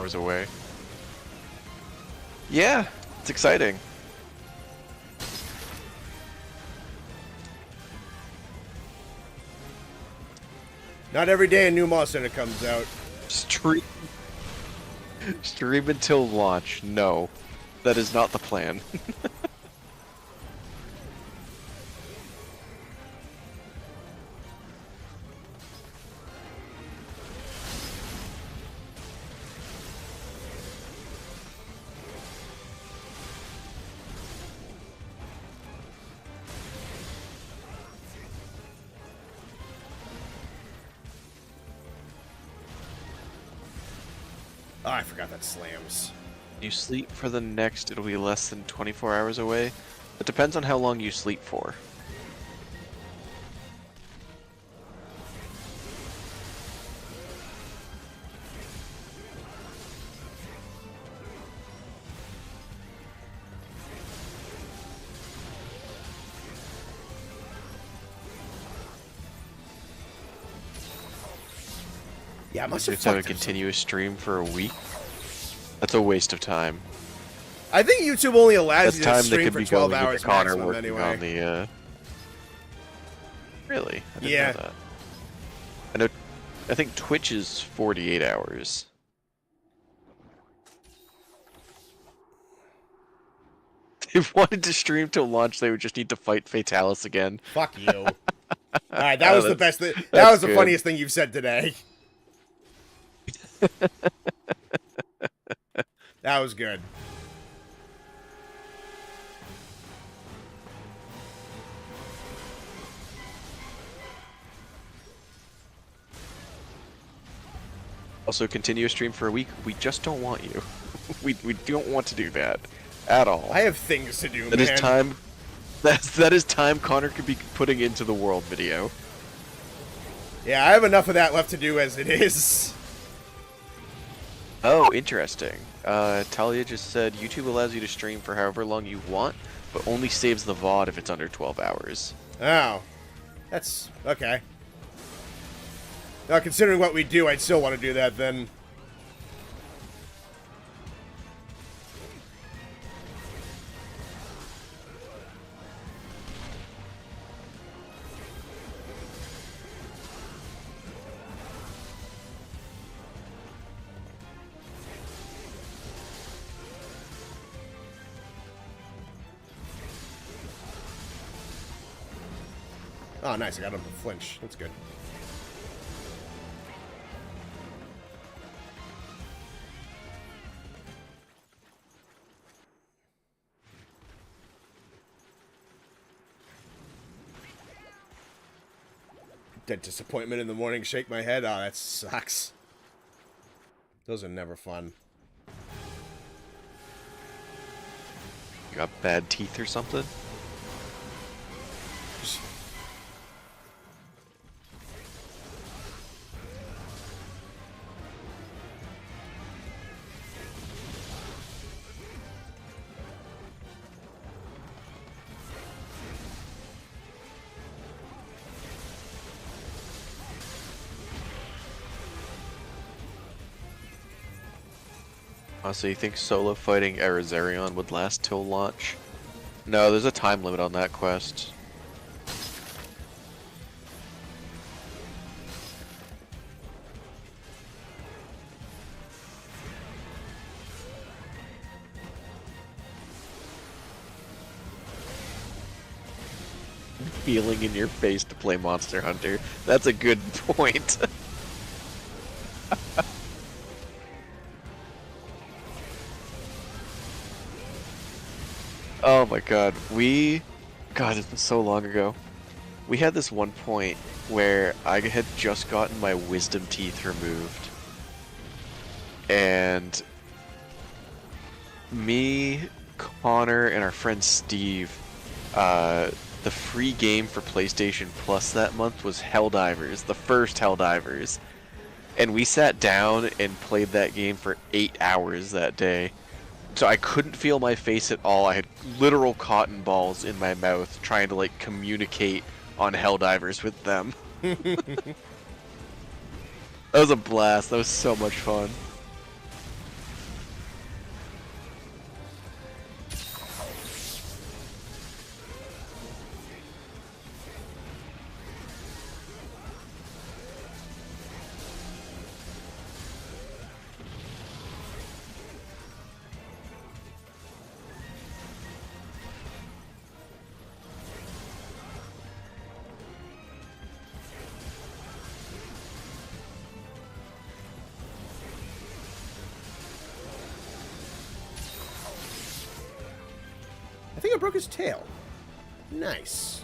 hours away. Yeah, it's exciting. Not every day a new Monster Hunter comes out. Stream until launch. No, that is not the plan. Oh, I forgot that slams. You sleep for the next, it'll be less than 24 hours away. It depends on how long you sleep for. Yeah, I must You have have to have a fucked herself. continuous stream for a week. That's a waste of time. I think YouTube only allows That's you to time they stream could for be 12 going hours into Connor maximum working anyway. on the. Really? I didn't Yeah. know that. I know. I think Twitch is 48 hours. If they wanted to stream till launch, they would just need to fight Fatalis again. Fuck you. All right, that Oh, was the that's- best. That that's was the good. funniest thing you've said today. That was good. Also, continue a stream for a week. We just don't want you. we don't want to do that at all. I have things to do, That man. is time. That is time Connor could be putting into the world video. Yeah, I have enough of that left to do as it is. Oh, interesting. Talia just said YouTube allows you to stream for however long you want, but only saves the VOD if it's under 12 hours. Oh. That's... okay. Now, considering what we do, I'd still want to do that, then. Oh, nice. I got him to flinch. That's good. Dead disappointment in the morning. Shake my head. Oh, that sucks. Those are never fun. You got bad teeth or something? So you think solo fighting Arizarion would last till launch? No, there's a time limit on that quest. Feeling in your face to play Monster Hunter. That's a good point. Oh my god, God, it's been so long ago. We had this one point where I had just gotten my wisdom teeth removed. And me, Connor, and our friend Steve, the free game for PlayStation Plus that month was Helldivers, the first Helldivers. And we sat down and played that game for 8 hours that day. So I couldn't feel my face at all. I had literal cotton balls in my mouth trying to like communicate on Helldivers with them. That was a blast. That was so much fun. I broke his tail. Nice.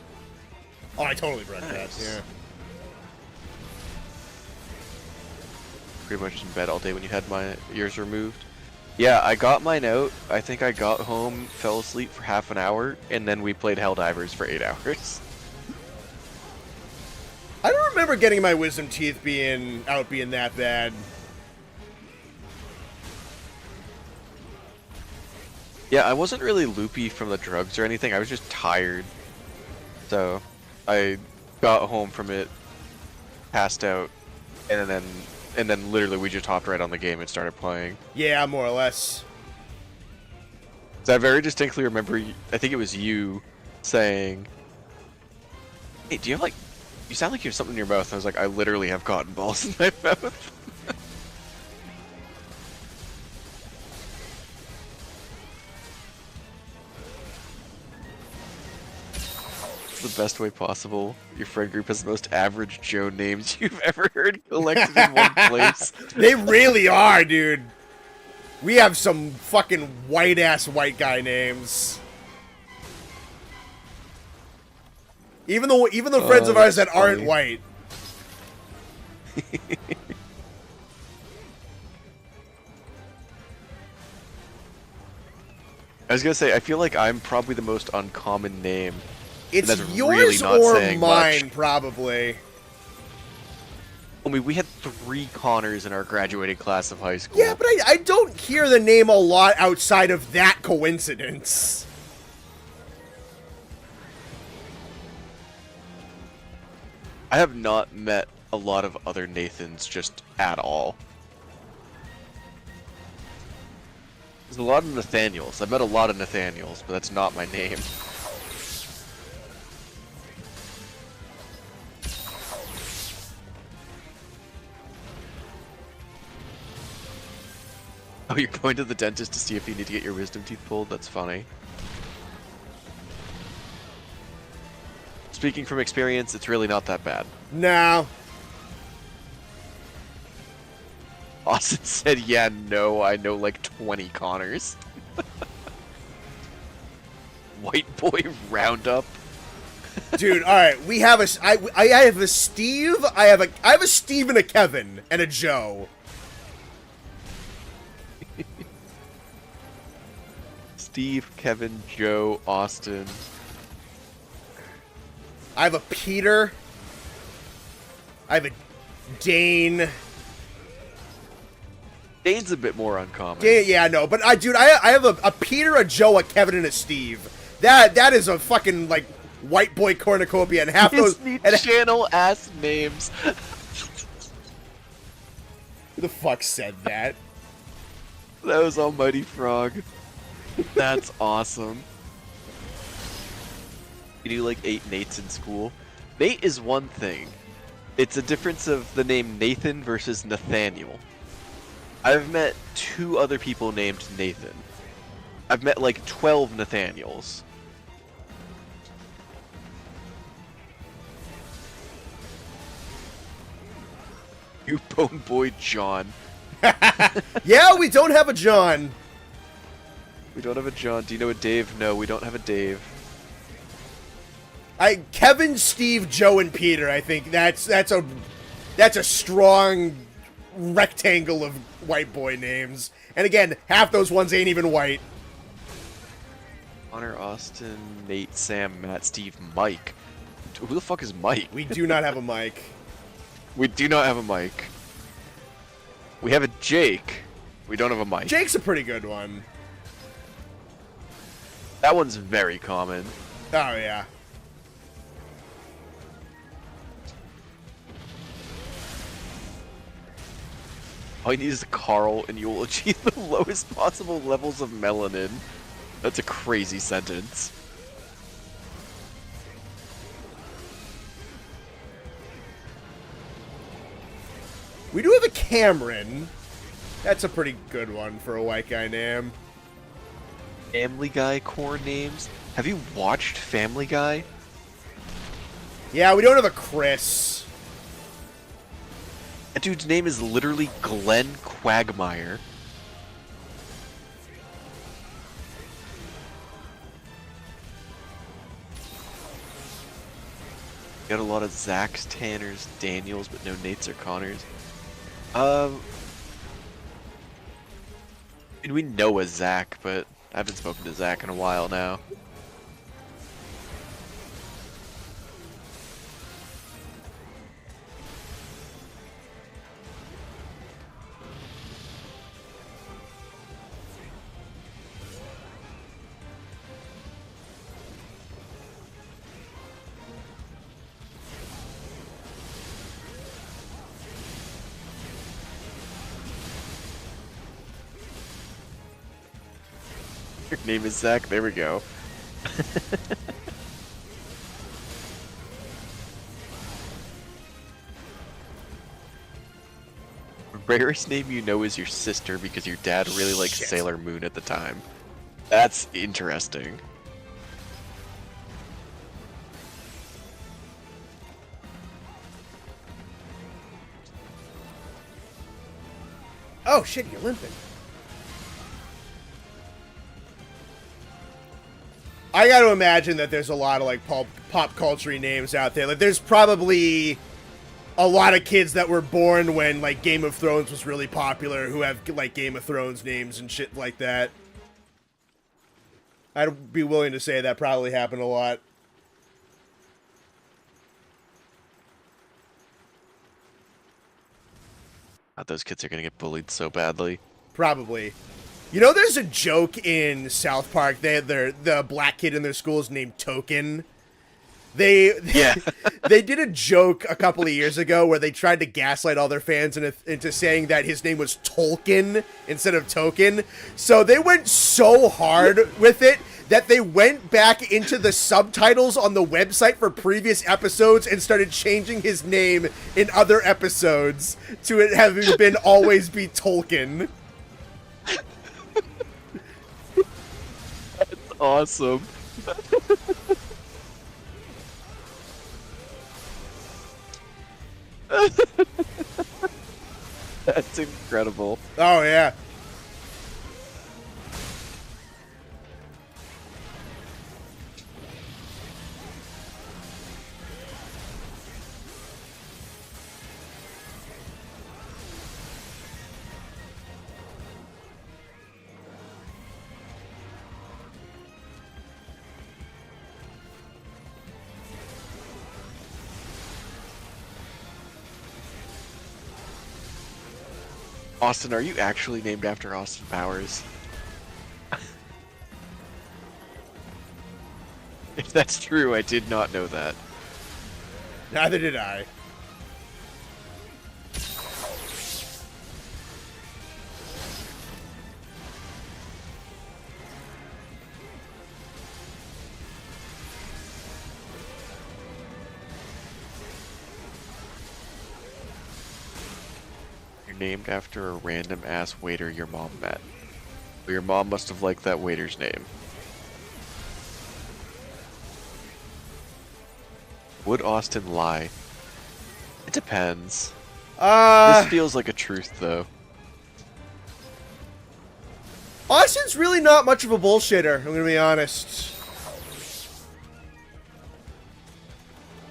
Oh, I totally broke that. Yeah. Pretty much in bed all day when you had yours removed. Yeah, I got mine out. I think I got home, fell asleep for half an hour, and then we played Helldivers for 8 hours. I don't remember getting my wisdom teeth being that bad. Yeah, I wasn't really loopy from the drugs or anything. I was just tired. So, I got home from it, passed out, and then literally we just hopped right on the game and started playing. Yeah, more or less. So I very distinctly remember, I think it was you saying, "Hey, do you have like, you sound like you have something in your mouth." And I was like, "I literally have cotton balls in my mouth." The best way possible. Your friend group has the most average Joe names you've ever heard collected in one place. They really are, dude. We have some fucking white-ass white guy names. Even the friends of ours that aren't funny. white. I was gonna say, I feel like I'm probably the most uncommon name. It's That's yours really not or saying mine, much. probably. I mean, we had 3 Connors in our graduating class of high school. Yeah, but I don't hear the name a lot outside of that coincidence. I have not met a lot of other Nathans just at all. There's a lot of Nathaniels. I've met a lot of Nathaniels, but that's not my name. Oh, you're going to the dentist to see if you need to get your wisdom teeth pulled? That's funny. Speaking from experience, it's really not that bad. No. Austin said, yeah, no, I know like 20 Connors. White boy roundup. Dude, alright, we have I have a Steve, I have a Steve and a Kevin, and a Joe. Steve, Kevin, Joe, Austin. I have a Peter. I have a Dane. Dane's a bit more uncommon. Yeah, no, but I have a Peter, a Joe, a Kevin, and a Steve. That is a fucking like white boy cornucopia, and half those and channel ass names. Who the fuck said that? That was Almighty Frog. That's awesome. You do like 8 Nates in school. Nate is one thing. It's a difference of the name Nathan versus Nathaniel. I've met 2 other people named Nathan. I've met like 12 Nathaniels. You bone boy John. Yeah, we don't have a John. We don't have a John. Do you know a Dave? No, we don't have a Dave. Kevin, Steve, Joe, and Peter. I think that's a strong rectangle of white boy names. And again, half those ones ain't even white. Connor, Austin, Nate, Sam, Matt, Steve, Mike. Who the fuck is Mike? We do not have a Mike. We do not have a Mike. We have a Jake. We don't have a Mike. Jake's a pretty good one. That one's very common. Oh, yeah. All you need is a Carl, and you will achieve the lowest possible levels of melanin. That's a crazy sentence. We do have a Cameron. That's a pretty good one for a white guy name. Family Guy core names? Have you watched Family Guy? Yeah, we don't have a Chris. That dude's name is literally Glenn Quagmire. Got a lot of Zachs, Tanners, Daniels, but no Nates or Connors. And we know a Zach, but I haven't spoken to Zach in a while now. Your name is Zach, there we go. Rarest name you know is your sister because your dad really liked Shit. Sailor Moon at the time. That's interesting. Oh shit, you're limping. I got to imagine that there's a lot of like pop culture names out there. Like, there's probably a lot of kids that were born when like Game of Thrones was really popular who have like Game of Thrones names and shit like that. I'd be willing to say that probably happened a lot. God, those kids are gonna get bullied so badly. Probably. You know, there's a joke in South Park. They had the black kid in their school is named Token. Yeah. They did a joke a couple of years ago where they tried to gaslight all their fans into saying that his name was Tolkien instead of Token. So they went so hard with it that they went back into the subtitles on the website for previous episodes and started changing his name in other episodes to it having been always be Tolkien. That's awesome. That's incredible. Oh, yeah. Austin, are you actually named after Austin Powers? If that's true, I did not know that. Neither did I. You're named after a random ass waiter your mom met. Well, your mom must have liked that waiter's name. Would Austin lie? It depends. This feels like a truth, though. Austin's really not much of a bullshitter, I'm gonna be honest.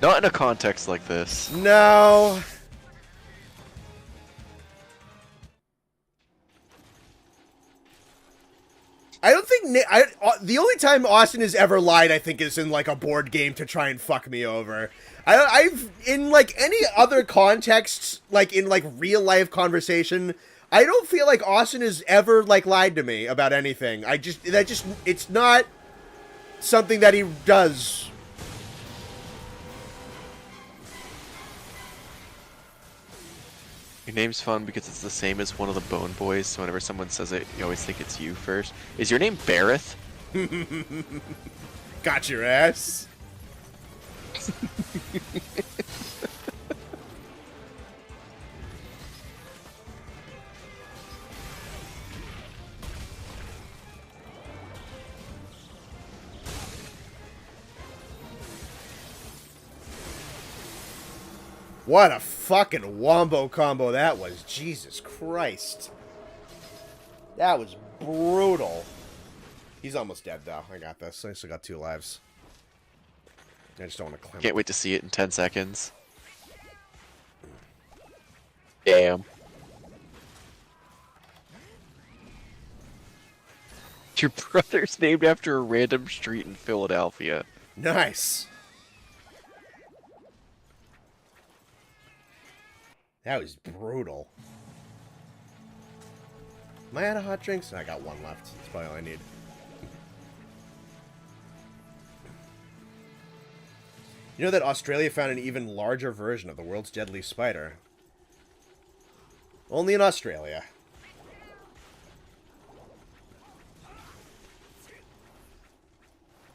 Not in a context like this. No. I don't think the only time Austin has ever lied, I think, is in like a board game to try and fuck me over. I've in like any other contexts, like in like real life conversation, I don't feel like Austin has ever like lied to me about anything. It's not something that he does. Your name's fun because it's the same as one of the Bone Boys, so whenever someone says it, you always think it's you first. Is your name Bareth? Got your ass. What a fucking wombo combo that was. Jesus Christ. That was brutal. He's almost dead, though. I got this. I still got 2 lives. I just don't want to climb. Can't wait to see it in 10 seconds. Damn. Your brother's named after a random street in Philadelphia. Nice. That was brutal. Am I out of hot drinks? I got one left. That's probably all I need. You know that Australia found an even larger version of the world's deadliest spider? Only in Australia.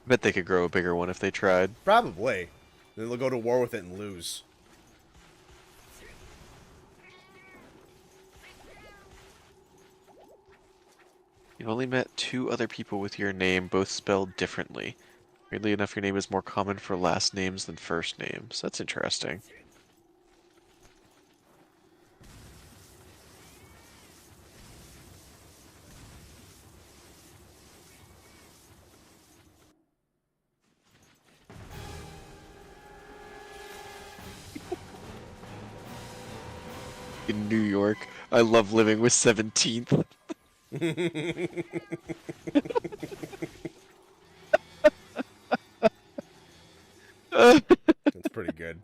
Bet they could grow a bigger one if they tried. Probably. Then they'll go to war with it and lose. You've only met 2 other people with your name, both spelled differently. Weirdly enough, your name is more common for last names than first names. That's interesting. In New York, I love living with 17th. That's pretty good.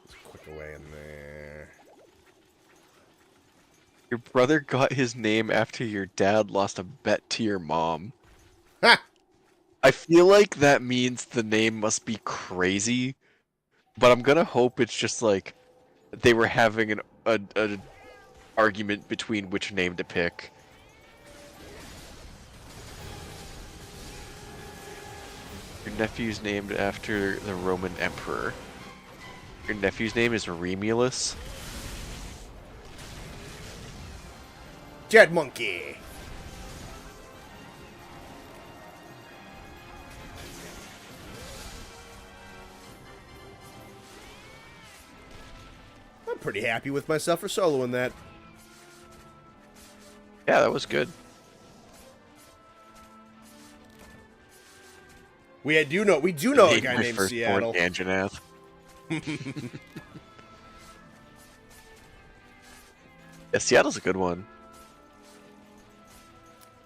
Just quick away in there. Your brother got his name after your dad lost a bet to your mom. Ha! I feel like that means the name must be crazy, but I'm gonna hope it's just like they were having an argument between which name to pick. Your nephew's named after the Roman emperor. Your nephew's name is Remulus. Jet monkey. I'm pretty happy with myself for soloing that. Yeah, that was good. We do know a guy named Seattle. Anjanath. Yeah, Seattle's a good one.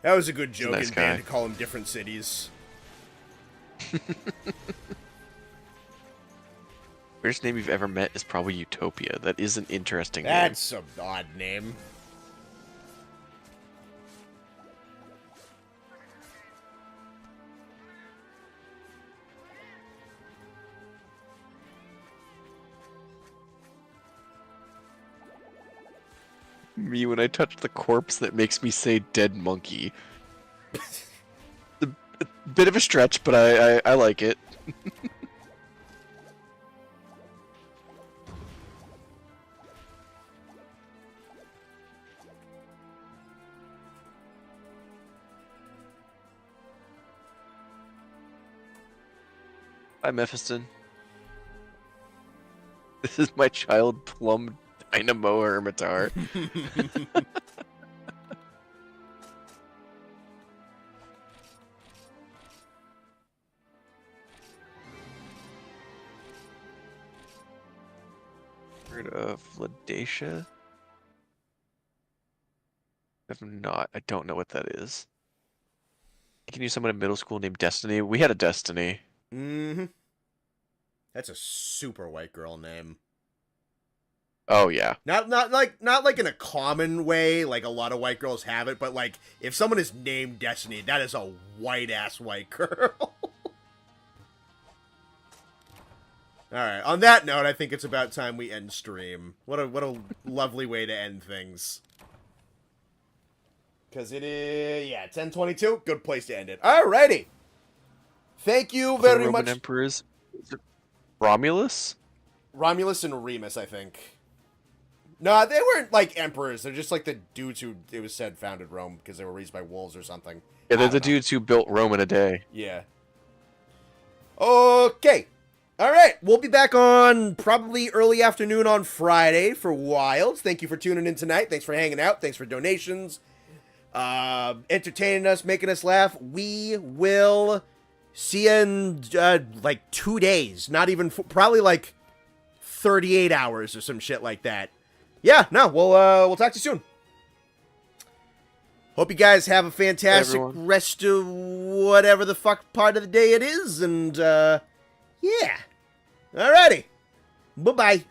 That was a good joke Nice in band guy. to call them different cities. Weirdest name you've ever met is probably Utopia. That is an interesting name. That's an odd name. Me when I touch the corpse that makes me say dead monkey. a bit of a stretch, but I like it. Hi, Mephiston. This is my child plum dynamo hermitar. Heard of Ladacia? I've not. I don't know what that is. Can you someone in middle school named Destiny? We had a Destiny. Mm-hmm. That's a super white girl name. Oh yeah. Not like in a common way, like a lot of white girls have it, but like if someone is named Destiny, that is a white ass white girl. Alright, on that note, I think it's about time we end stream. What a lovely way to end things. Because it is, yeah, 10:22. Good place to end it. Alrighty. Thank you very Roman much. Emperors. Is it Romulus? Romulus and Remus, I think. No, they weren't like emperors. They're just like the dudes who, it was said, founded Rome because they were raised by wolves or something. Yeah, they're I the don't know. dudes who built Rome in a day. Yeah. Okay. All right. We'll be back on probably early afternoon on Friday for Wilds. Thank you for tuning in tonight. Thanks for hanging out. Thanks for donations. Entertaining us, making us laugh. We will See you in, like, 2 days. Not even, probably, like, 38 hours or some shit like that. Yeah, no, we'll talk to you soon. Hope you guys have a fantastic rest of whatever the fuck part of the day it is, and, yeah. Alrighty. Bye-bye.